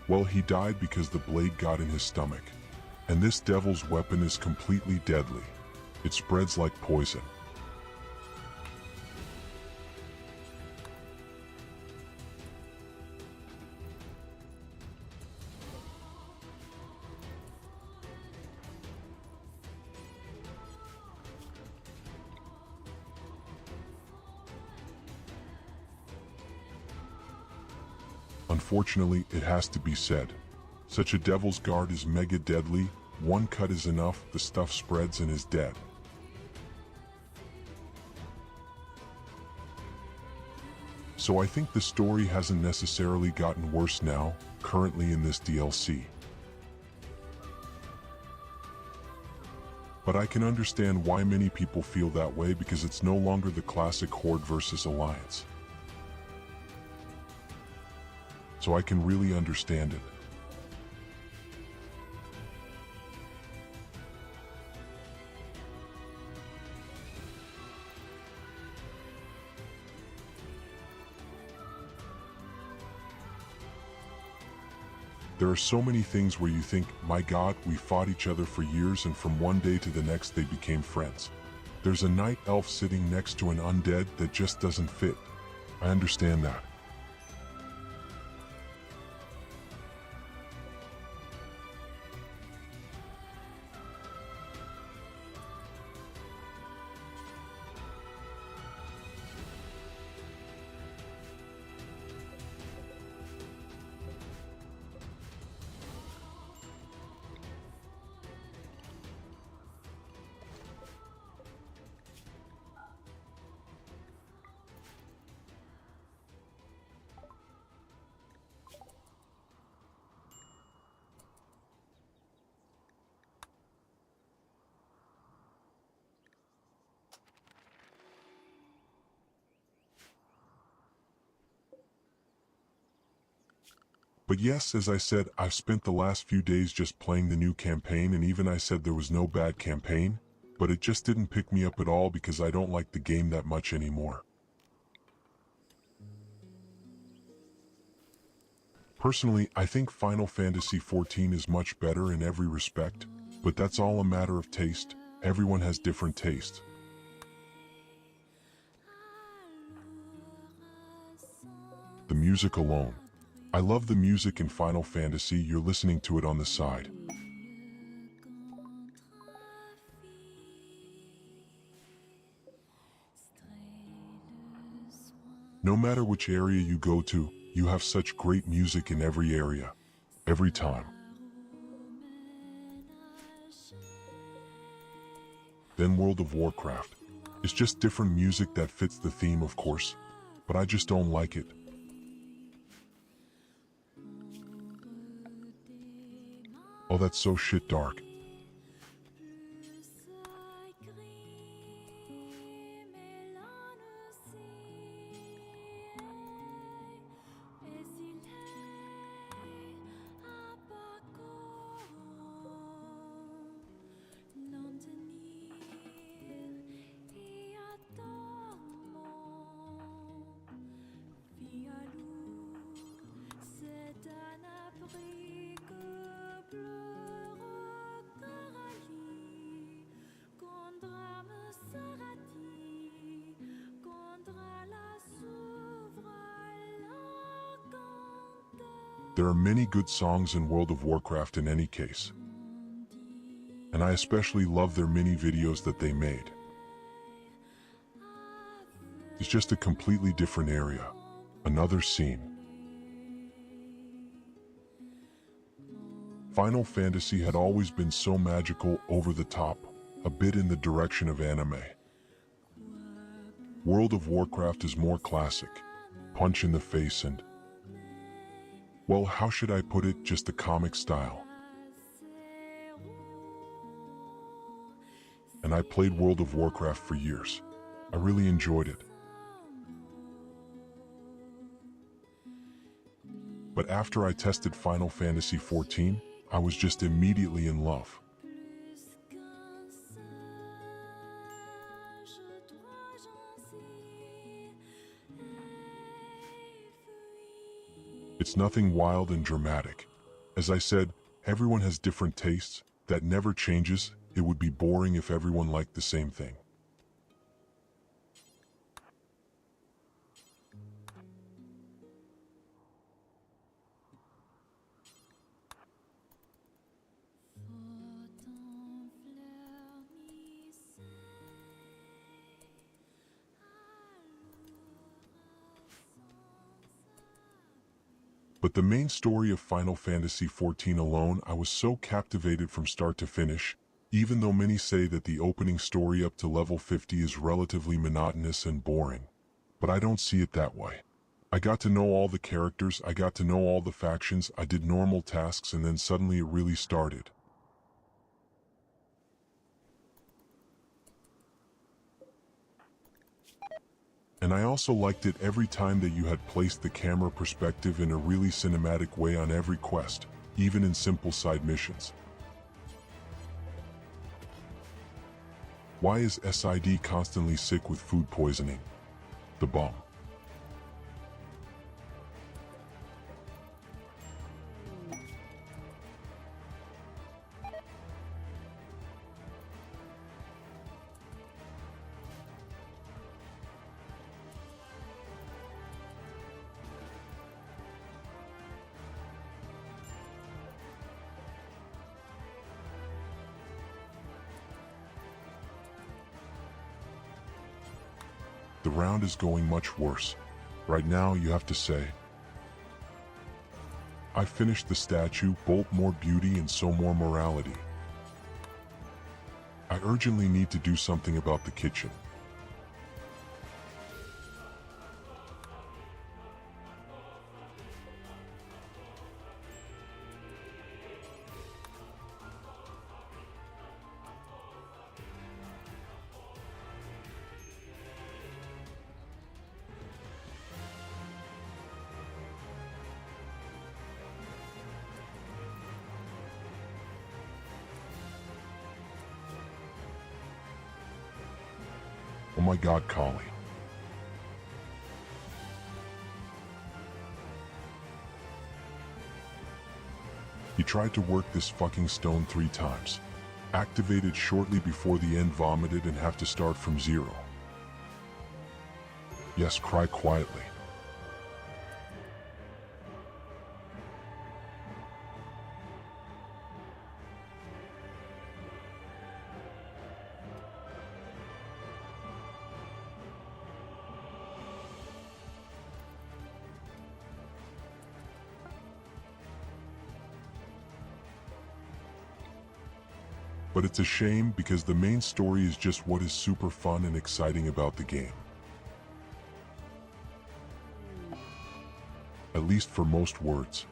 Well, he died because the blade got in his stomach. And this devil's weapon is completely deadly. It spreads like poison. Unfortunately, it has to be said. Such a devil's guard is mega deadly. One cut is enough, the stuff spreads and is dead. So I think the story hasn't necessarily gotten worse now, currently in this DLC. But I can understand why many people feel that way because it's no longer the classic Horde versus Alliance. So I can really understand it. There are so many things where you think, my God, we fought each other for years and from one day to the next they became friends. There's a night elf sitting next to an undead that just doesn't fit. I understand that. But yes, as I said, I've spent the last few days just playing the new campaign, and even I said there was no bad campaign, but it just didn't pick me up at all because I don't like the game that much anymore. Personally, I think Final Fantasy XIV is much better in every respect, but that's all a matter of taste. Everyone has different tastes. The music alone. I love the music in Final Fantasy. You're listening to it on the side. No matter which area you go to, you have such great music in every area, every time. Then World of Warcraft. It's just different music that fits the theme, of course, but I just don't like it. Oh, that's so shit dark. There are many good songs in World of Warcraft in any case, and I especially love their mini videos that they made. It's just a completely different area, another scene. Final Fantasy had always been so magical, over the top, a bit in the direction of anime. World of Warcraft is more classic, punch in the face and, well, how should I put it, just the comic style. And I played World of Warcraft for years. I really enjoyed it. But after I tested Final Fantasy XIV, I was just immediately in love. It's nothing wild and dramatic. As I said, everyone has different tastes. That never changes. It would be boring if everyone liked the same thing. But the main story of Final Fantasy XIV alone, I was so captivated from start to finish, even though many say that the opening story up to level 50 is relatively monotonous and boring. But I don't see it that way. I got to know all the characters, I got to know all the factions, I did normal tasks, and then suddenly it really started. And I also liked it every time that you had placed the camera perspective in a really cinematic way on every quest, even in simple side missions. Why is SID constantly sick with food poisoning? The bomb. The round is going much worse. Right now, you have to say, I finished the statue, bolt more beauty and so more morality. I urgently need to do something about the kitchen. Oh my god, Kali. He tried to work this fucking stone 3 times. Activated shortly before the end, vomited and have to start from 0. Yes, cry quietly. But it's a shame because the main story is just what is super fun and exciting about the game. At least for most words.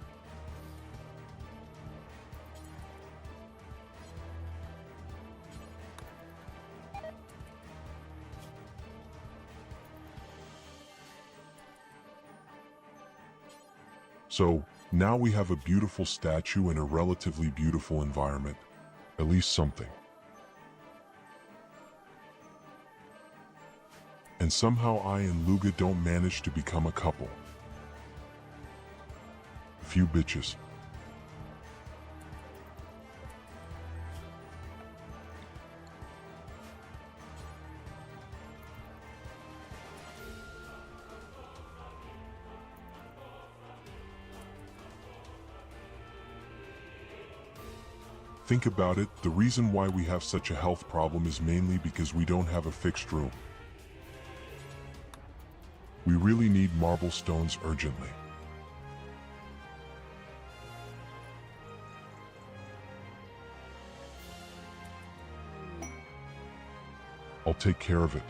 So, now we have a beautiful statue and a relatively beautiful environment. At least something. And somehow I and Luga don't manage to become a couple. A few bitches. Think about it, the reason why we have such a health problem is mainly because we don't have a fixed room. We really need marble stones urgently. I'll take care of it.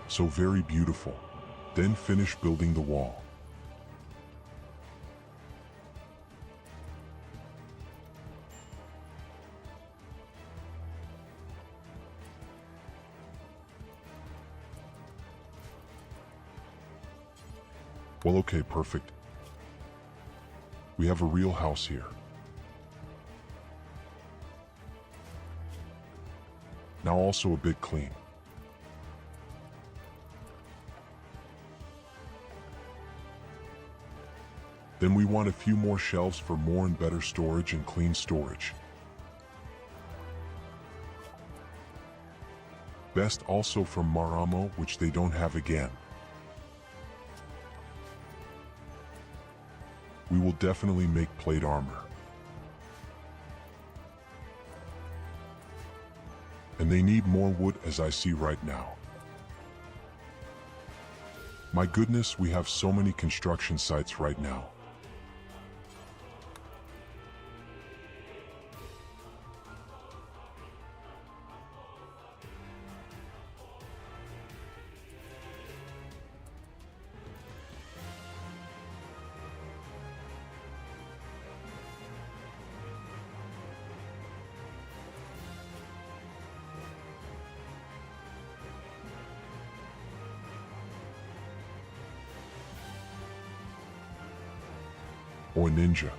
So very beautiful. Then finish building the wall. Well, okay, perfect. We have a real house here. Now also a bit clean. Then we want a few more shelves for more and better storage and clean storage. Best also from Maramo, which they don't have again. We will definitely make plate armor. And they need more wood as I see right now. My goodness, we have so many construction sites right now. Or a ninja.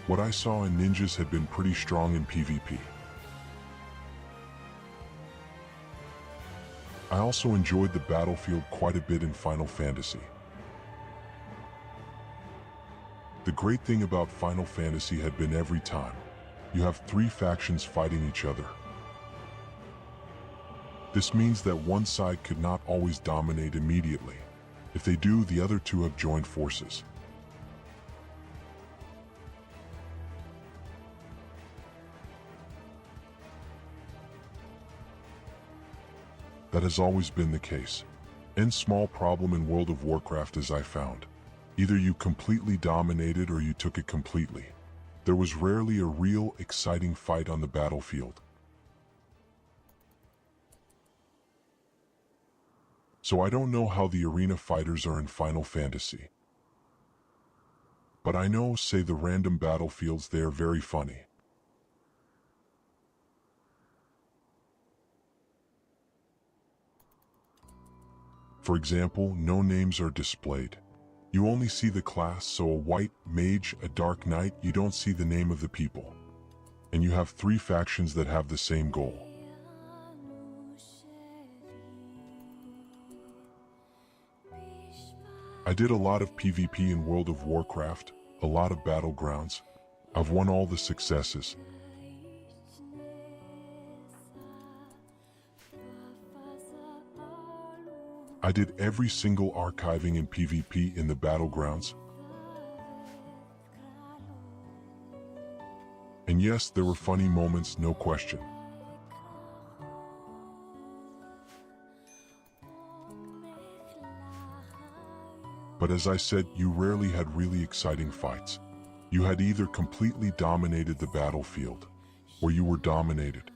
What I saw in ninjas had been pretty strong in PvP. I also enjoyed the battlefield quite a bit in Final Fantasy. The great thing about Final Fantasy had been every time you have 3 factions fighting each other. This means that one side could not always dominate immediately. If they do, the other 2 have joined forces. That has always been the case. And small problem in World of Warcraft as I found. Either you completely dominated or you took it completely. There was rarely a real, exciting fight on the battlefield. So I don't know how the arena fighters are in Final Fantasy. But I know, say, the random battlefields, they are very funny. For example, no names are displayed. You only see the class, so a white mage, a dark knight, you don't see the name of the people. And you have 3 factions that have the same goal. I did a lot of PvP in World of Warcraft, a lot of battlegrounds. I've won all the successes. I did every single archiving in PvP in the battlegrounds. And yes, there were funny moments, no question. But as I said, you rarely had really exciting fights. You had either completely dominated the battlefield, or you were dominated.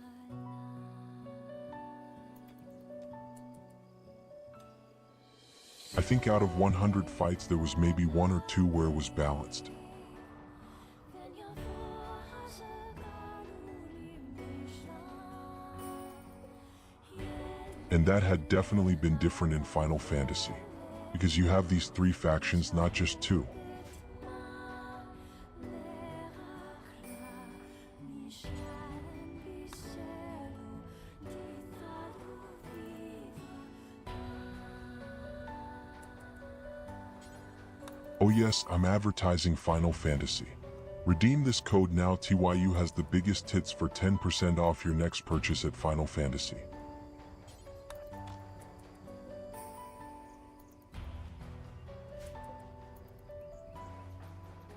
I think out of 100 fights there was maybe 1 or 2 where it was balanced. And that had definitely been different in Final Fantasy, because you have these 3 factions, not just 2. Oh yes, I'm advertising Final Fantasy. Redeem this code now. TYU has the biggest hits for 10% off your next purchase at Final Fantasy.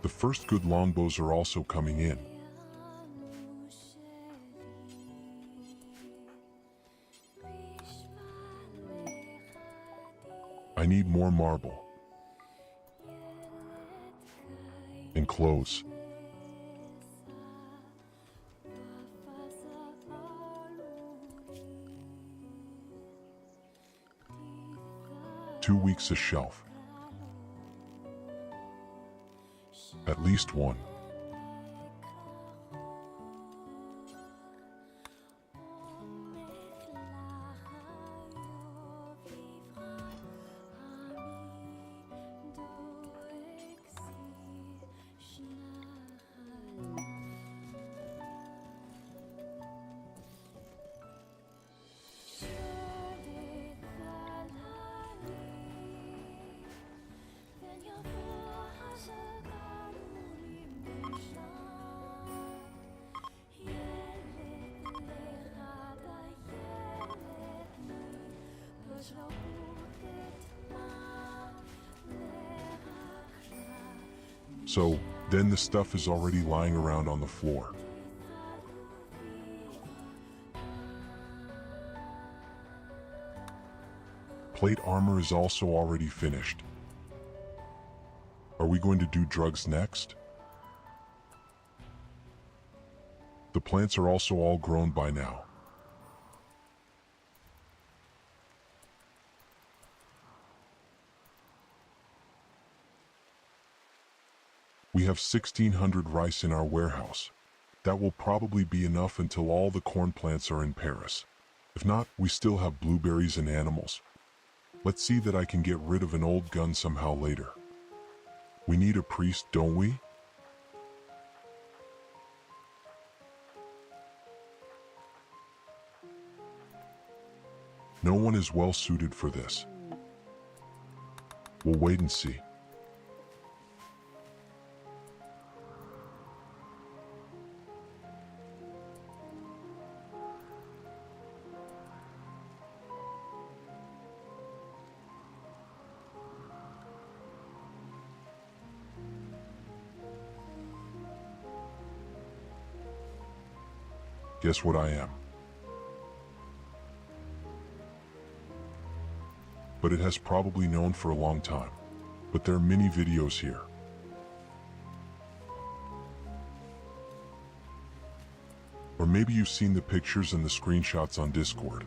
The first good longbows are also coming in. I need more marble. And clothes. Two weeks a shelf. At least 1. So, then the stuff is already lying around on the floor. Plate armor is also already finished. Are we going to do drugs next? The plants are also all grown by now. We have 1,600 rice in our warehouse. That will probably be enough until all the corn plants are in Paris. If not, we still have blueberries and animals. Let's see that I can get rid of an old gun somehow later. We need a priest, don't we? No one is well suited for this. We'll wait and see. Guess what I am? But it has probably known for a long time. But there are many videos here. Or maybe you've seen the pictures and the screenshots on Discord.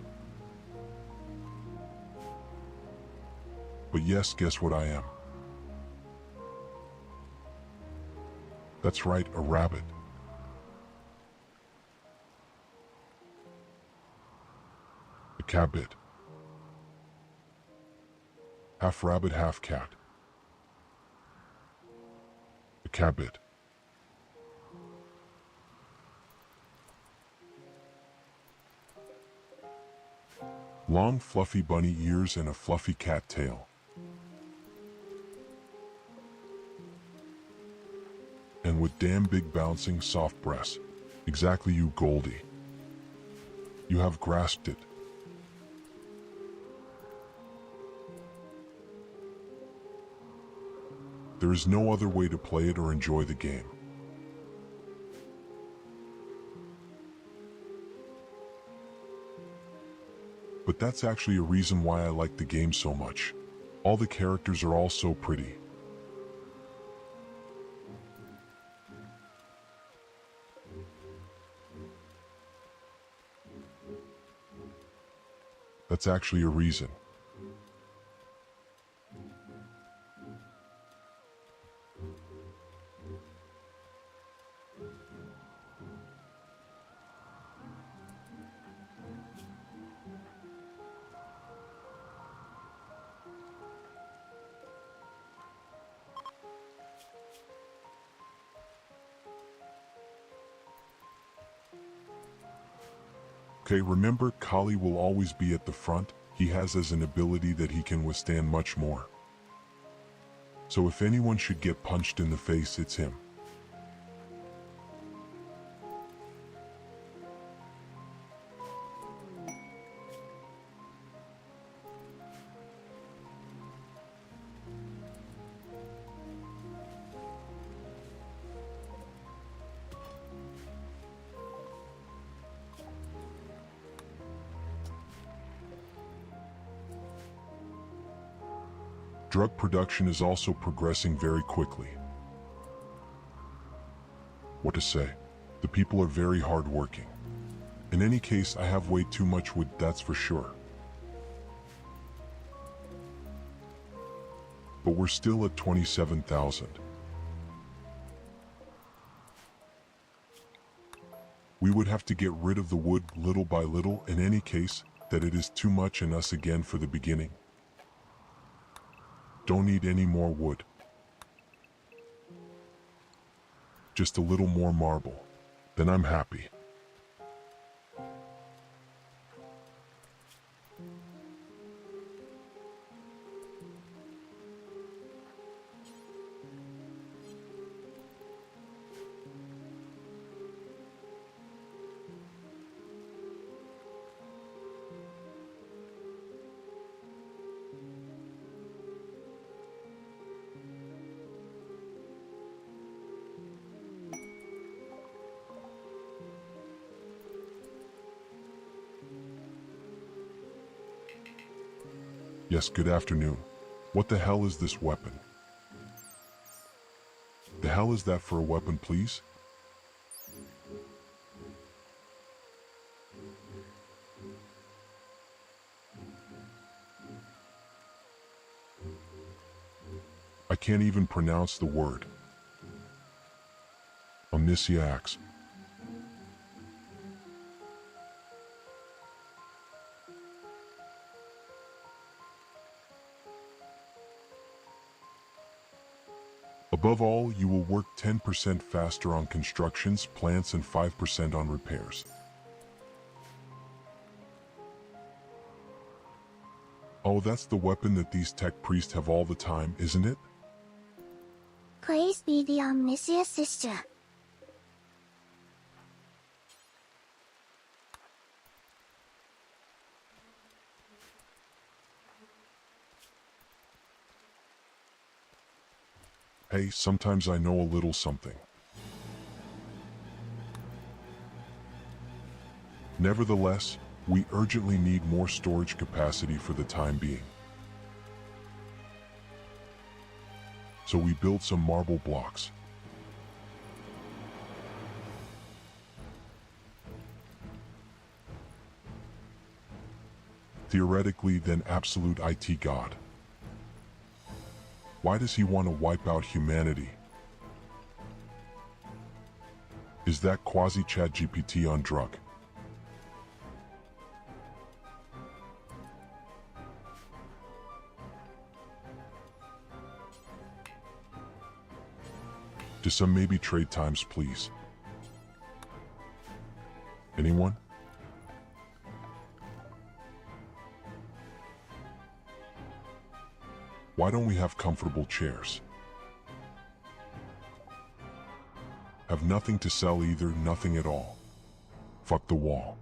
But yes, guess what I am? That's right, a rabbit. A cabbit. Half rabbit, half cat. A cabbit. Long fluffy bunny ears and a fluffy cat tail. And with damn big bouncing soft breasts. Exactly, you Goldie. You have grasped it. There is no other way to play it or enjoy the game. But that's actually a reason why I like the game so much. All the characters are all so pretty. That's actually a reason. Okay, remember, Kali will always be at the front. He has as an ability that he can withstand much more. So if anyone should get punched in the face, it's him. Drug production is also progressing very quickly. What to say? The people are very hardworking. In any case, I have way too much wood, that's for sure. But we're still at 27,000. We would have to get rid of the wood little by little, in any case, that it is too much in us again for the beginning. Don't need any more wood. Just a little more marble. Then I'm happy. Yes, good afternoon. What the hell is this weapon? The hell is that for a weapon, please? I can't even pronounce the word. Omnisciax. Above all, you will work 10% faster on constructions, plants, and 5% on repairs. Oh, that's the weapon that these tech priests have all the time, isn't it? Praise be the omniscient sister. Hey, sometimes I know a little something. Nevertheless, we urgently need more storage capacity for the time being. So we build some marble blocks. Theoretically, then absolute IT God. Why does he want to wipe out humanity? Is that quasi-ChatGPT on drug? To some maybe trade times, please. Anyone? Why don't we have comfortable chairs? Have nothing to sell either, nothing at all. Fuck the wall.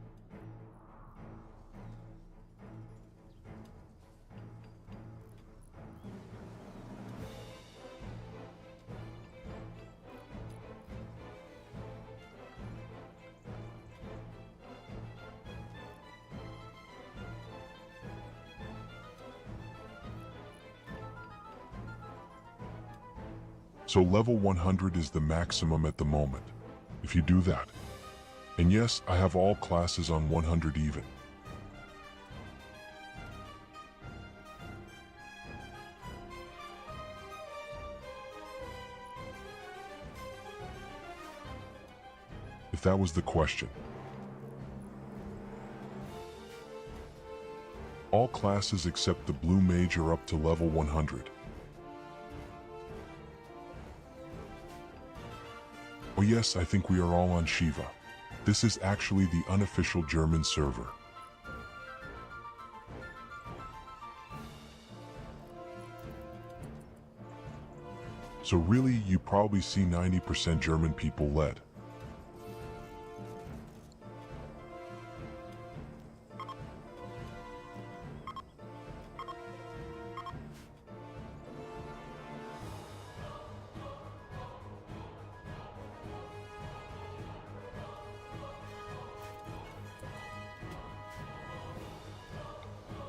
So level 100 is the maximum at the moment, if you do that. And yes, I have all classes on 100 even. If that was the question. All classes except the blue mage are up to level 100. Oh yes, I think we are all on Shiva. This is actually the unofficial German server. So really, you probably see 90% German people led.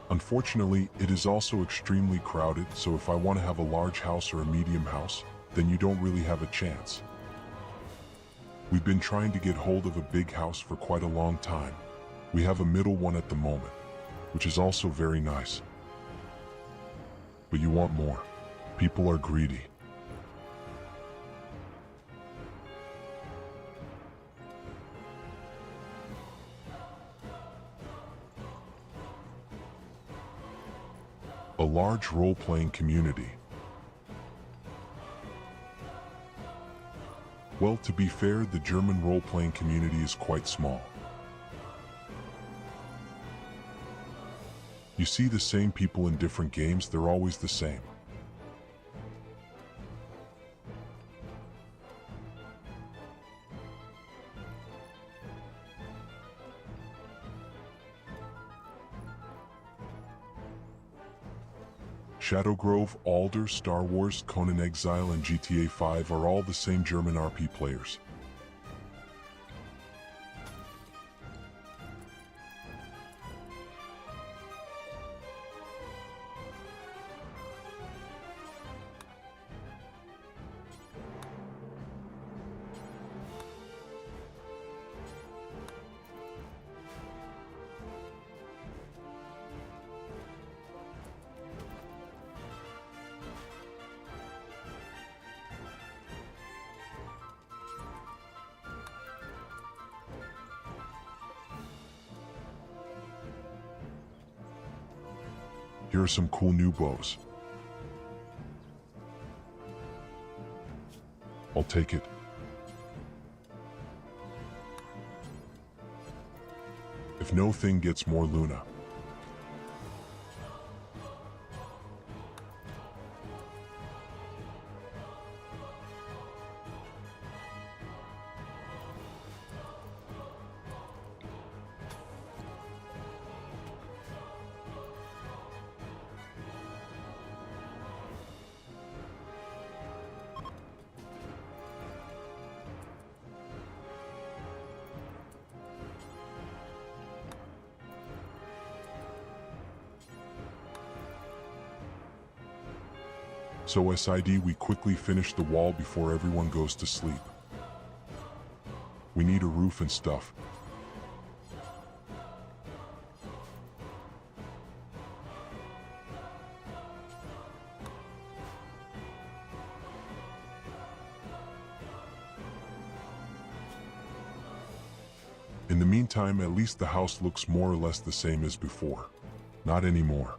Unfortunately, it is also extremely crowded, so if I want to have a large house or a medium house, then you don't really have a chance. We've been trying to get hold of a big house for quite a long time. We have a middle one at the moment, which is also very nice. But you want more. People are greedy. A large role-playing community. Well, to be fair, the German role-playing community is quite small. You see the same people in different games, they're always the same. Shadow Grove, Alder, Star Wars, Conan Exile, and GTA 5 are all the same German RP players. Here are some cool new bows. I'll take it. If no thing gets more Luna. So SID, we quickly finish the wall before everyone goes to sleep. We need a roof and stuff. In the meantime, at least the house looks more or less the same as before. Not anymore.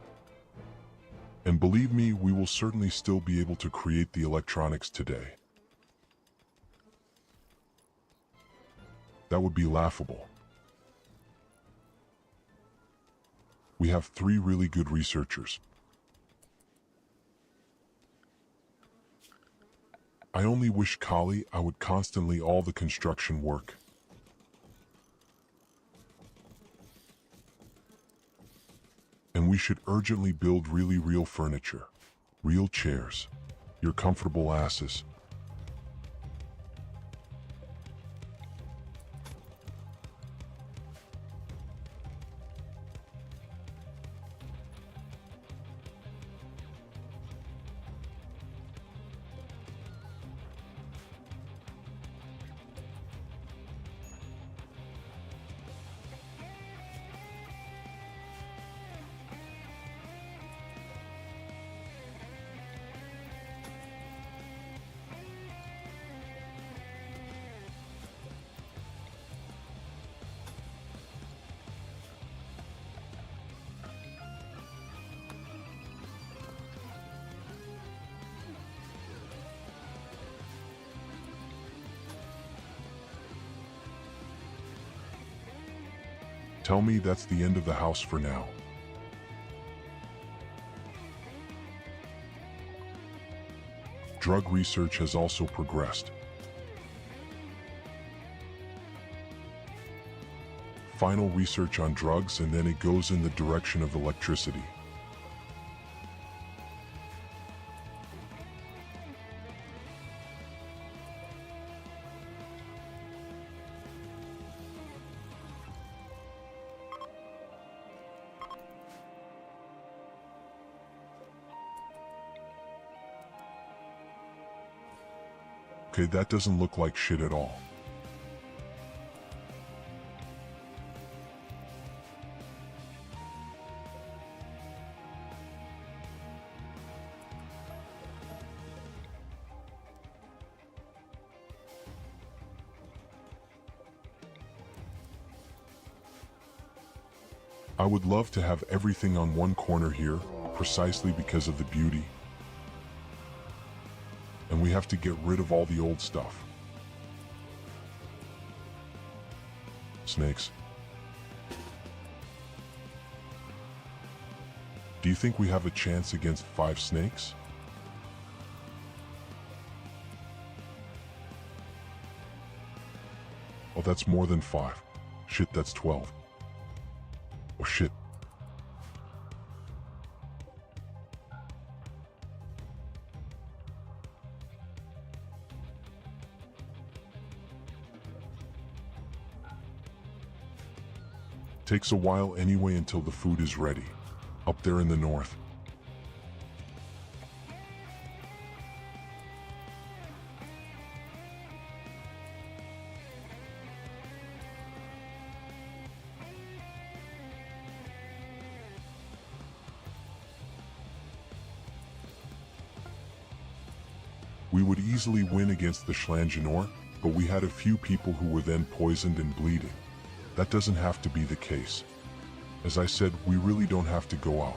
And believe me, we will certainly still be able to create the electronics today. That would be laughable. We have 3 really good researchers. I only wish, Kali, I would constantly all the construction work. And we should urgently build really real furniture. Real chairs. Your comfortable asses. Tell me that's the end of the house for now. Drug research has also progressed. Final research on drugs, and then it goes in the direction of electricity. Okay, that doesn't look like shit at all. I would love to have everything on one corner here, precisely because of the beauty. And we have to get rid of all the old stuff. Snakes. Do you think we have a chance against 5 snakes? Oh, that's more than 5. Shit, that's 12. Oh shit. Takes a while anyway until the food is ready. Up there in the north. We would easily win against the Schlangenor, but we had a few people who were then poisoned and bleeding. That doesn't have to be the case. As I said, we really don't have to go out.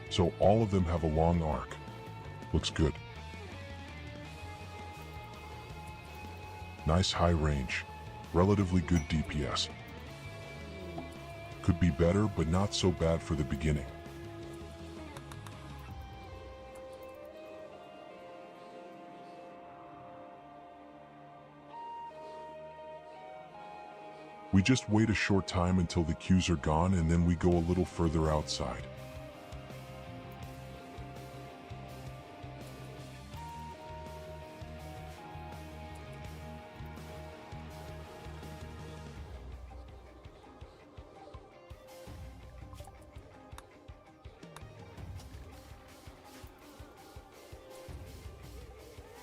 So all of them have a long arc. Looks good. Nice high range. Relatively good DPS. Could be better, but not so bad for the beginning. We just wait a short time until the queues are gone, and then we go a little further outside.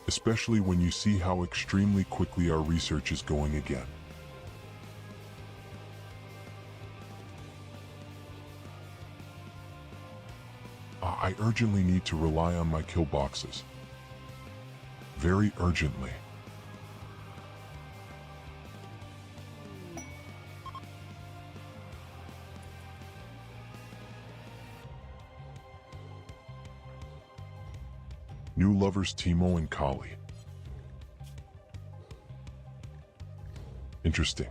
Especially when you see how extremely quickly our research is going again. I urgently need to rely on my kill boxes. Very urgently. New lovers Timo and Kali. Interesting.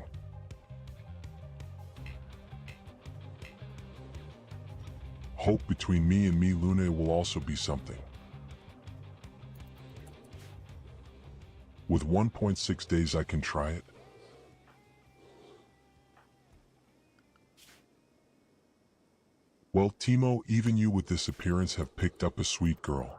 Hope between me and me Lune will also be something. With 1.6 days I can try it. Well, Timo, even you with this appearance have picked up a sweet girl.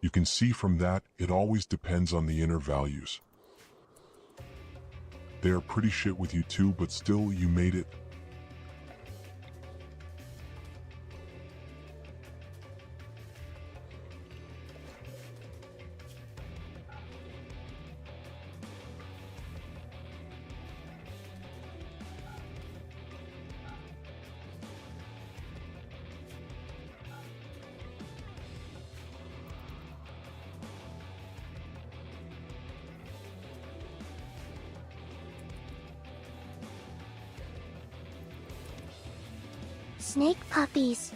You can see from that, it always depends on the inner values. They are pretty shit with you too, but still you made it. Snake puppies.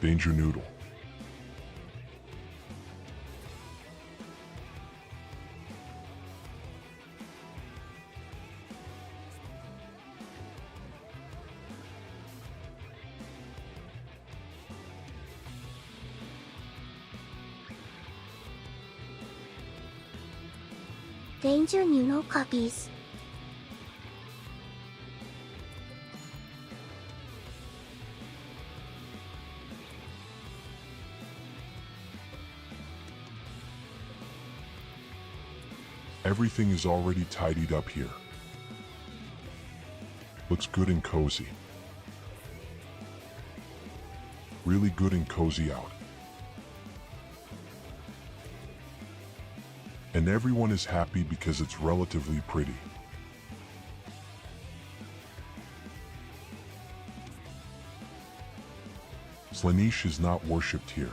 Danger Noodle. Danger Nuno puppies. Everything is already tidied up here. Looks good and cozy. Really good and cozy out. And everyone is happy because it's relatively pretty. Slaanesh is not worshipped here.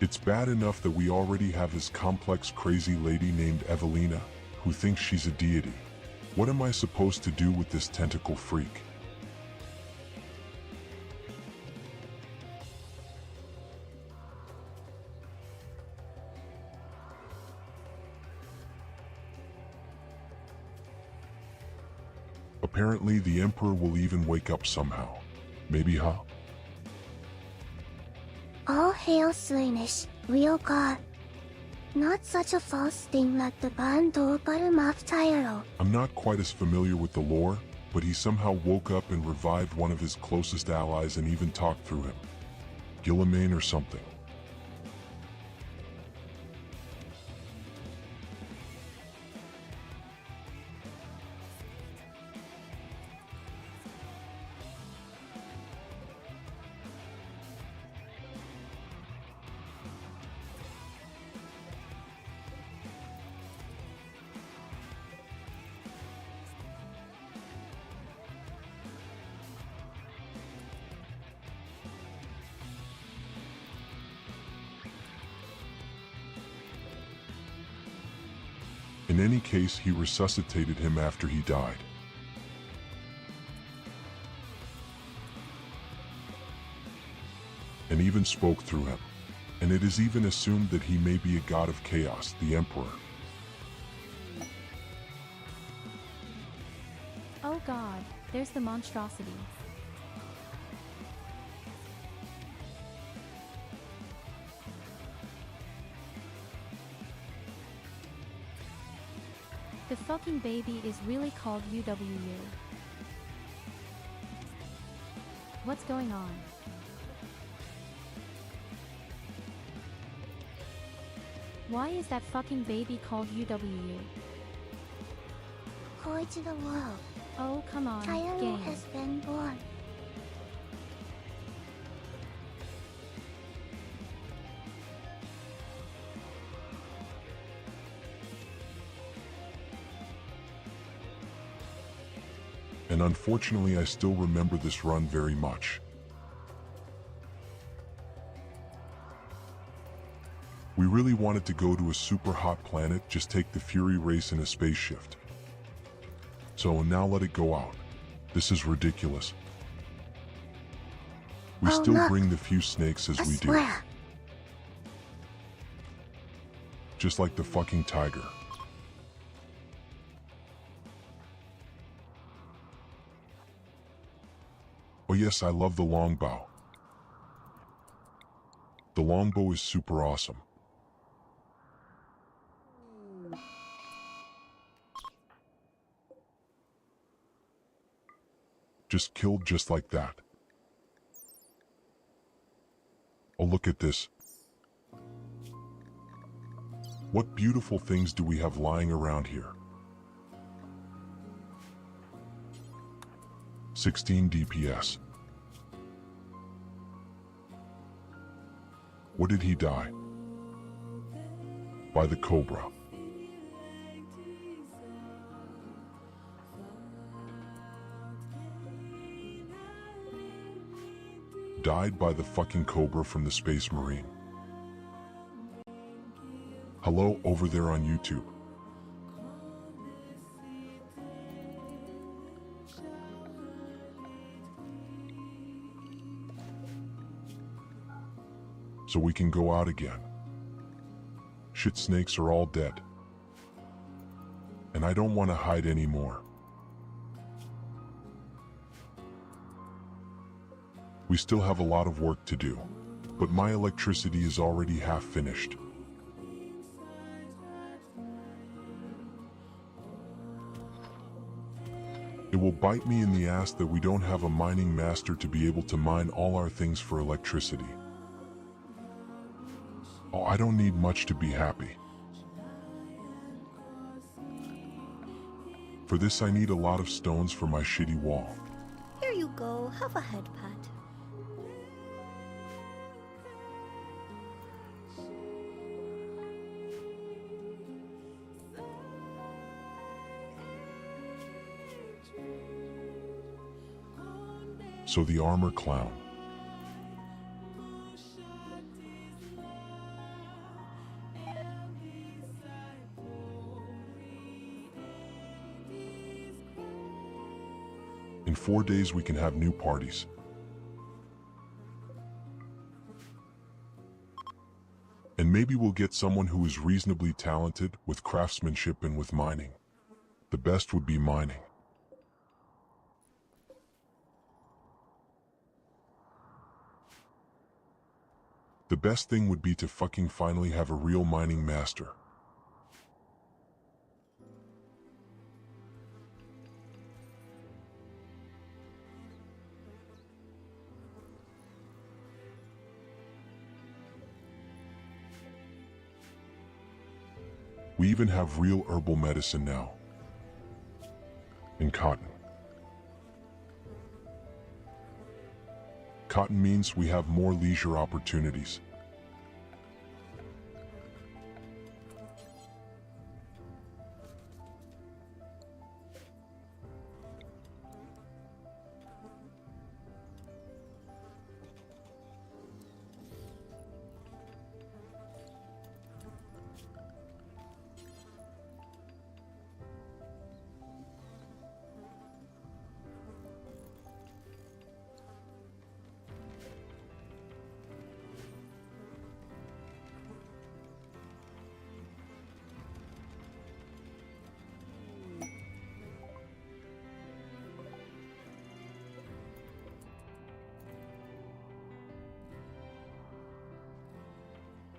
It's bad enough that we already have this complex crazy lady named Evelina, who thinks she's a deity. What am I supposed to do with this tentacle freak? Apparently the Emperor will even wake up somehow. Maybe, huh? All hail Slaanesh, real god. Not such a false thing like the Bandor Bottom of Tyurru. I'm not quite as familiar with the lore, but he somehow woke up and revived one of his closest allies and even talked through him. Gillimain or something. In any case, he resuscitated him after he died. And even spoke through him. And it is even assumed that he may be a god of chaos, the Emperor. Oh god, there's the monstrosity. The fucking baby is really called UWU. What's going on? Why is that fucking baby called UWU? Koi to the world. Oh, come on, Tyurru game. has been born. And unfortunately I still remember this run very much. We really wanted to go to a super hot planet, just take the Fury race in a space shift. So now let it go out. This is ridiculous. We still look. bring the few snakes as we do. Just like the fucking tiger. Oh yes, I love the longbow. The longbow is super awesome. Just killed just like that. Oh, look at this. What beautiful things do we have lying around here? 16 DPS. What did he die? By the Cobra. Died by the fucking Cobra from the Space Marine. Hello over there on YouTube. So we can go out again. Shit snakes are all dead. And I don't want to hide anymore. We still have a lot of work to do, but my electricity is already half finished. It will bite me in the ass that we don't have a mining master to be able to mine all our things for electricity. Oh, I don't need much to be happy. For this I need a lot of stones for my shitty wall. Here you go, have a head pat. So the armor clown. In 4 days we can have new parties. And maybe we'll get someone who is reasonably talented with craftsmanship and with mining. The best would be mining. The best thing would be to fucking finally have a real mining master. We even have real herbal medicine now. And cotton. Cotton means we have more leisure opportunities.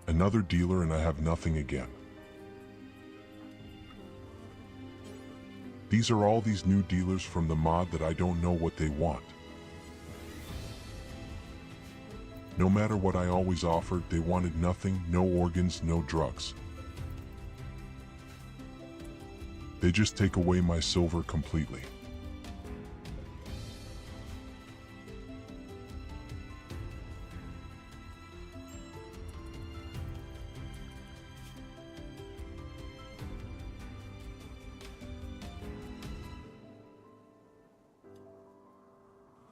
Another dealer and I have nothing again. These are all these new dealers from the mod that I don't know what they want. No matter what I always offered, they wanted nothing, no organs, no drugs. They just take away my silver completely.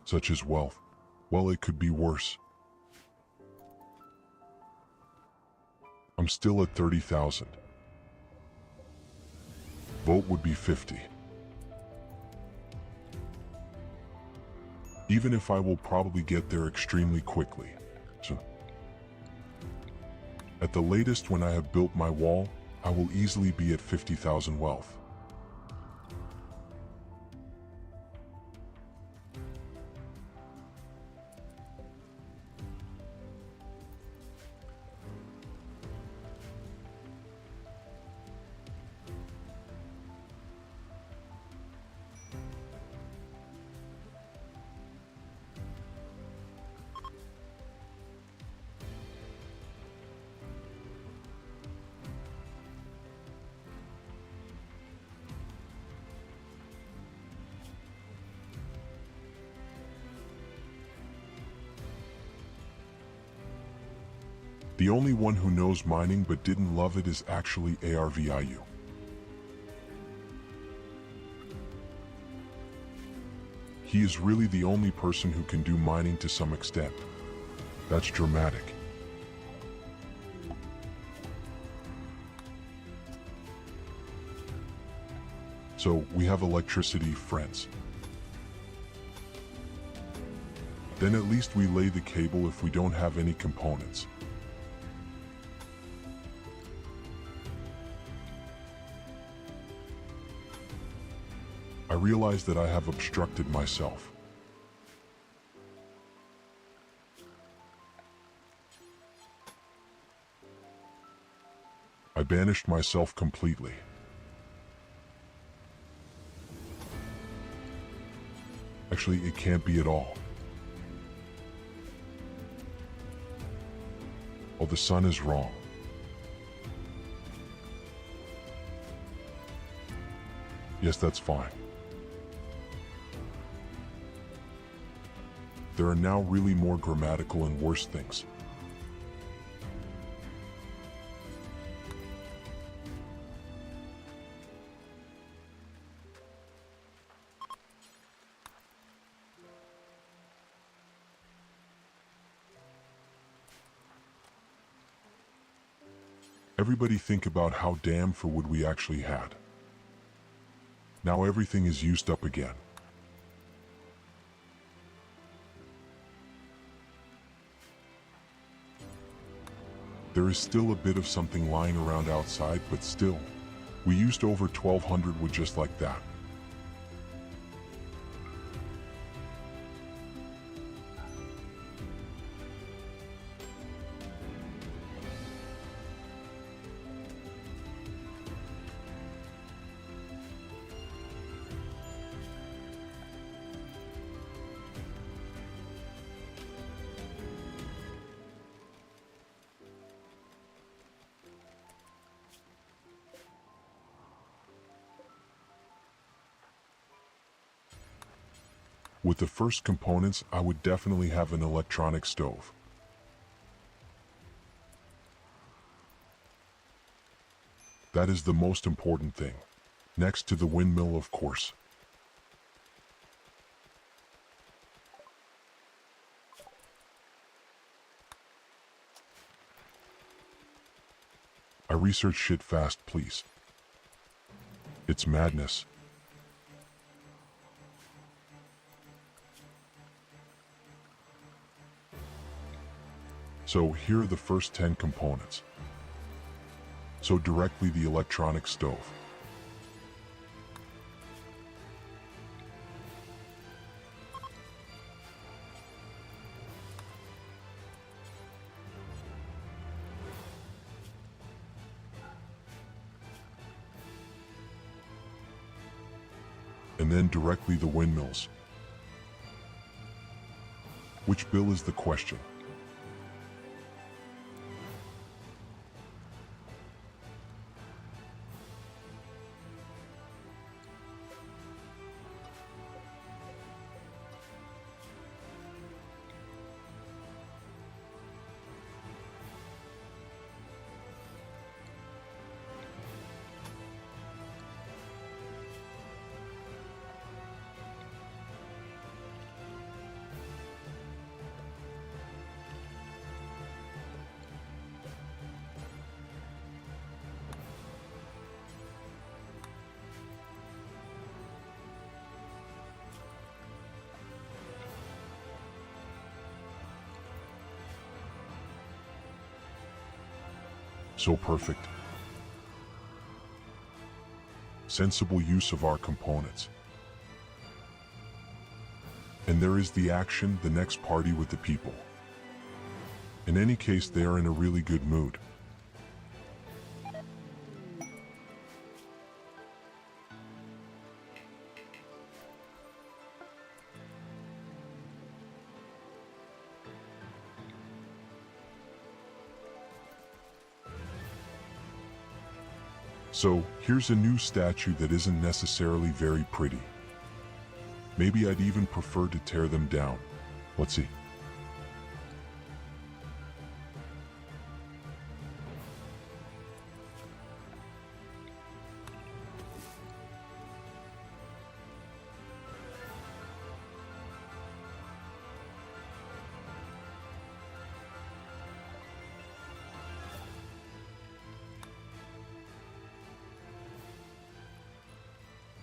Such as wealth. Well, it could be worse. I'm still at 30,000. Vote would be 50. Even if I will probably get there extremely quickly. So, at the latest, when I have built my wall, I will easily be at 50,000 wealth. The only one who knows mining but didn't love it is actually ARVIU. He is really the only person who can do mining to some extent. That's dramatic. So we have electricity, friends. Then at least we lay the cable if we don't have any components. I realize that I have obstructed myself. I banished myself completely. Actually, it can't be at all. Oh, the sun is wrong. Yes, that's fine. There are now really more grammatical and worse things. Everybody think about how damn for wood we actually had. Now everything is used up again. There is still a bit of something lying around outside, but still, we used over 1,200 wood just like that. With the first components, I would definitely have an electronic stove. That is the most important thing. Next to the windmill, of course. I research shit fast, please. It's madness. So here are the first 10 components. So directly the electronic stove. And then directly the windmills. Which bill is the question? So perfect. Sensible use of our components. And there is the action, the next party with the people. In any case, they are in a really good mood. So, here's a new statue that isn't necessarily very pretty. Maybe I'd even prefer to tear them down. Let's see.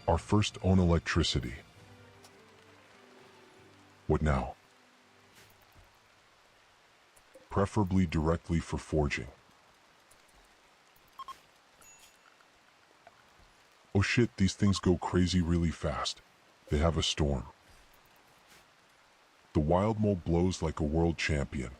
Our first own electricity. What now? Preferably directly for forging. Oh shit, these things go crazy really fast. They have a storm. The wild mole blows like a world champion.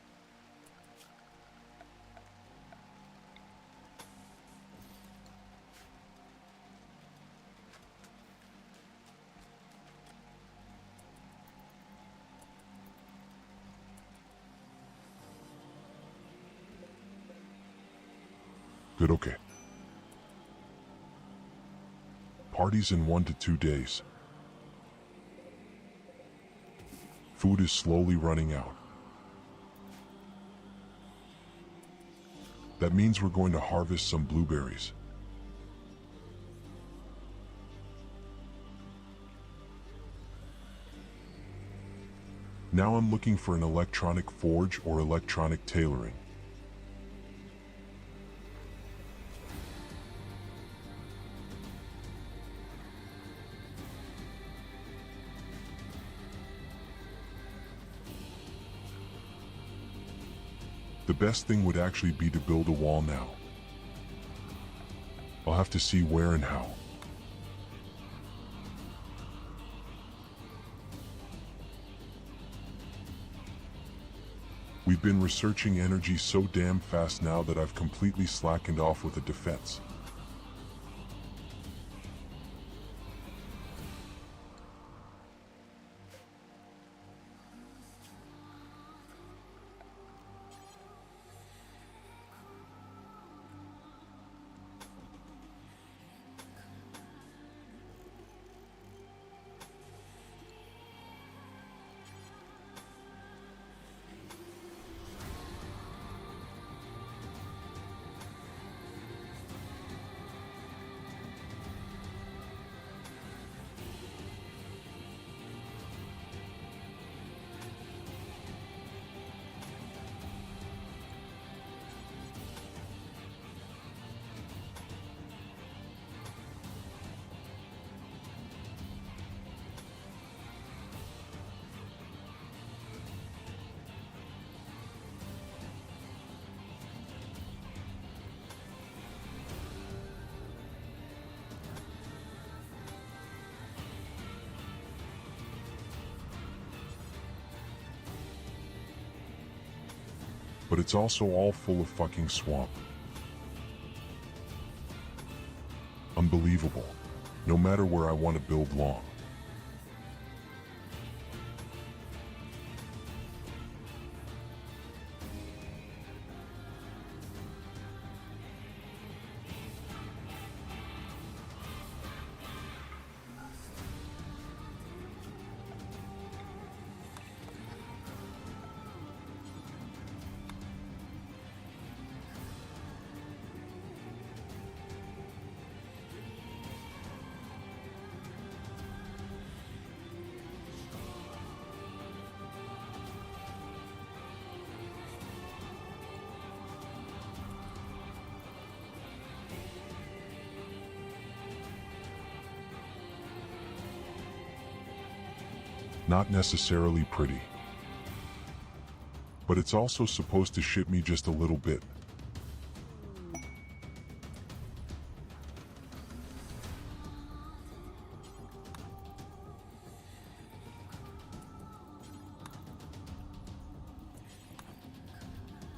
Good, okay. Parties in 1 to 2 days. Food is slowly running out. That means we're going to harvest some blueberries. Now I'm looking for an electronic forge or electronic tailoring. The best thing would actually be to build a wall now. I'll have to see where and how. We've been researching energy so damn fast now that I've completely slackened off with the defense. But it's also all full of fucking swamp. Unbelievable. No matter where I want to build long. Not necessarily pretty. But it's also supposed to ship me just a little bit.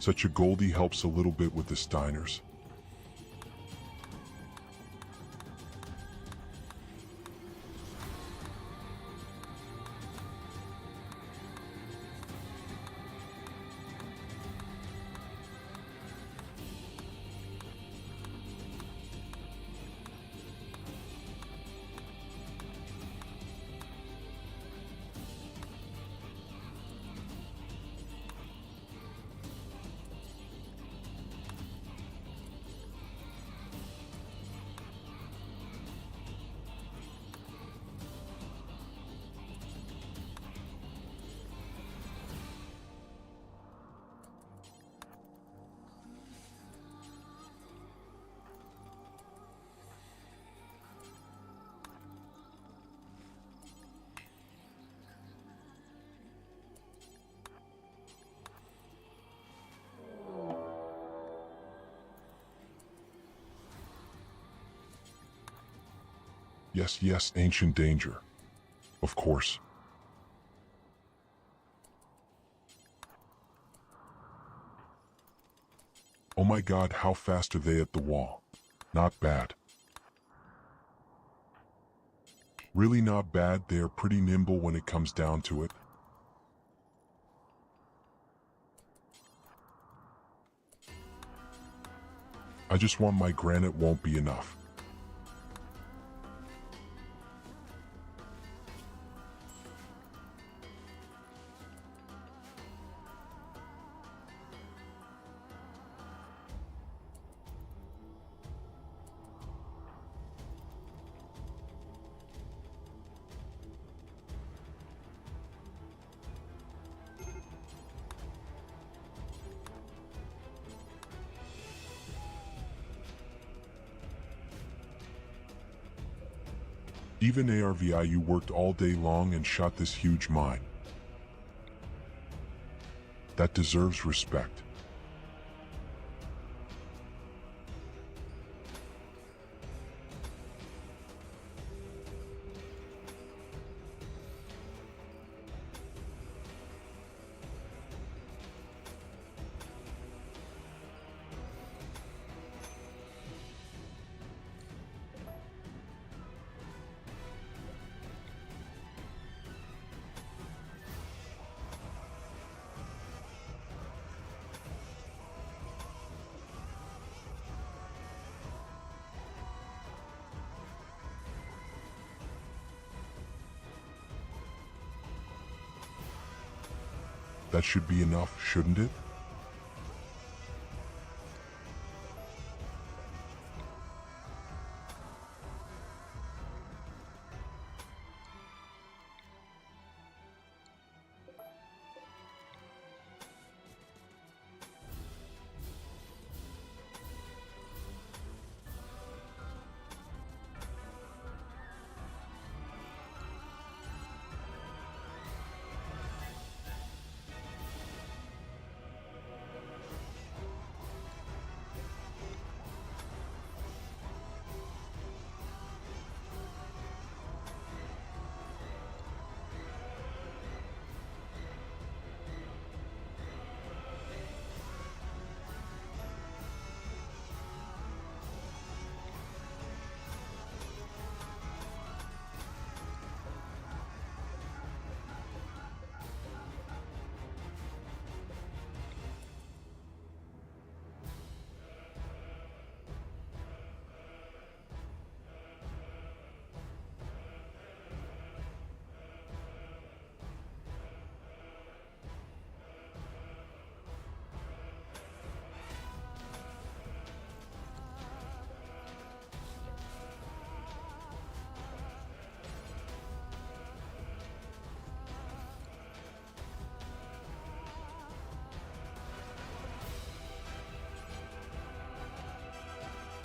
Such a Goldie helps a little bit with the Steiners. Yes, yes, ancient danger. Of course. Oh my god, how fast are they at the wall? Not bad. Really not bad, they are pretty nimble when it comes down to it. I just want my granite won't be enough. Even ARVI, you worked all day long and shot this huge mine. That deserves respect. That should be enough, shouldn't it?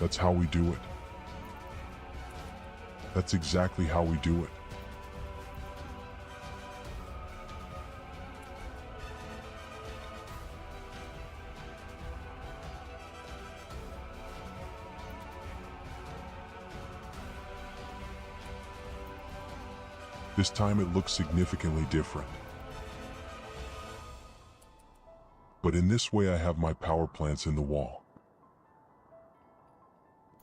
That's how we do it. That's exactly how we do it. This time it looks significantly different. but in this way I have my power plants in the wall.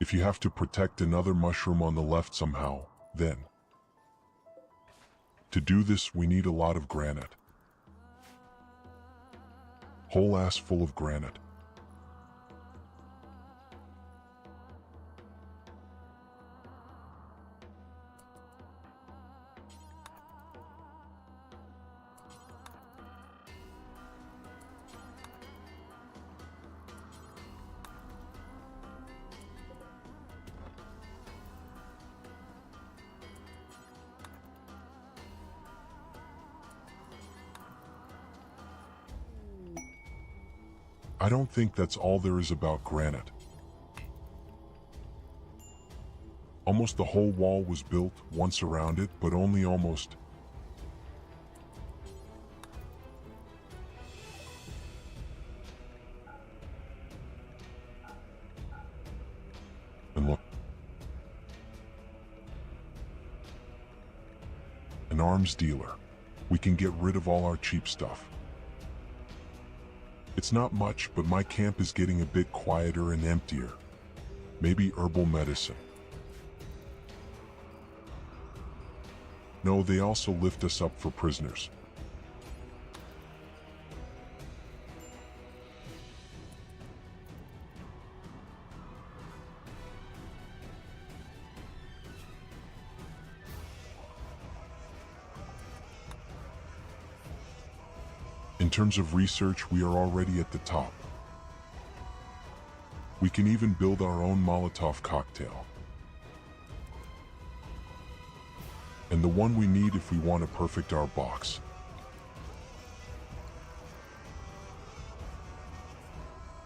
If you have to protect another mushroom on the left somehow, then. To do this, we need a lot of granite. Whole ass full of granite. I don't think that's all there is about granite. Almost the whole wall was built once around it, but only almost. And look. An arms dealer. We can get rid of all our cheap stuff. It's not much, but my camp is getting a bit quieter and emptier. Maybe herbal medicine. No, they also lift us up for prisoners. In terms of research, we are already at the top. We can even build our own Molotov cocktail. And the one we need if we want to perfect our box.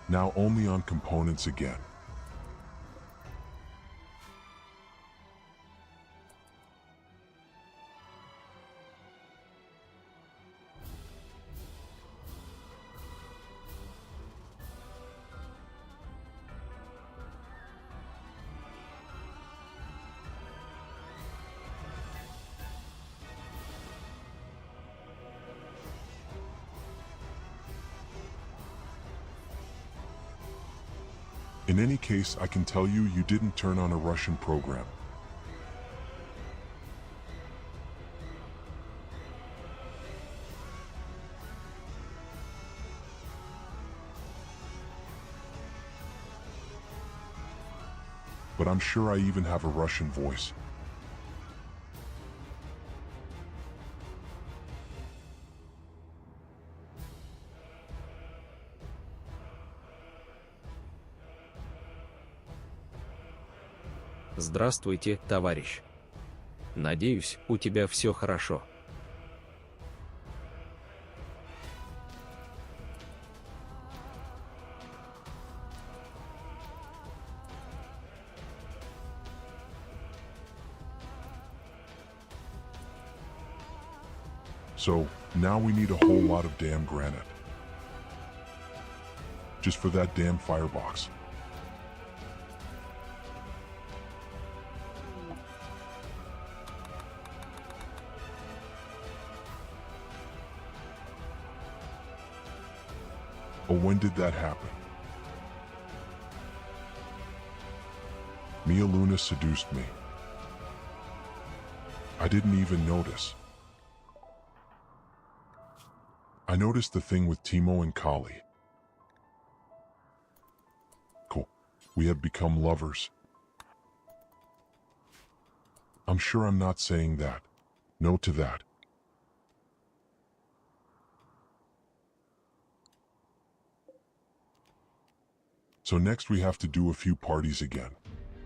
Now only on components again. In any case, I can tell you, you didn't turn on a Russian program. But I'm sure I even have a Russian voice. Здравствуйте, товарищ. Надеюсь, у тебя все хорошо. So, now we need a whole lot of damn granite. Just for that damn firebox. Oh, when did that happen? Mia Luna seduced me. I didn't even notice. I noticed the thing with Timo and Kali. Cool. We have become lovers. I'm sure I'm not saying that. No to that. So next we have to do a few parties again.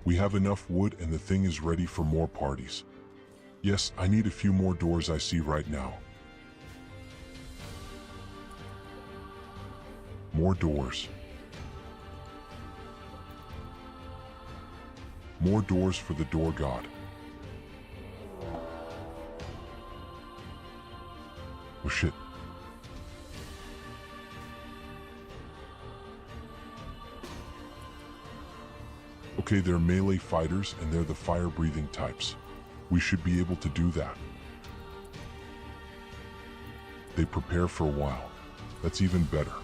We have enough wood and the thing is ready for more parties. Yes, I need a few more doors I see right now. More doors. More doors for the door god. Oh shit. Okay, they're melee fighters and they're the fire-breathing types. We should be able to do that. They prepare for a while. That's even better.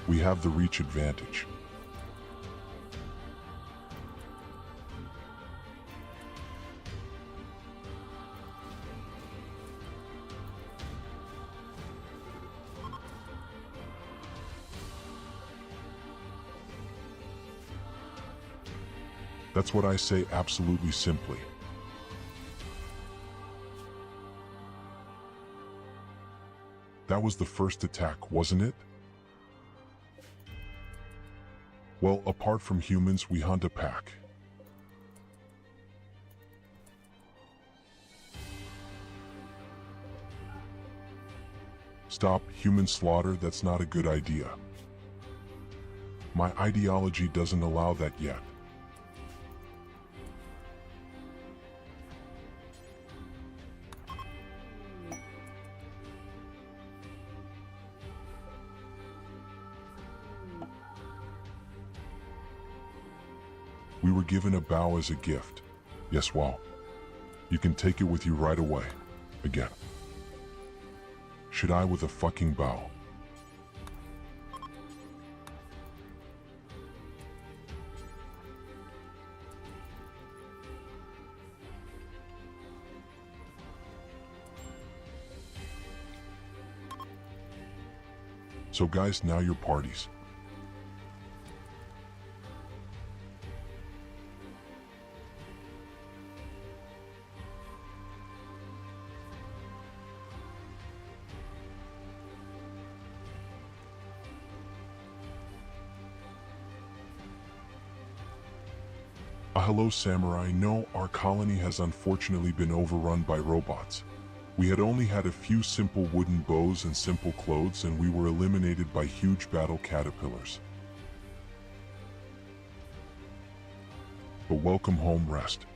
We have the reach advantage. That's what I say absolutely simply. That was the first attack, wasn't it? Well, apart from humans, we hunt a pack. Stop human slaughter, that's not a good idea. My ideology doesn't allow that yet. We were given a bow as a gift. Yes, well, you can take it with you right away. Again. Should I with a fucking bow? So guys, now your parties. Hello Samurai, no, our colony has unfortunately been overrun by robots. We had only had a few simple wooden bows and simple clothes, and we were eliminated by huge battle caterpillars. But welcome home, rest.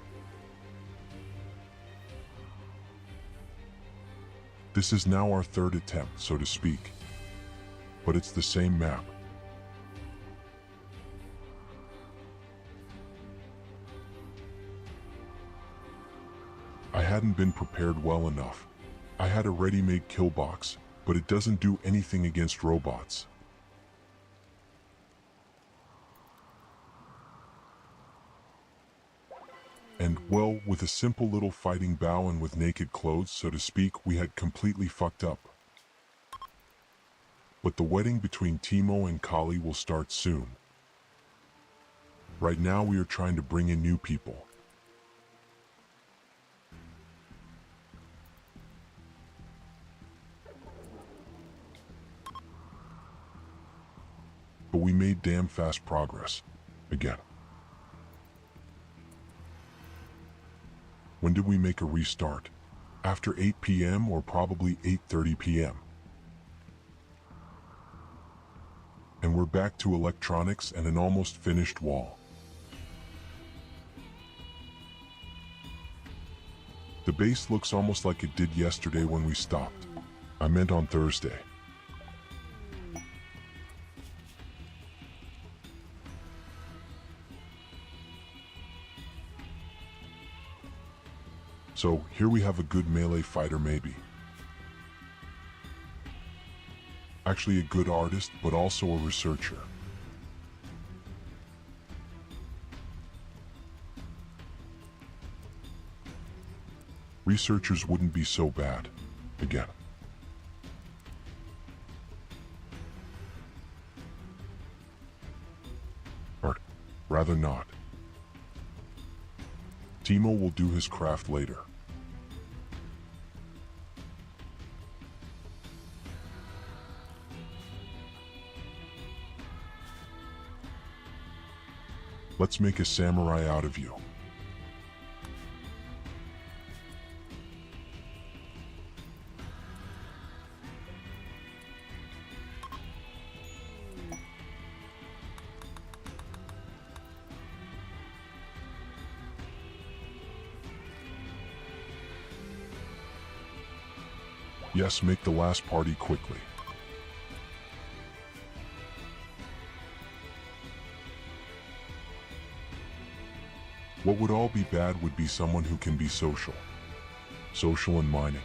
This is now our third attempt, so to speak. But it's the same map. I hadn't been prepared well enough. I had a ready-made kill box, but it doesn't do anything against robots. And, well, with a simple little fighting bow and with naked clothes, so to speak, we had completely fucked up. But the wedding between Timo and Kali will start soon. Right now we are trying to bring in new people. But we made damn fast progress. Again. When did we make a restart? After 8 p.m. or probably 8:30 p.m. And we're back to electronics and an almost finished wall. The base looks almost like it did yesterday when we stopped. I meant on Thursday. So, here we have a good melee fighter maybe. Actually a good artist, but also a researcher. Researchers wouldn't be so bad. Again. Or, rather not. Timo will do his craft later. Let's make a samurai out of you. Yes, make the last party quickly. What would all be bad would be someone who can be social. Social and mining.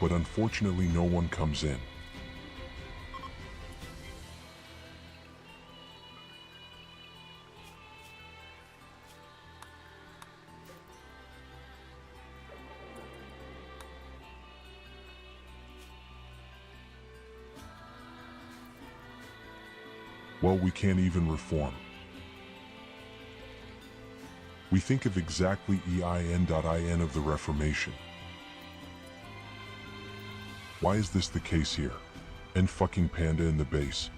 but unfortunately no one comes in. Well, we can't even reform. We think of exactly EIN.IN of the Reformation. Why is this the case here? And fucking panda in the base.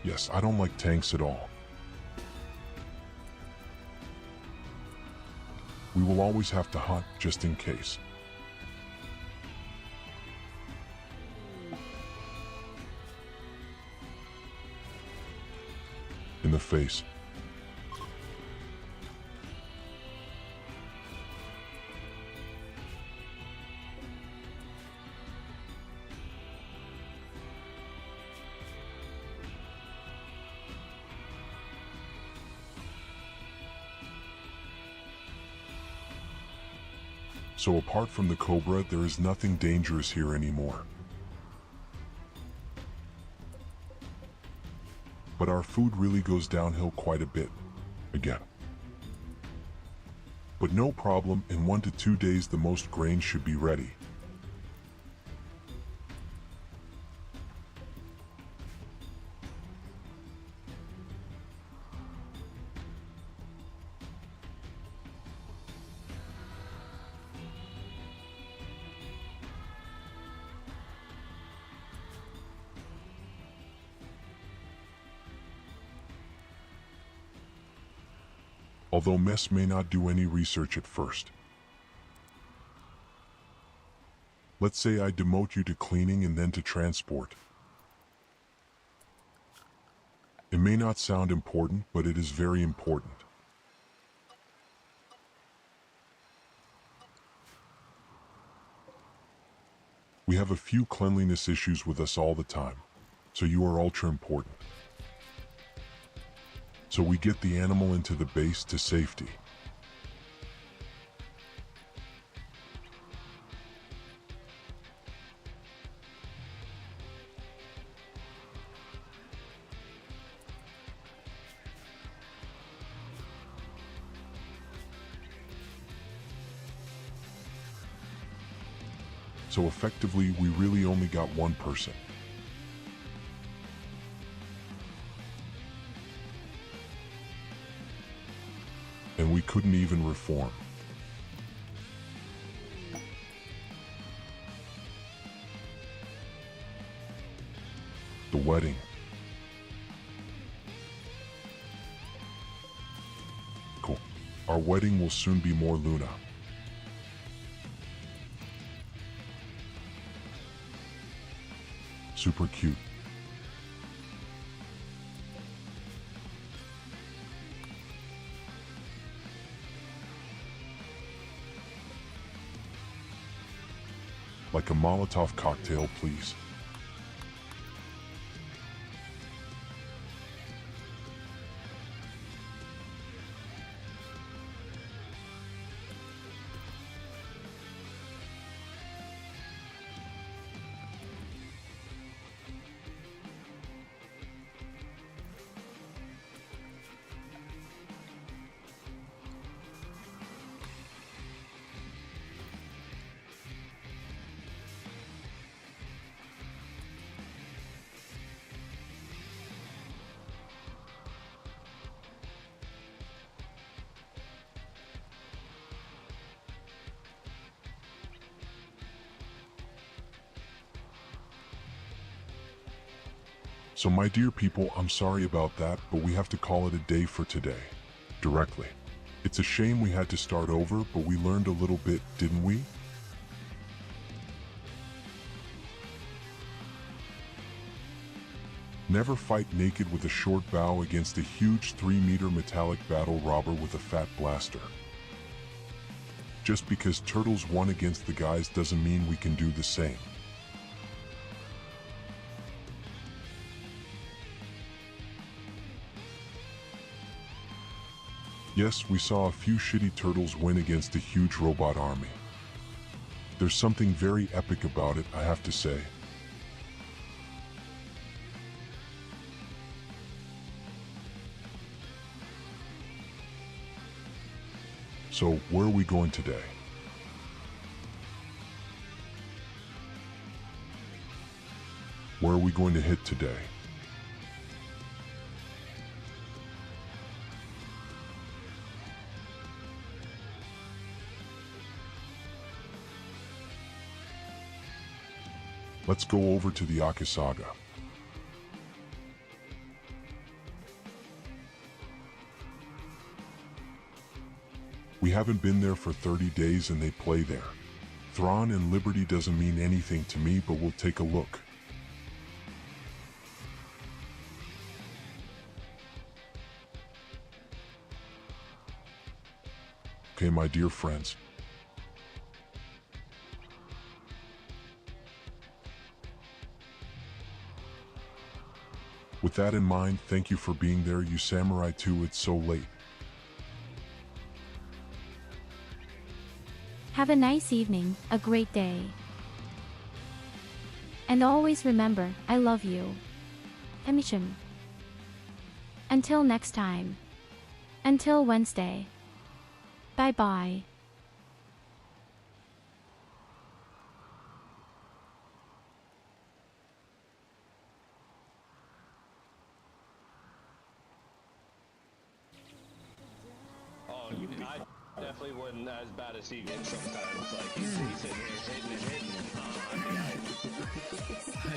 Yes, I don't like tanks at all. We will always have to hunt, just in case. In the face. So apart from the Cobra, there is nothing dangerous here anymore. But our food really goes downhill quite a bit, again. But no problem, in 1 to 2 days the most grain should be ready. Although Mess may not do any research at first. Let's say I demote you to cleaning and then to transport. It may not sound important, but it is very important. We have a few cleanliness issues with us all the time, so you are ultra important. So we get the animal into the base to safety. So effectively, we really only got one person. And we couldn't even reform. The wedding. Cool. Our wedding will soon be more Luna. Super cute. Like a Molotov cocktail, please. So my dear people, I'm sorry about that, but we have to call it a day for today. Directly. It's a shame we had to start over, but we learned a little bit, didn't we? Never fight naked with a short bow against a huge 3-meter metallic battle robber with a fat blaster. Just because turtles won against the guys doesn't mean we can do the same. Yes, we saw a few shitty turtles win against a huge robot army. There's something very epic about it, I have to say. So, where are we going today? Where are we going to hit today? Let's go over to the Akasaga. We haven't been there for 30 days and they play there. Thrawn and Liberty doesn't mean anything to me, but we'll take a look. Okay, my dear friends. With that in mind, thank you for being there, you Samurai 2, it's so late. Have a nice evening, a great day. And always remember, I love you. Emishim. Until next time. Until Wednesday. Bye-bye. I definitely wasn't as bad as he gets sometimes. Like he's sitting here hitting and hitting.